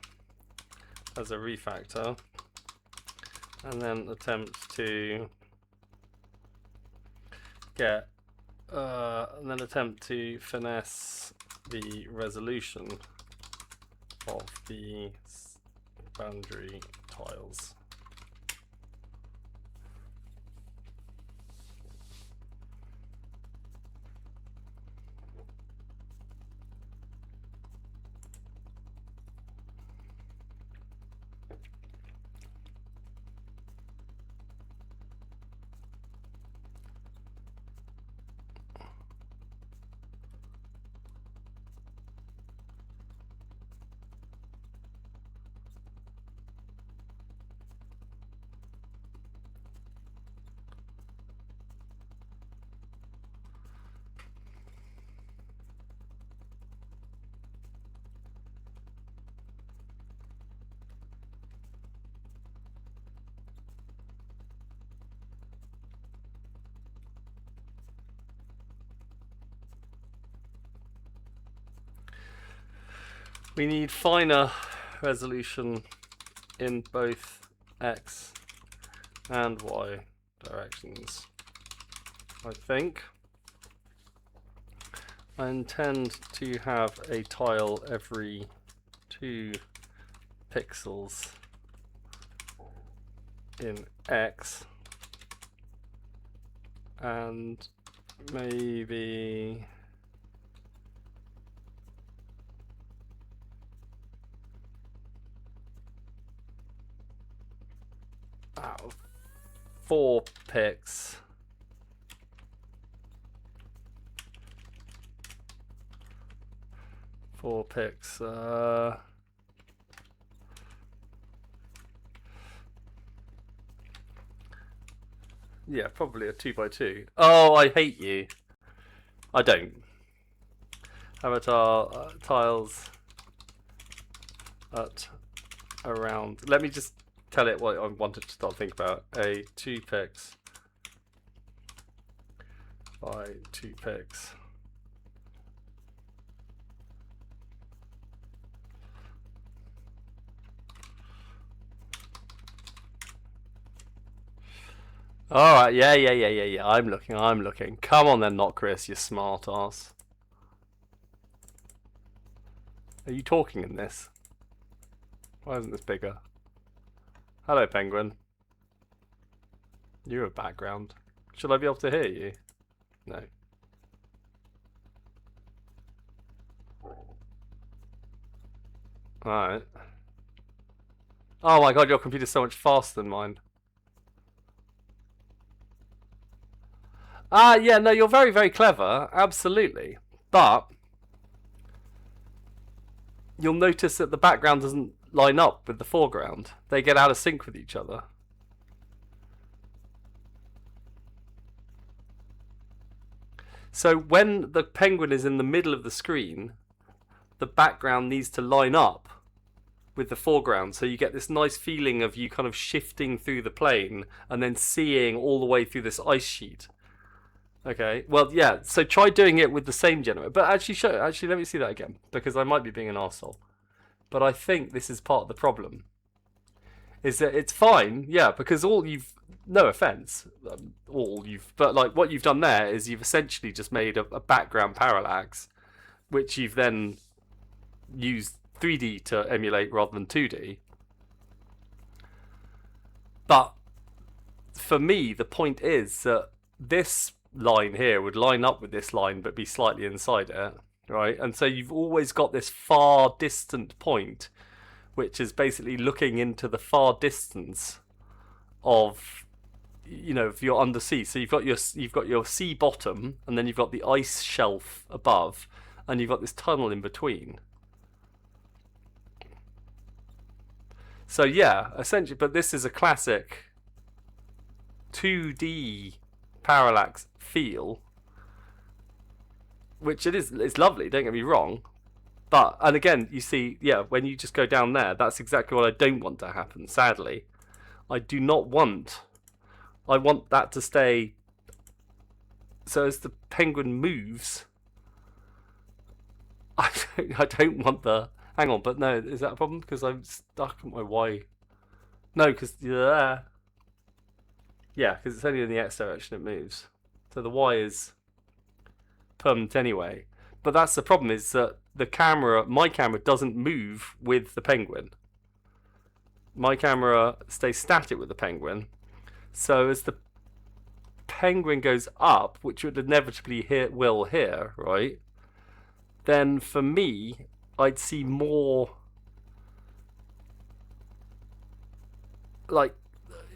as a refactor and then attempt to get and then attempt to finesse the resolution of the boundary tiles. We need finer resolution in both X and Y directions, I think. I intend to have a tile every 2 pixels in X and maybe 4 pixels. 4 pixels. Yeah, probably a 2x2. Oh, I hate you. I don't. Avatar tiles at around. Let me just tell it what I wanted to start thinking about. A 2 pixels by 2 pixels. Alright, yeah. I'm looking. Come on then, not Chris, you smart ass. Are you talking in this? Why isn't this bigger? Hello, penguin. You're a background. Should I be able to hear you? No. Alright. Oh my god, your computer's so much faster than mine. Yeah, no, you're very, very clever. Absolutely. But you'll notice that the background doesn't line up with the foreground. They get out of sync with each other. So when the penguin is in the middle of the screen, the background needs to line up with the foreground, so you get this nice feeling of you kind of shifting through the plane and then seeing all the way through this ice sheet. Okay, well, yeah, so try doing it with the same generator. But actually, let me see that again, because I might be being an arsehole. But I think this is part of the problem. Is that it's fine, yeah, because no offense, but like what you've done there is you've essentially just made a background parallax, which you've then used 3D to emulate rather than 2D. But for me, the point is that this line here would line up with this line but be slightly inside it, right? And so you've always got this far distant point, which is basically looking into the far distance of, if you're undersea. So you've got your sea bottom, and then you've got the ice shelf above, and you've got this tunnel in between. So yeah, essentially, but this is a classic 2D parallax feel, which it's lovely, don't get me wrong, and again, you see, yeah, when you just go down there, that's exactly what I don't want to happen, sadly. I want that to stay So as the penguin moves, I don't want the. Hang on, but no, is that a problem? Because I'm stuck at my Y. No, because yeah, because it's only in the X direction it moves. So the Y is permanent anyway. But that's the problem, is that my camera doesn't move with the penguin. My camera stays static with the penguin. So as the penguin goes up, which would inevitably will here, right? Then for me, I'd see more like,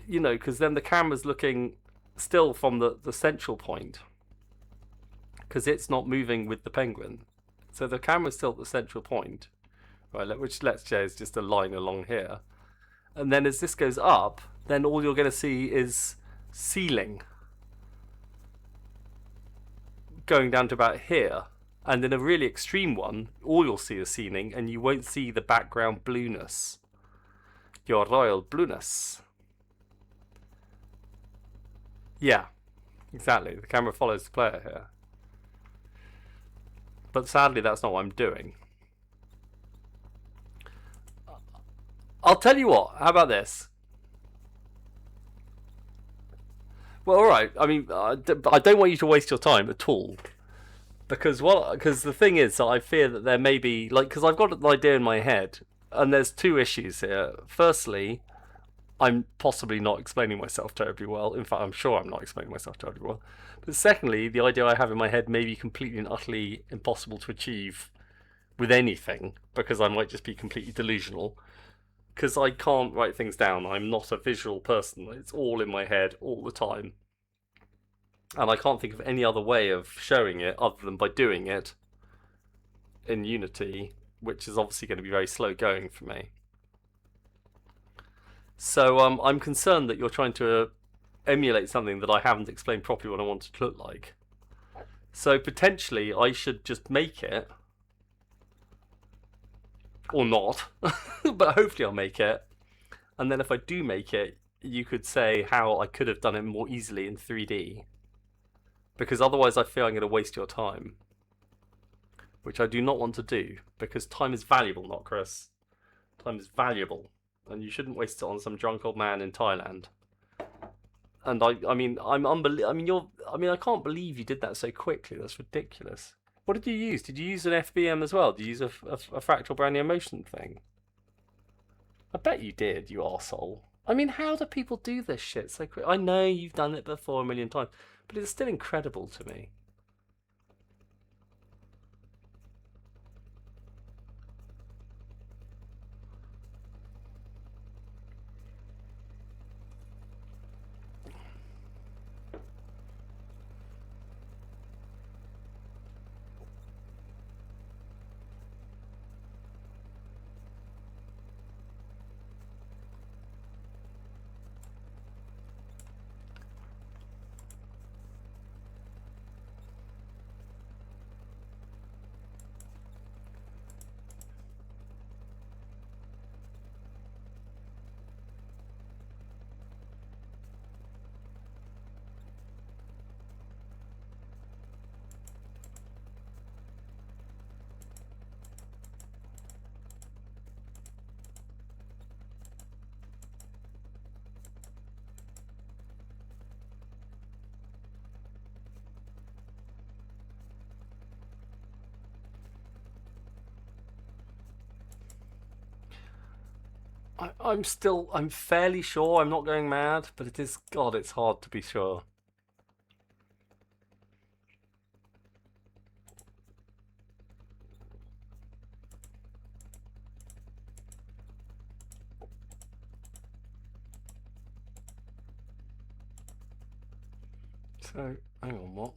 because then the camera's looking still from the central point, because it's not moving with the penguin. So the camera's still at the central point, right? Which, let's say, is just a line along here. And then as this goes up, then all you're going to see is ceiling going down to about here. And in a really extreme one, all you'll see is ceiling, and you won't see the background blueness. Your royal blueness. Yeah, exactly. The camera follows the player here. But sadly, that's not what I'm doing. I'll tell you what, how about this? Well, alright, I mean, I don't want you to waste your time at all. Because the thing is, I fear that there may be, because I've got an idea in my head, and there's two issues here. Firstly, I'm possibly not explaining myself terribly well. In fact, I'm sure I'm not explaining myself terribly well. But secondly, the idea I have in my head may be completely and utterly impossible to achieve with anything, because I might just be completely delusional. Because I can't write things down. I'm not a visual person. It's all in my head all the time. And I can't think of any other way of showing it other than by doing it in Unity, which is obviously going to be very slow going for me. So I'm concerned that you're trying to emulate something that I haven't explained properly what I want it to look like. So potentially I should just make it, or not, but hopefully I'll make it. And then if I do make it, you could say how I could have done it more easily in 3D. Because otherwise I feel I'm going to waste your time. Which I do not want to do, because time is valuable, not Chris. Time is valuable. And you shouldn't waste it on some drunk old man in Thailand. And I can't believe you did that so quickly. That's ridiculous. What did you use? Did you use an FBM as well? Did you use a fractal Brownian motion thing? I bet you did, you arsehole. I mean, how do people do this shit so quick? I know you've done it before a million times, but it's still incredible to me. I'm fairly sure I'm not going mad, but it is, God, it's hard to be sure. So, hang on, what?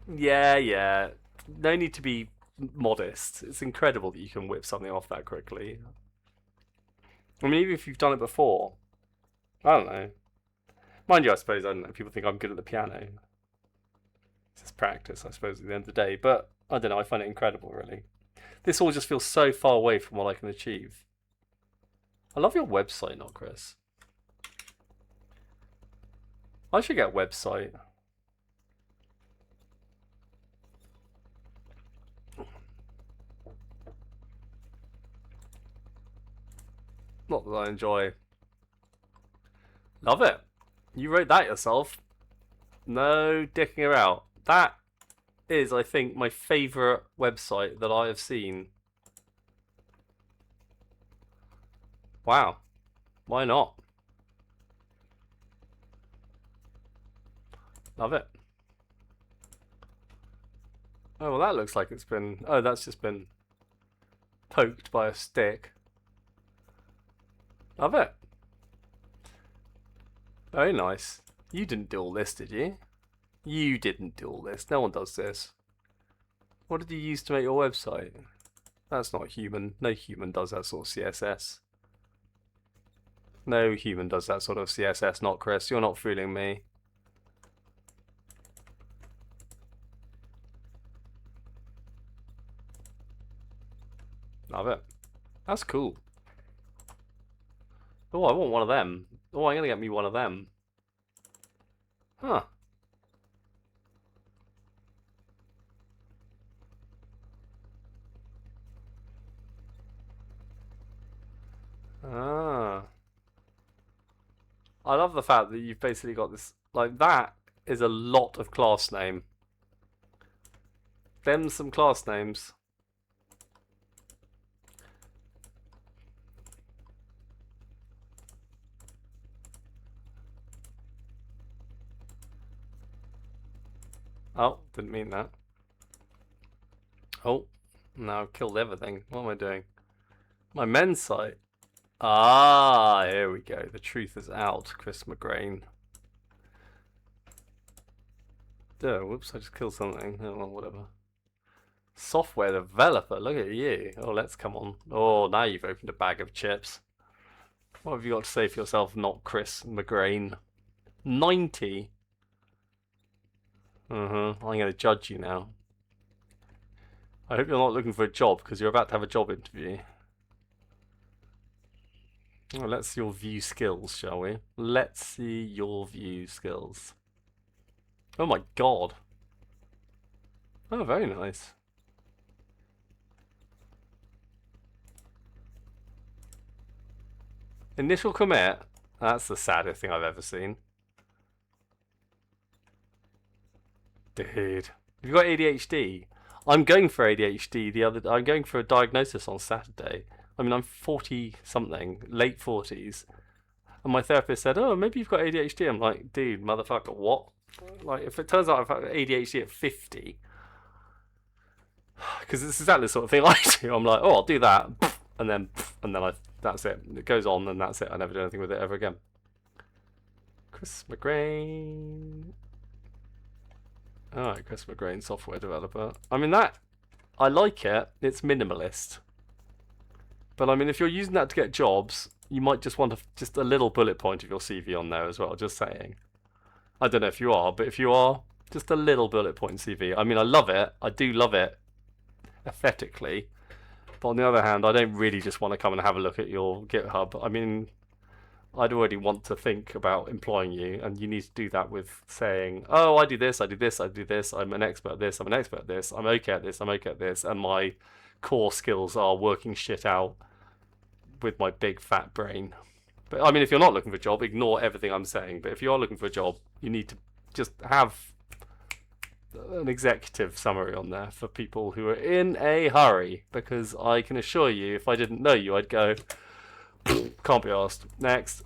Yeah, yeah. No need to be modest. It's incredible that you can whip something off that quickly. I mean, even if you've done it before, I don't know. Mind you, I suppose, I don't know, people think I'm good at the piano. It's just practice, I suppose, at the end of the day. But I don't know, I find it incredible, really. This all just feels so far away from what I can achieve. I love your website, not Chris. I should get a website. Not that I enjoy. Love it. You wrote that yourself. No dicking about. That is, I think, my favourite website that I have seen. Wow. Why not? Love it. Oh, well, that looks like it's been... Oh, that's just been poked by a stick. Love it. Very nice. You didn't do all this, did you? You didn't do all this. No one does this. What did you use to make your website? That's not human. No human does that sort of CSS. No human does that sort of CSS, not Chris. You're not fooling me. Love it. That's cool. Oh, I want one of them. Oh, I'm gonna get me one of them. Huh. Ah. I love the fact that you've basically got this... Like, that is a lot of class name. Them some class names. Oh, didn't mean that. Oh, now I've killed everything. What am I doing? My men's site. Ah, here we go. The truth is out, Chris McGrain. Oh, whoops, I just killed something. Oh, well, whatever. Software developer, look at you. Oh, let's come on. Oh, now you've opened a bag of chips. What have you got to say for yourself, not Chris McGrain? 90? I'm going to judge you now. I hope you're not looking for a job, because you're about to have a job interview. Well, let's see your view skills, shall we? Let's see your view skills. Oh my god. Oh, very nice. Initial commit. That's the saddest thing I've ever seen. Dude. Have you got ADHD? I'm going for ADHD I'm going for a diagnosis on Saturday. I mean, I'm 40 something, late 40s. And my therapist said, oh, maybe you've got ADHD. I'm like, dude, motherfucker, what? Like, if it turns out I've got ADHD at 50, because it's exactly the sort of thing I do. I'm like, oh, I'll do that, and then that's it. It goes on, and that's it. I never do anything with it ever again. Chris McGrain. Alright, Chris McGrain, software developer. I mean, I like it. It's minimalist. But I mean, if you're using that to get jobs, you might just want just a little bullet point of your CV on there as well, just saying. I don't know if you are, but if you are, just a little bullet point CV. I mean, I love it. I do love it aesthetically. But on the other hand, I don't really just want to come and have a look at your GitHub. I mean, I'd already want to think about employing you, and you need to do that with saying, oh, I do this, I do this, I do this, I'm an expert at this, I'm an expert at this, I'm okay at this, I'm okay at this, and my core skills are working shit out with my big fat brain. But I mean, if you're not looking for a job, ignore everything I'm saying. But if you are looking for a job, you need to just have an executive summary on there for people who are in a hurry. Because I can assure you, if I didn't know you, I'd go, can't be asked. Next.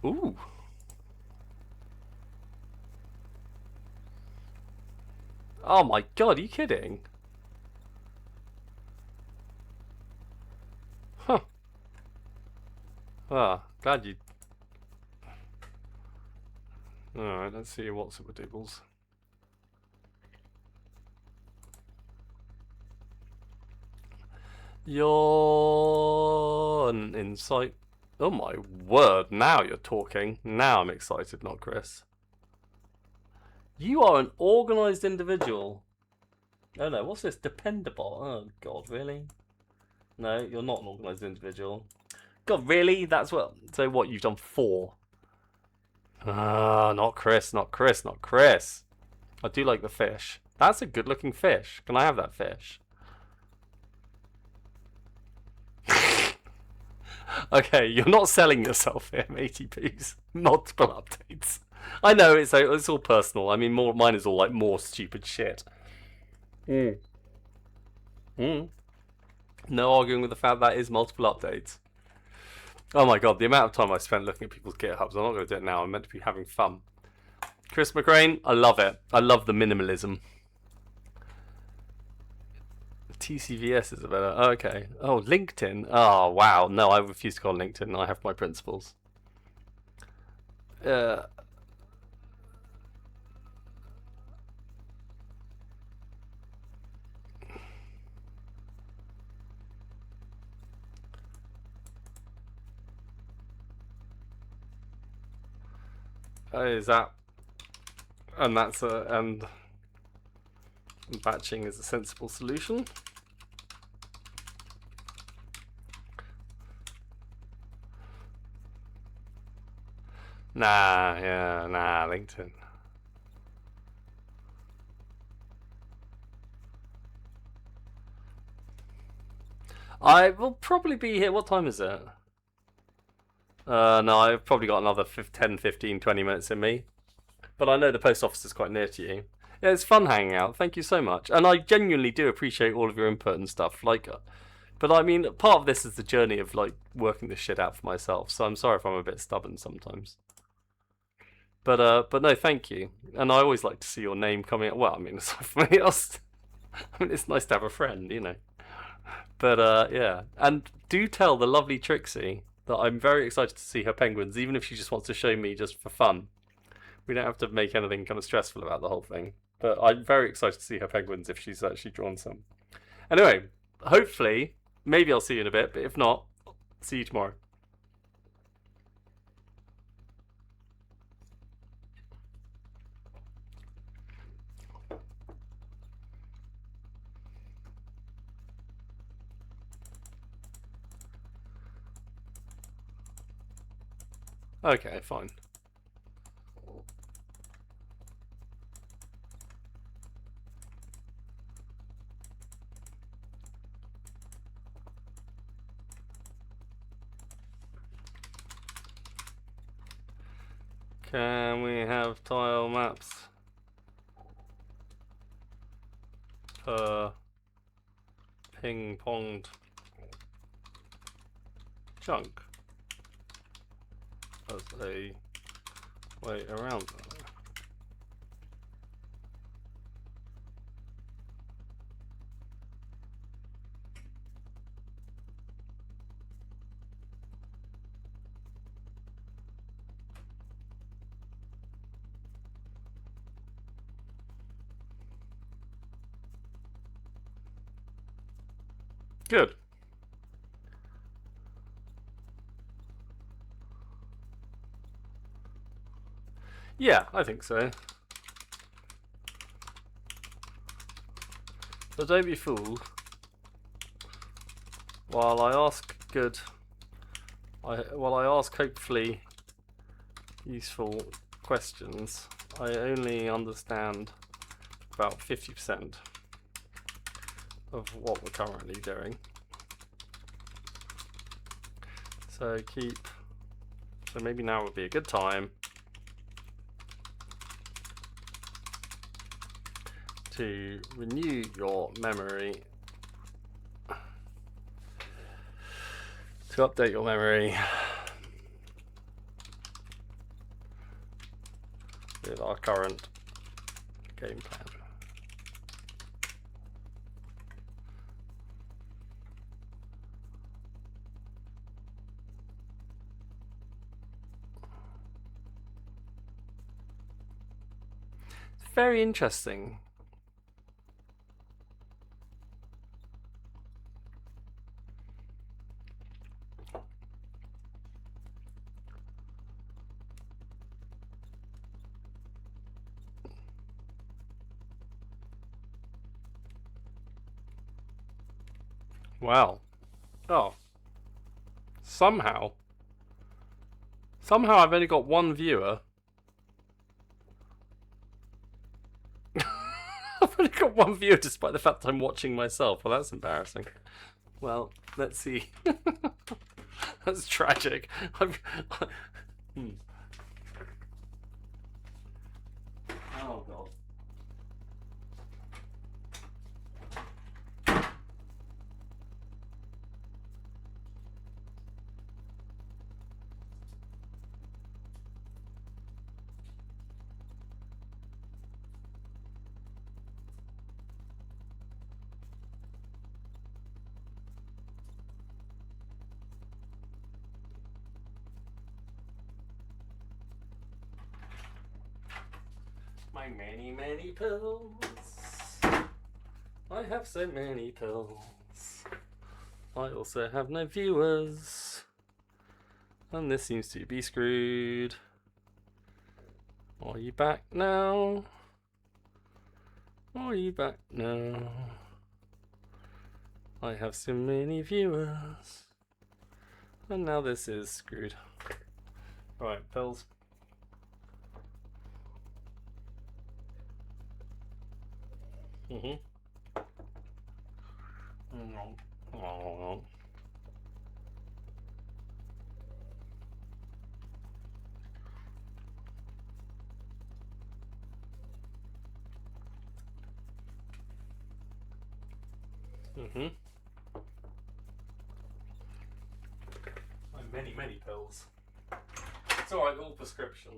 Ooh. Oh my god, are you kidding? Huh. Ah, glad you... Alright, let's see what's up with Dibbles. You're an insight. Oh my word, now you're talking. Now I'm excited, not Chris. You are an organised individual. Oh no, what's this? Dependable. Oh god, really? No, you're not an organised individual. God, really? That's what. So what? You've done 4. Ah, not Chris, not Chris, not Chris. I do like the fish. That's a good-looking fish. Can I have that fish? Okay, you're not selling yourself here, matey poos. Multiple updates. I know it's all personal. I mean, mine is all like more stupid shit. Mm. No arguing with the fact that is multiple updates. Oh my god, the amount of time I spent looking at people's GitHubs. I'm not going to do it now. I'm meant to be having fun. Chris McCrane, I love it. I love the minimalism. TCVS is a better. Okay. Oh, LinkedIn. Oh, wow. No, I refuse to go on LinkedIn. I have my principles. Is that, and that's and batching is a sensible solution. Nah, LinkedIn. I will probably be here. What time is it? No, I've probably got another 10, 15, 20 minutes in me. But I know the post office is quite near to you. Yeah, it's fun hanging out. Thank you so much. And I genuinely do appreciate all of your input and stuff. Like, but I mean, part of this is the journey of like working this shit out for myself. So I'm sorry if I'm a bit stubborn sometimes. But no, thank you. And I always like to see your name coming up. Well, I mean, aside from anything else, I mean, it's nice to have a friend, you know. But yeah, and do tell the lovely Trixie that I'm very excited to see her penguins, even if she just wants to show me just for fun. We don't have to make anything kind of stressful about the whole thing. But I'm very excited to see her penguins if she's actually drawn some. Anyway, hopefully, maybe I'll see you in a bit, but if not, see you tomorrow. Okay, fine. Can we have tile maps per ping-ponged chunk as a way around that? Good. Yeah, I think so. So don't be fooled. While I ask hopefully useful questions, I only understand about 50% of what we're currently doing. So maybe now would be a good time to renew your memory, to update your memory with our current game plan. very interesting. Wow. Oh. Somehow I've only got one viewer. I've only got one viewer despite the fact that I'm watching myself. Well, that's embarrassing. Well, let's see. That's tragic. Hmm. Oh, God. My many, many pills. I have so many pills. I also have no viewers. And this seems to be screwed. Are you back now? Are you back now? I have so many viewers. And now this is screwed. Right, pills. Oh. Many, many pills. It's alright, all prescription.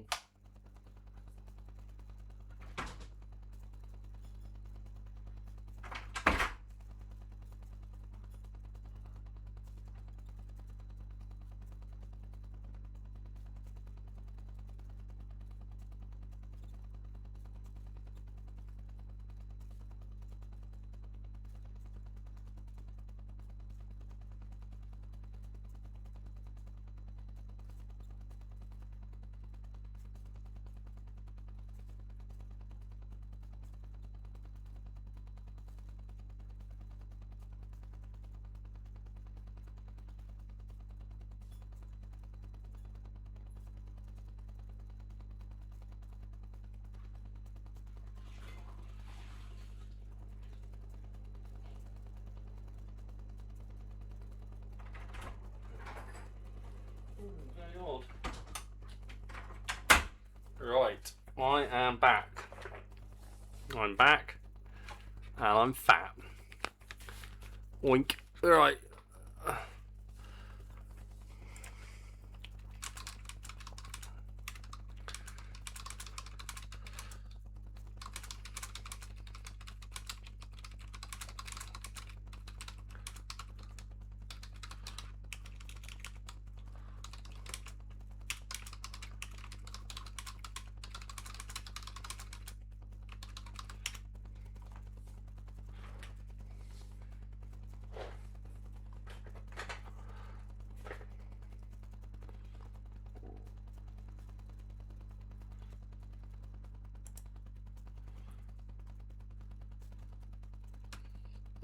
Very odd. Right, I am back. I'm back, and I'm fat. Oink. Right.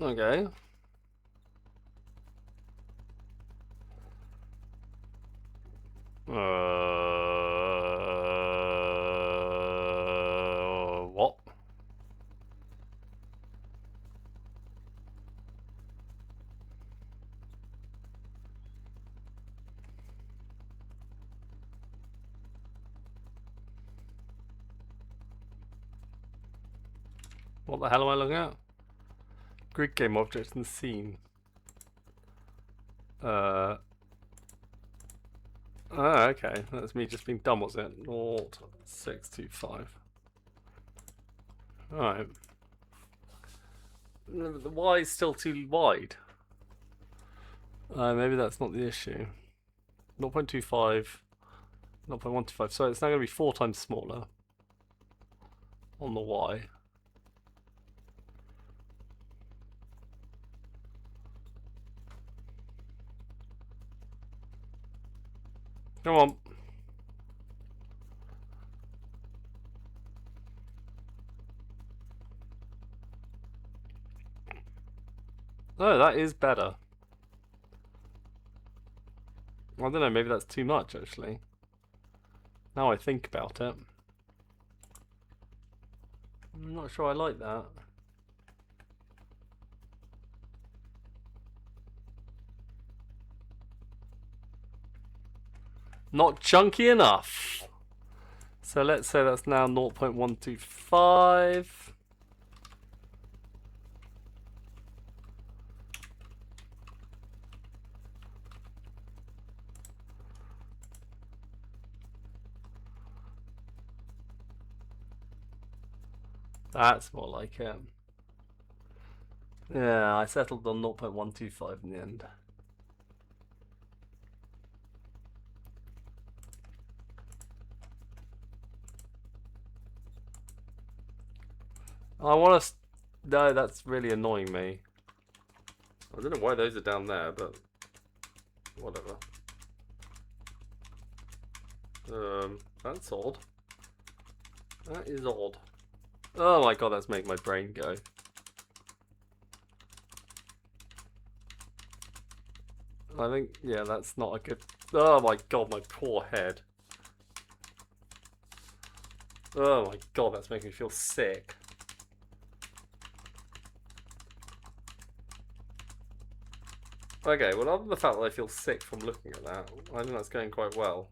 Okay. What? What the hell am I looking at? Grid game objects in the scene. Oh, okay. That's me just being dumb, was it? 0625. Alright. The Y is still too wide. Maybe that's not the issue. 0.25, 0.125. So it's now going to be 4 times smaller. on the Y. Come on. Oh, that is better. I don't know, maybe that's too much actually. Now I think about it. I'm not sure I like that. Not chunky enough. So let's say that's now 0.125. That's more like it. Yeah, I settled on 0.125 in the end. I want to... No, that's really annoying me. I don't know why those are down there, but... whatever. That's odd. That is odd. Oh my god, that's making my brain go. I think, yeah, that's not a good... Oh my god, my poor head. Oh my god, that's making me feel sick. Okay, well, other than the fact that I feel sick from looking at that, I think that's going quite well.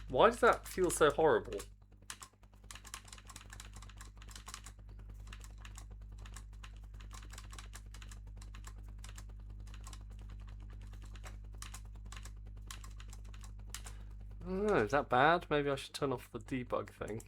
Why does that feel so horrible? I don't know, is that bad? Maybe I should turn off the debug thing.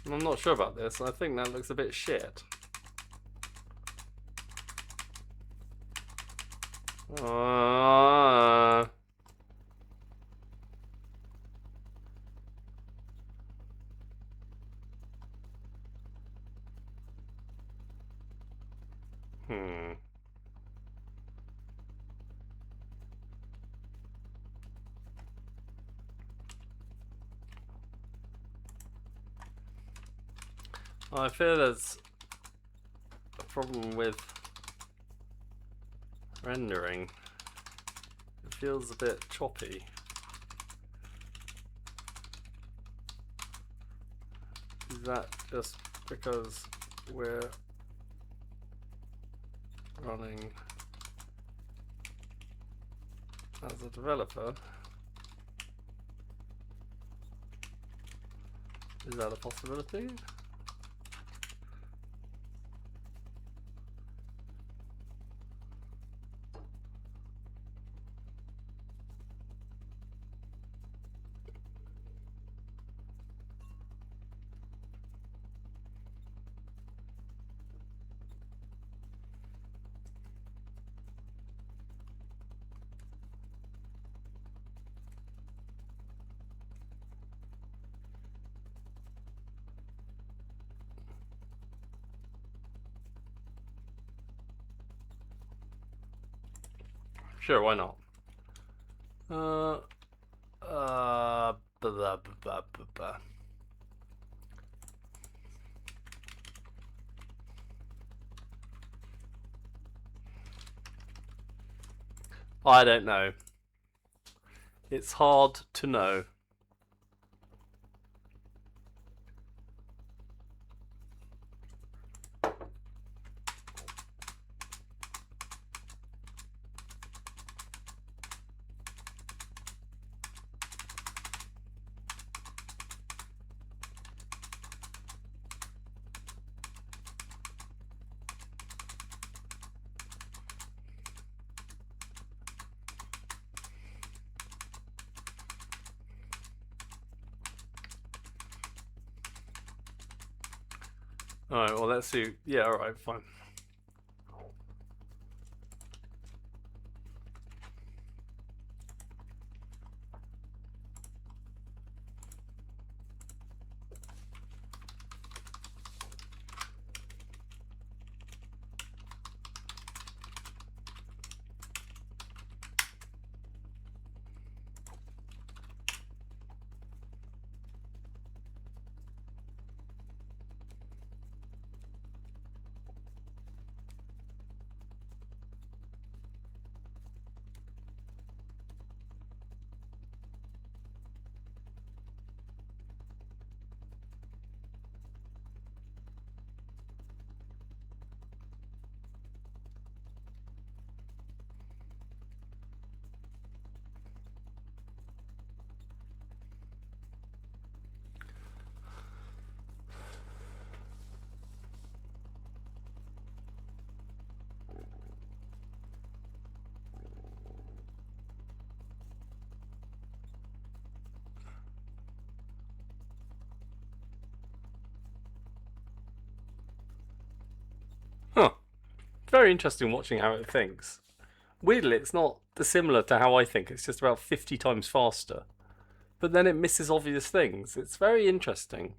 I'm not sure about this. I think that looks a bit shit. I fear there's a problem with rendering. It feels a bit choppy. Is that just because we're running as a developer? Is that a possibility? Sure, why not? Blah, blah, blah, blah. I don't know. It's hard to know. Alright, well, let's see. Yeah, alright, fine. Huh. Very interesting watching how it thinks. Weirdly, it's not dissimilar to how I think. It's just about 50 times faster. But then it misses obvious things. It's very interesting.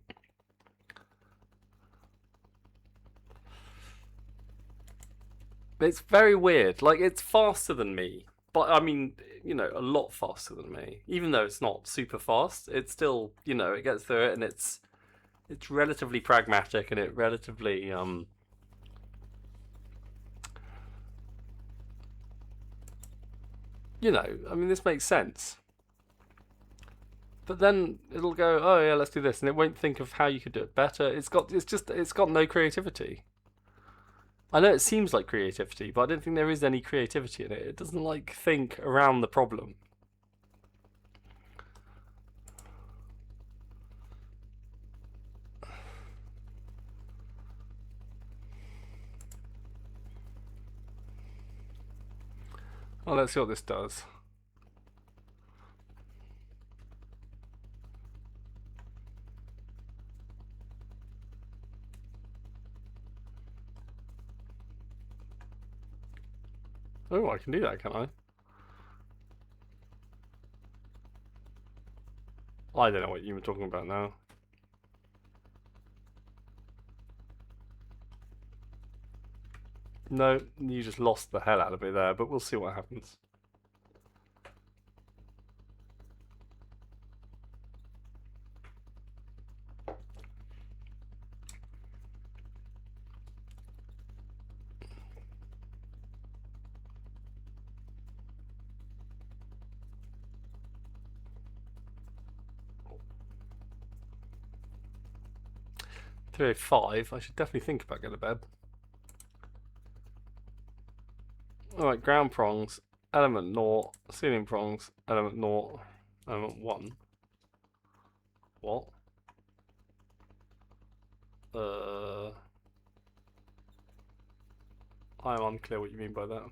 It's very weird. Like, it's faster than me. But, I mean, you know, a lot faster than me. Even though it's not super fast, it's still, you know, it gets through it and it's relatively pragmatic and it relatively, you know, I mean, this makes sense. But then it'll go, oh yeah, let's do this, and it won't think of how you could do it better. It's got no creativity. I know it seems like creativity, but I don't think there is any creativity in it. It doesn't like think around the problem. Oh, let's see what this does. Oh, I can do that, can I? I don't know what you were talking about now. No, you just lost the hell out of me there, but we'll see what happens. Three oh five. I should definitely think about going to bed. Alright, ground prongs, element naught, ceiling prongs, element naught, element one. What? I'm unclear what you mean by that.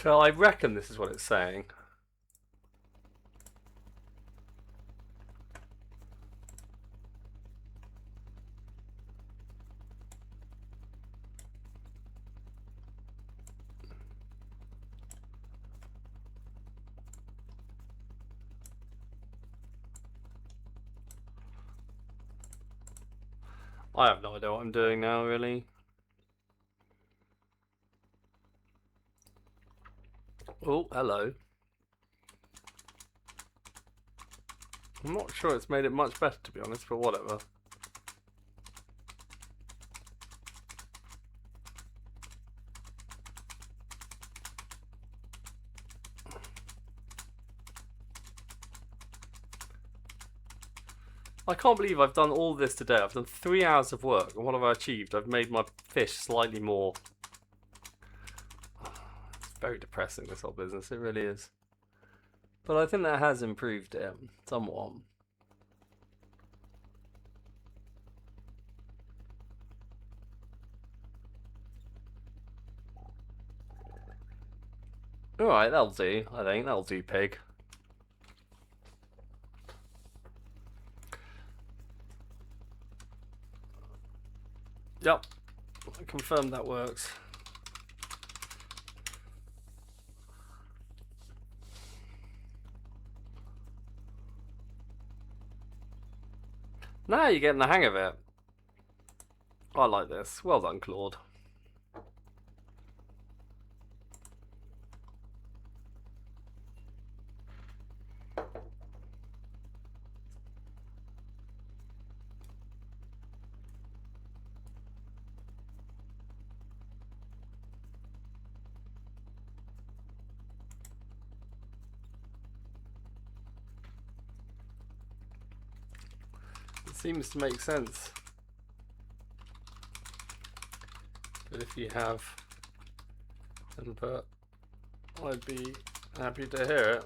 So I reckon this is what it's saying. I have no idea what I'm doing now, really. Oh, hello. I'm not sure it's made it much better, to be honest, but whatever. I can't believe I've done all this today. I've done 3 hours of work, and what have I achieved? I've made my fish slightly more. It's very depressing, this whole business. It really is. But I think that has improved it somewhat. Alright, that'll do, I think. That'll do, pig. Yep. I confirmed that works. Now you're getting the hang of it. I like this. Well done, Claude. It seems to make sense. But if you have input, I'd be happy to hear it.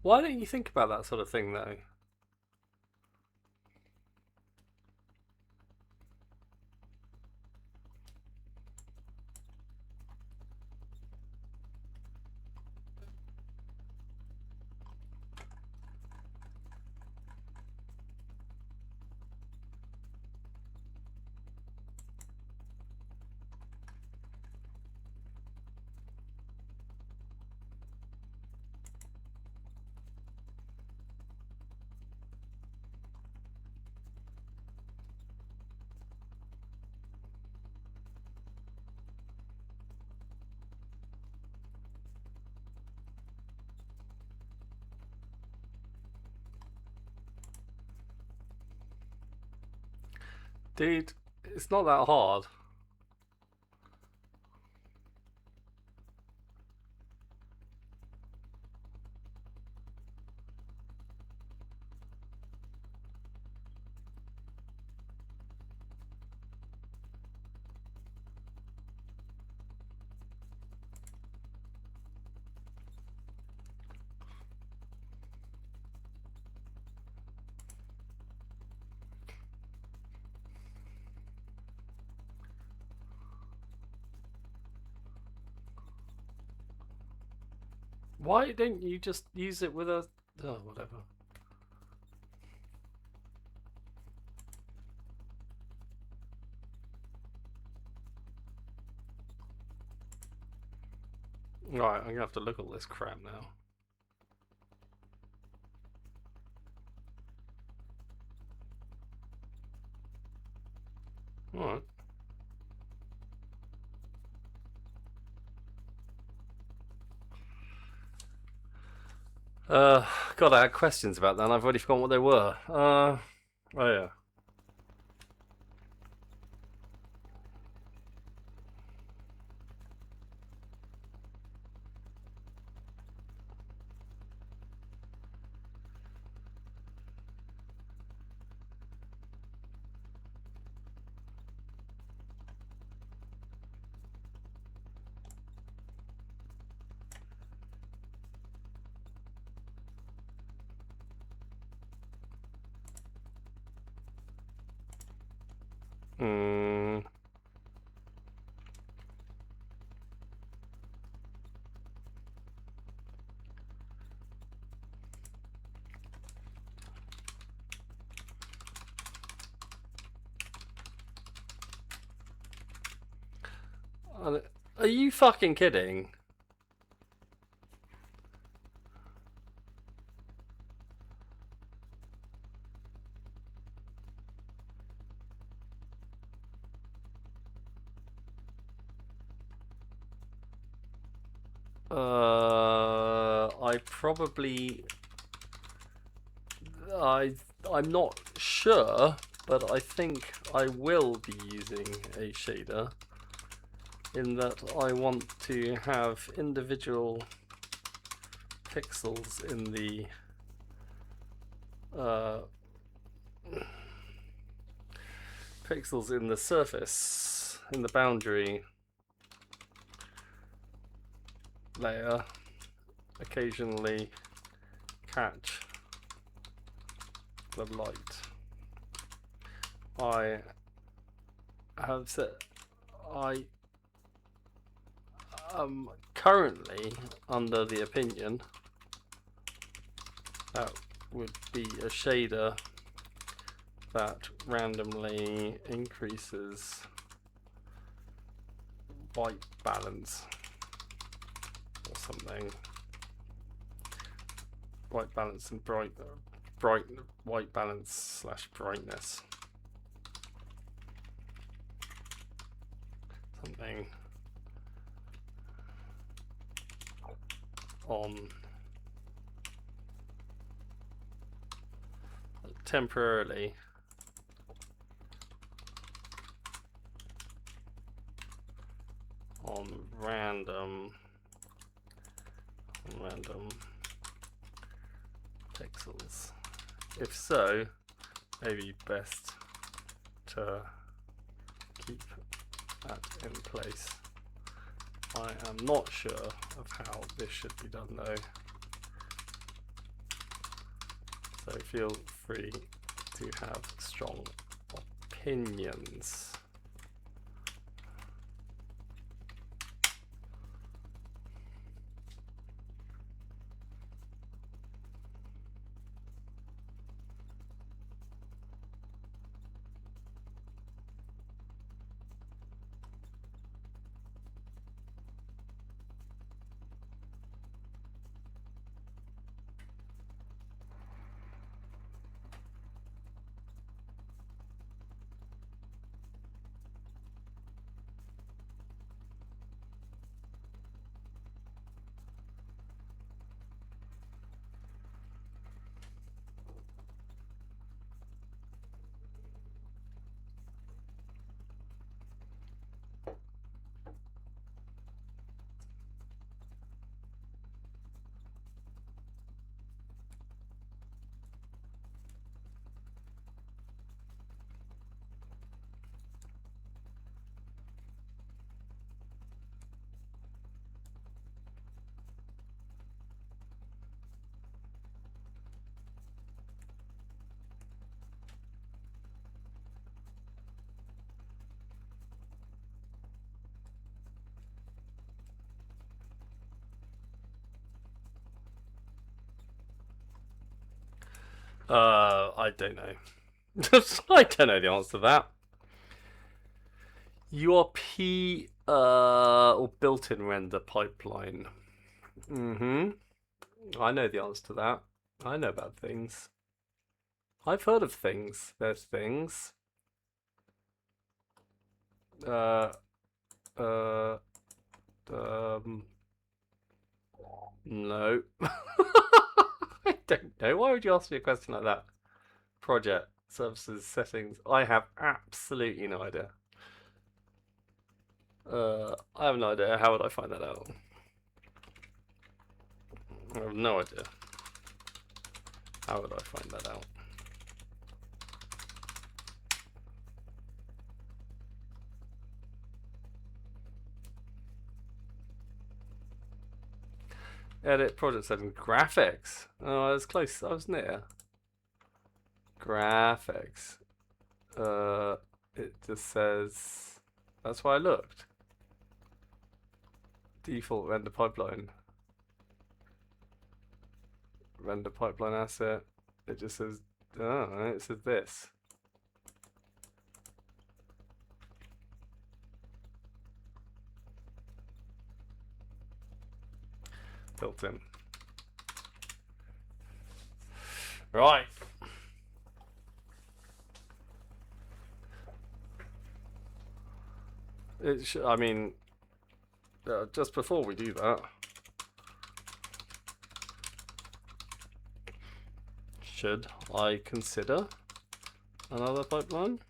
Why don't you think about that sort of thing, though? Dude, it's not that hard. Why don't you just use it with a... Oh, whatever. Right, I'm gonna have to look at all this crap now. Alright. God, I had questions about that and I've already forgotten what they were. Oh yeah. Hmm. Are you fucking kidding? I probably I'm not sure, but I think I will be using a shader in that I want to have individual pixels in the surface, in the boundary layer, occasionally catch the light. I have said I am currently under the opinion that would be a shader that randomly increases white balance or something. White balance and bright white balance / brightness. Something on temporarily on random pixels. If so, maybe best to keep that in place. I am not sure of how this should be done though, so feel free to have strong opinions. I don't know. I don't know the answer to that. URP or built-in render pipeline. I know the answer to that. I know about things. I've heard of things. There's things. No. I don't know. Why would you ask me a question like that? Project, services, settings. I have absolutely no idea. I have no idea. How would I find that out? I have no idea. How would I find that out? Edit project settings. Graphics. Oh, I was close. I was near. Graphics. it just says, that's why I looked. Default render pipeline. Render pipeline asset. It just says, oh, it says this. Built in. Right. I mean, just before we do that, should I consider another pipeline?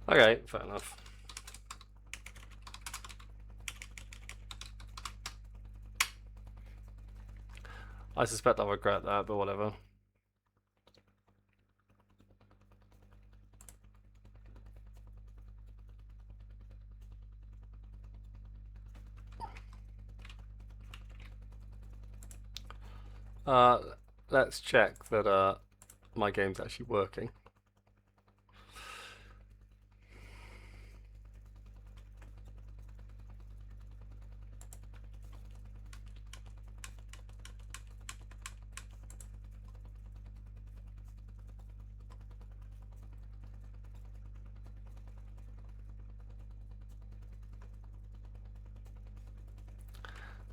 Okay, fair enough. I suspect I'll regret that, but whatever. Let's check that my game's actually working.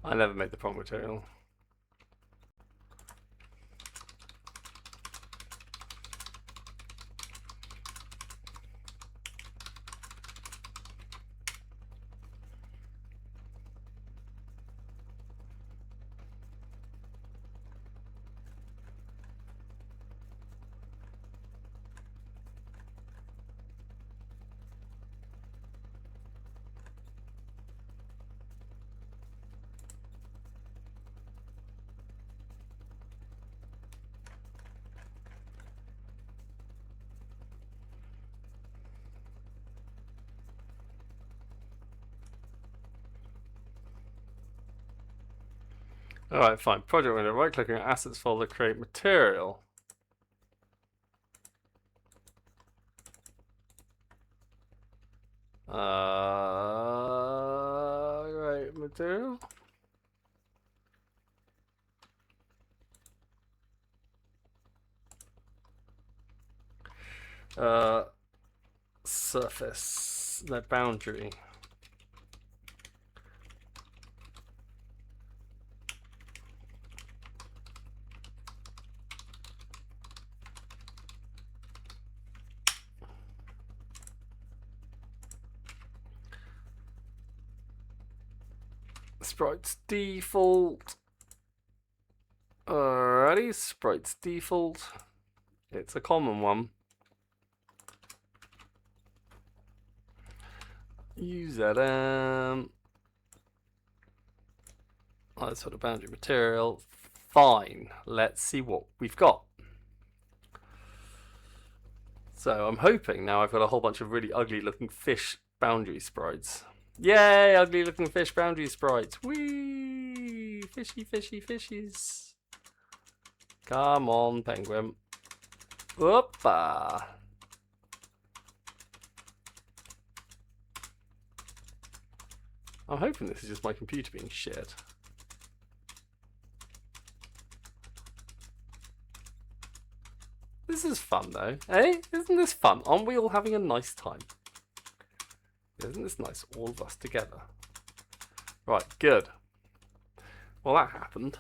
I never made the prompt material. Alright, fine. Project window, right clicking on assets folder, create material. Right, material. Surface, no boundary. Sprites default. Alrighty, sprites default. It's a common one. UZM. That's sort of boundary material. Fine. Let's see what we've got. So I'm hoping now I've got a whole bunch of really ugly looking fish boundary sprites. Yay, ugly looking fish boundary sprites. Whee! Fishy, fishy, fishies. Come on, penguin. Whoopa. I'm hoping this is just my computer being shit. This is fun though, eh? Isn't this fun? Aren't we all having a nice time? Isn't this nice? All of us together. Right, good. Well, that happened.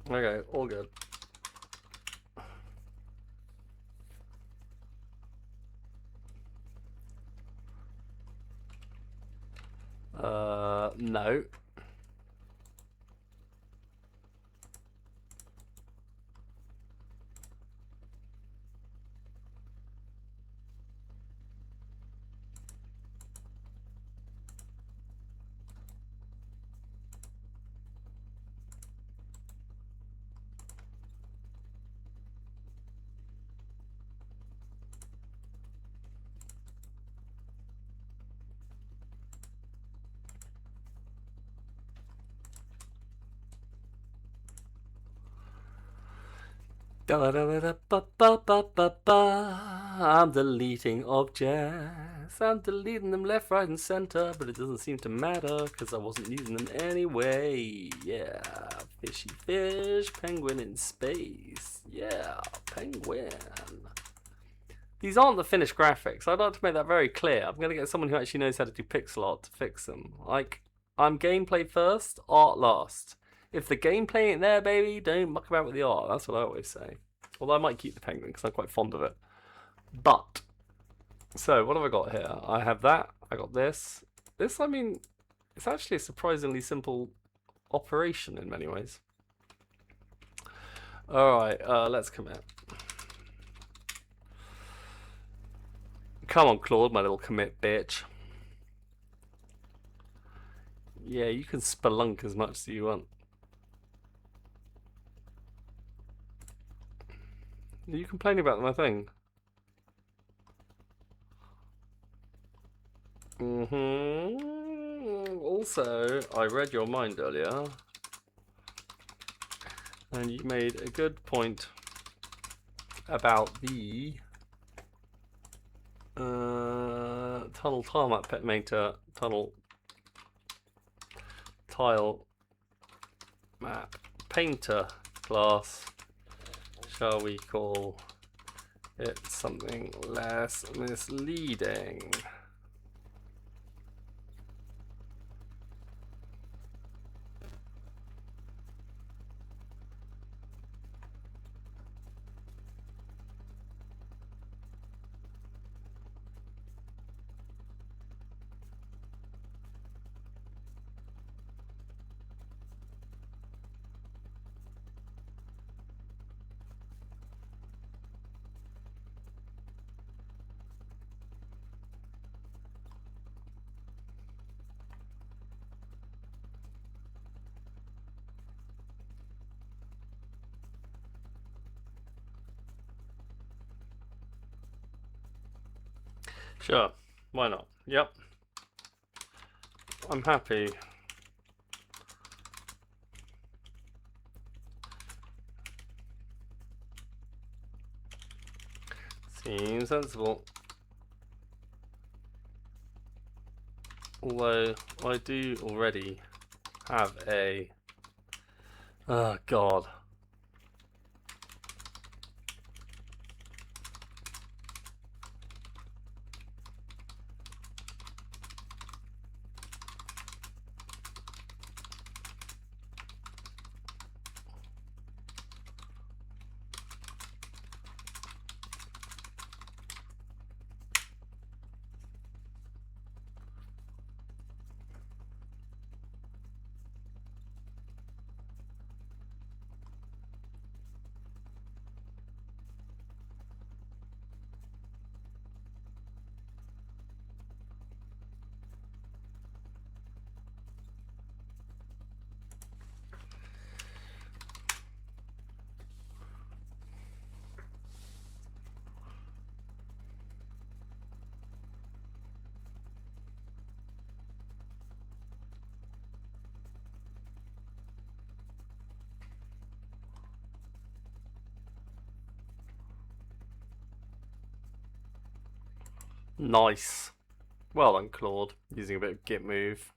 Okay, all good. No. I'm deleting objects. I'm deleting them left, right, and center, but it doesn't seem to matter because I wasn't using them anyway. Yeah, fishy fish, penguin in space. Yeah, penguin. These aren't the finished graphics. I'd like to make that very clear. I'm going to get someone who actually knows how to do pixel art to fix them. Like, I'm gameplay first, art last. If the gameplay ain't there, baby, don't muck about with the art. That's what I always say. Although I might keep the penguin because I'm quite fond of it. But, so what have I got here? I have that. I got this. This, I mean, it's actually a surprisingly simple operation in many ways. Alright, let's commit. Come on, Claude, my little commit bitch. Yeah, you can spelunk as much as you want. Are you complaining about my thing? Also, I read your mind earlier, and you made a good point about the tunnel tarmac pet mater tunnel tile map painter class. Shall we call it something less misleading? Sure, why not? Yep. I'm happy. Seems sensible. Although I do already have a... Oh god. Nice. Well done, Claude. Using a bit of git move.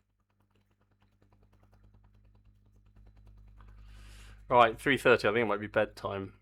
Right, 3:30. I think it might be bedtime.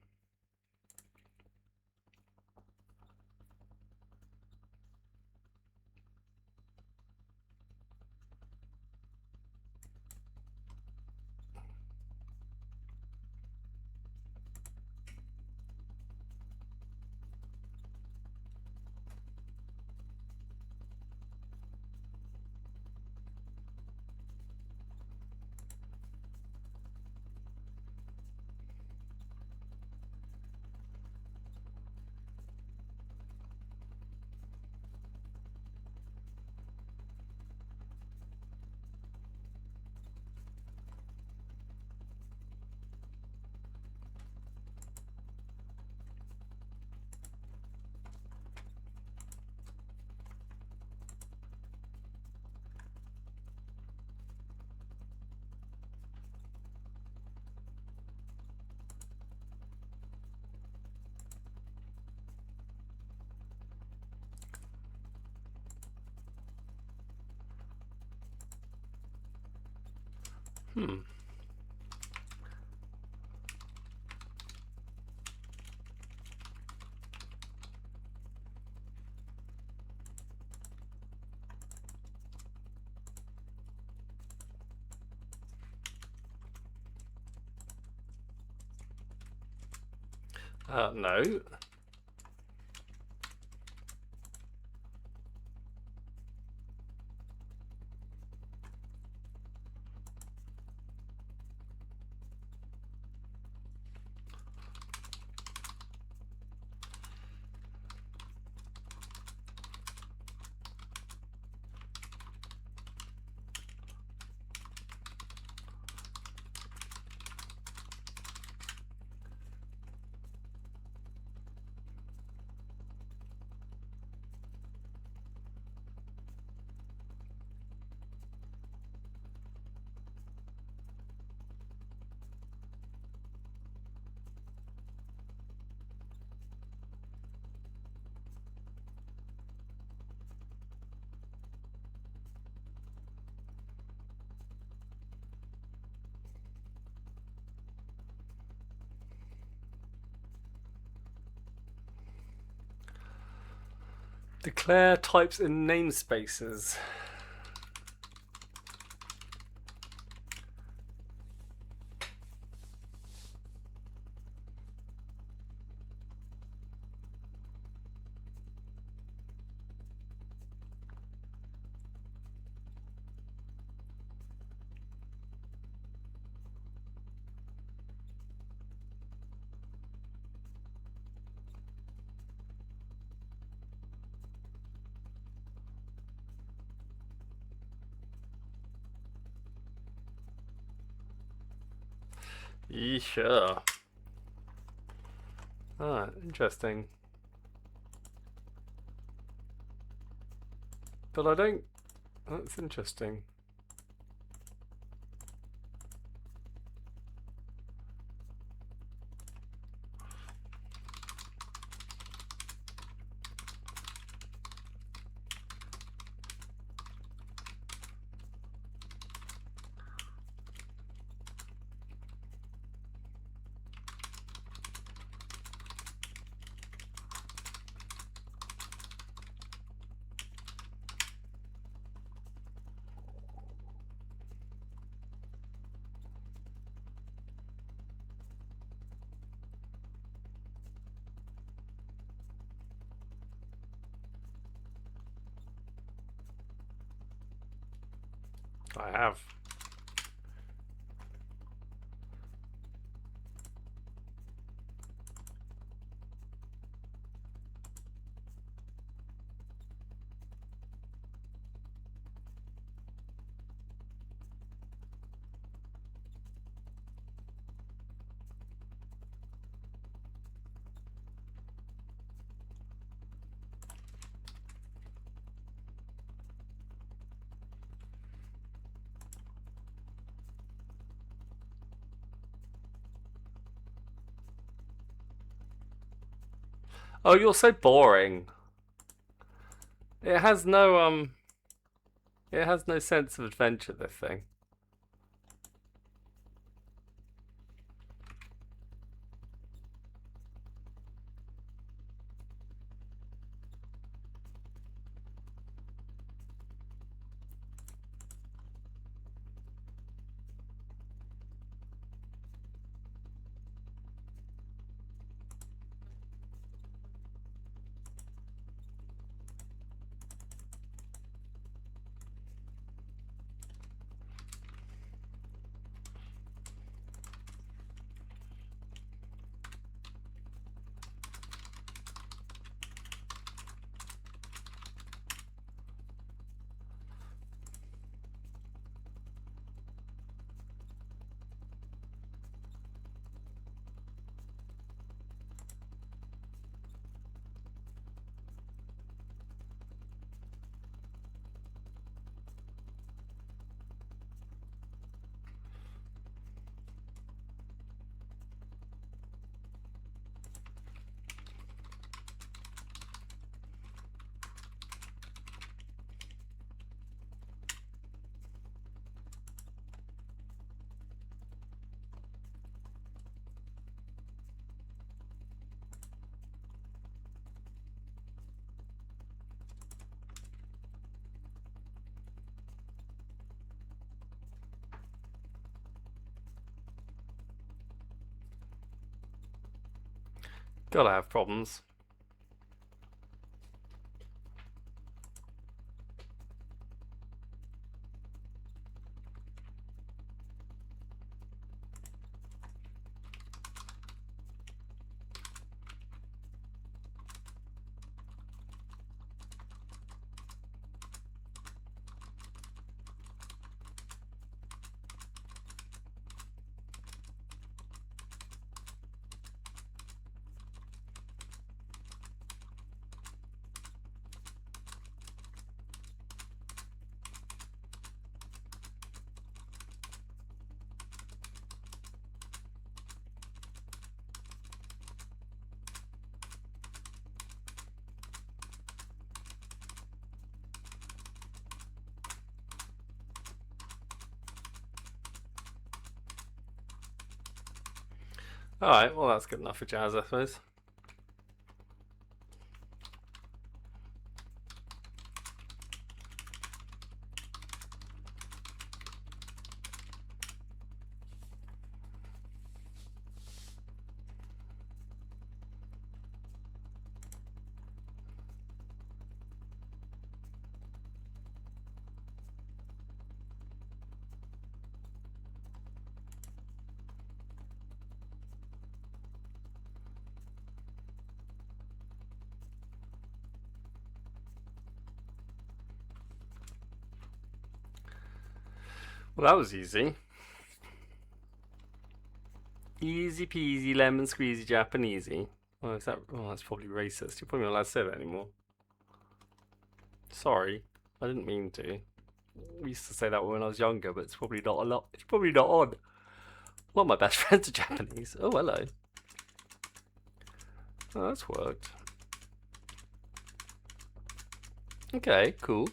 Hmm. No. Declare types in namespaces. Yeah, sure. Ah, interesting. But I don't... That's interesting. I have. Oh, you're so boring. It has no it has no sense of adventure, this thing. Gotta have problems. Alright, well that's good enough for jazz, I suppose. Well, that was easy. Easy peasy lemon squeezy Japanesey. Oh, is that? Oh, that's probably racist. You're probably not allowed to say that anymore. Sorry, I didn't mean to. We used to say that when I was younger, but it's probably not a lot. It's probably not on. Well, my best friends are Japanese. Oh, hello. Oh, that's worked. Okay, cool.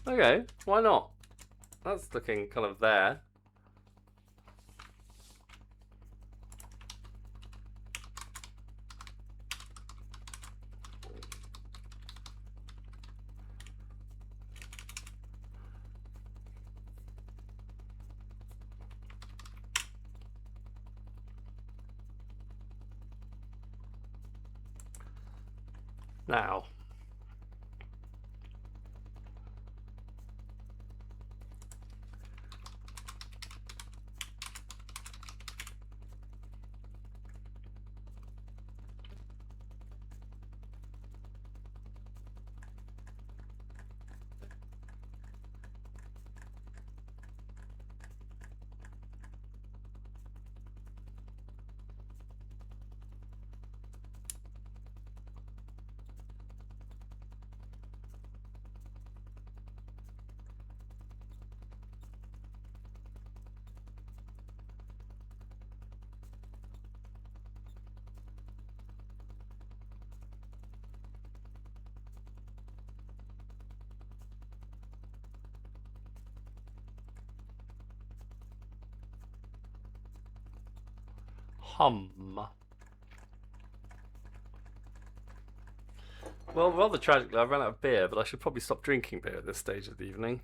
Okay, why not? That's looking kind of there. Now. Well, rather tragically, I've run out of beer, but I should probably stop drinking beer at this stage of the evening.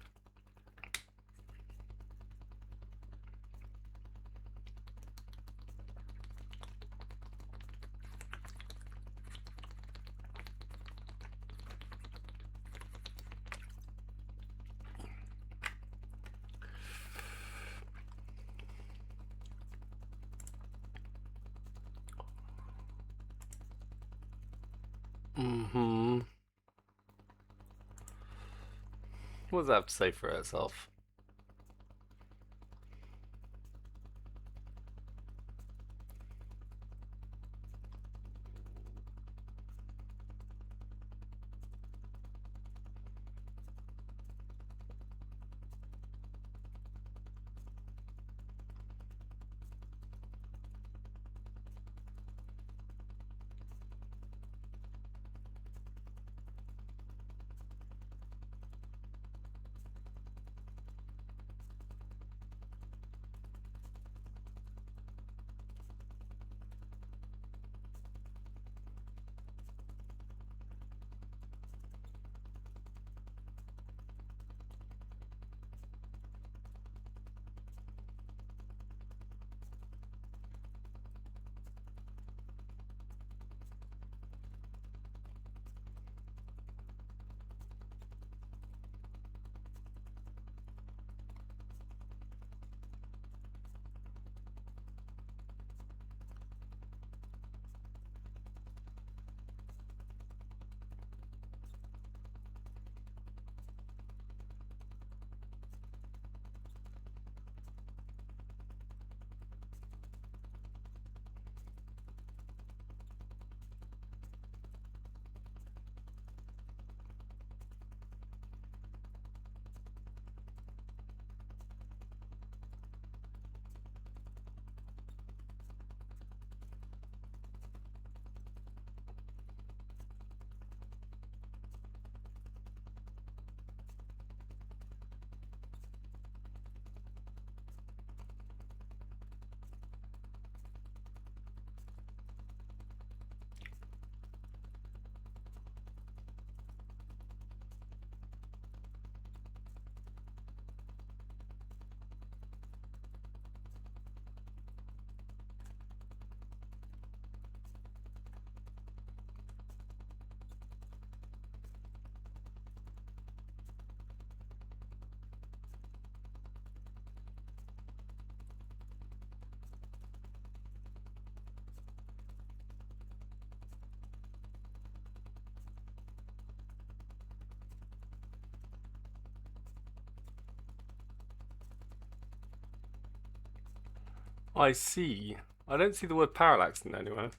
What does that have to say for itself? I see. I don't see the word parallax in anywhere.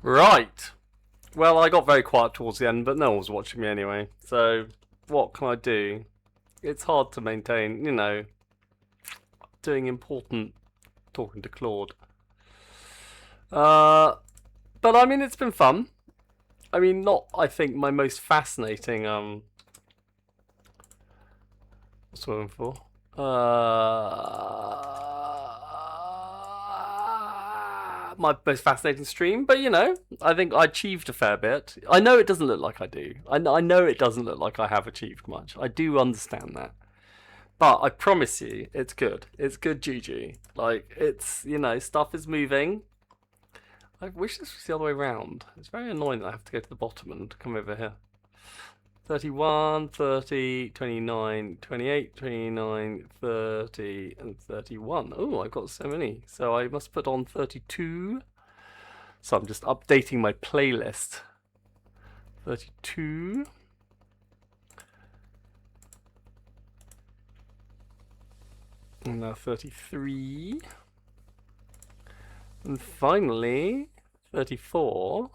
Right. Well, I got very quiet towards the end, but no one was watching me anyway. So, what can I do? It's hard to maintain, you know, doing important talking to Claude. But I mean, it's been fun. I mean, not, I think, my most fascinating, what's the one for? My most fascinating stream, but you know, I think I achieved a fair bit. I know it doesn't look like I do. I know it doesn't look like I have achieved much. I do understand that. But I promise you, it's good. It's good GG. Like, it's, you know, stuff is moving. I wish this was the other way around. It's very annoying that I have to go to the bottom and come over here. 31, 30, 29, 28, 29, 30, and 31. Oh, I've got so many. So I must put on 32. So I'm just updating my playlist. 32. And now 33. And finally, 34.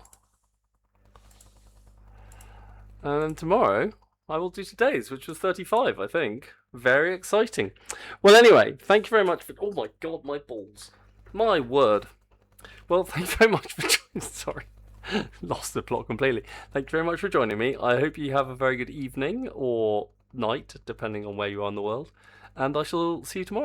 And then tomorrow, I will do today's, which was 35, I think. Very exciting. Well, anyway, thank you very much for... Oh my god, my balls. My word. Well, thank you very much for joining... Sorry. Lost the plot completely. Thank you very much for joining me. I hope you have a very good evening or night, depending on where you are in the world. And I shall see you tomorrow.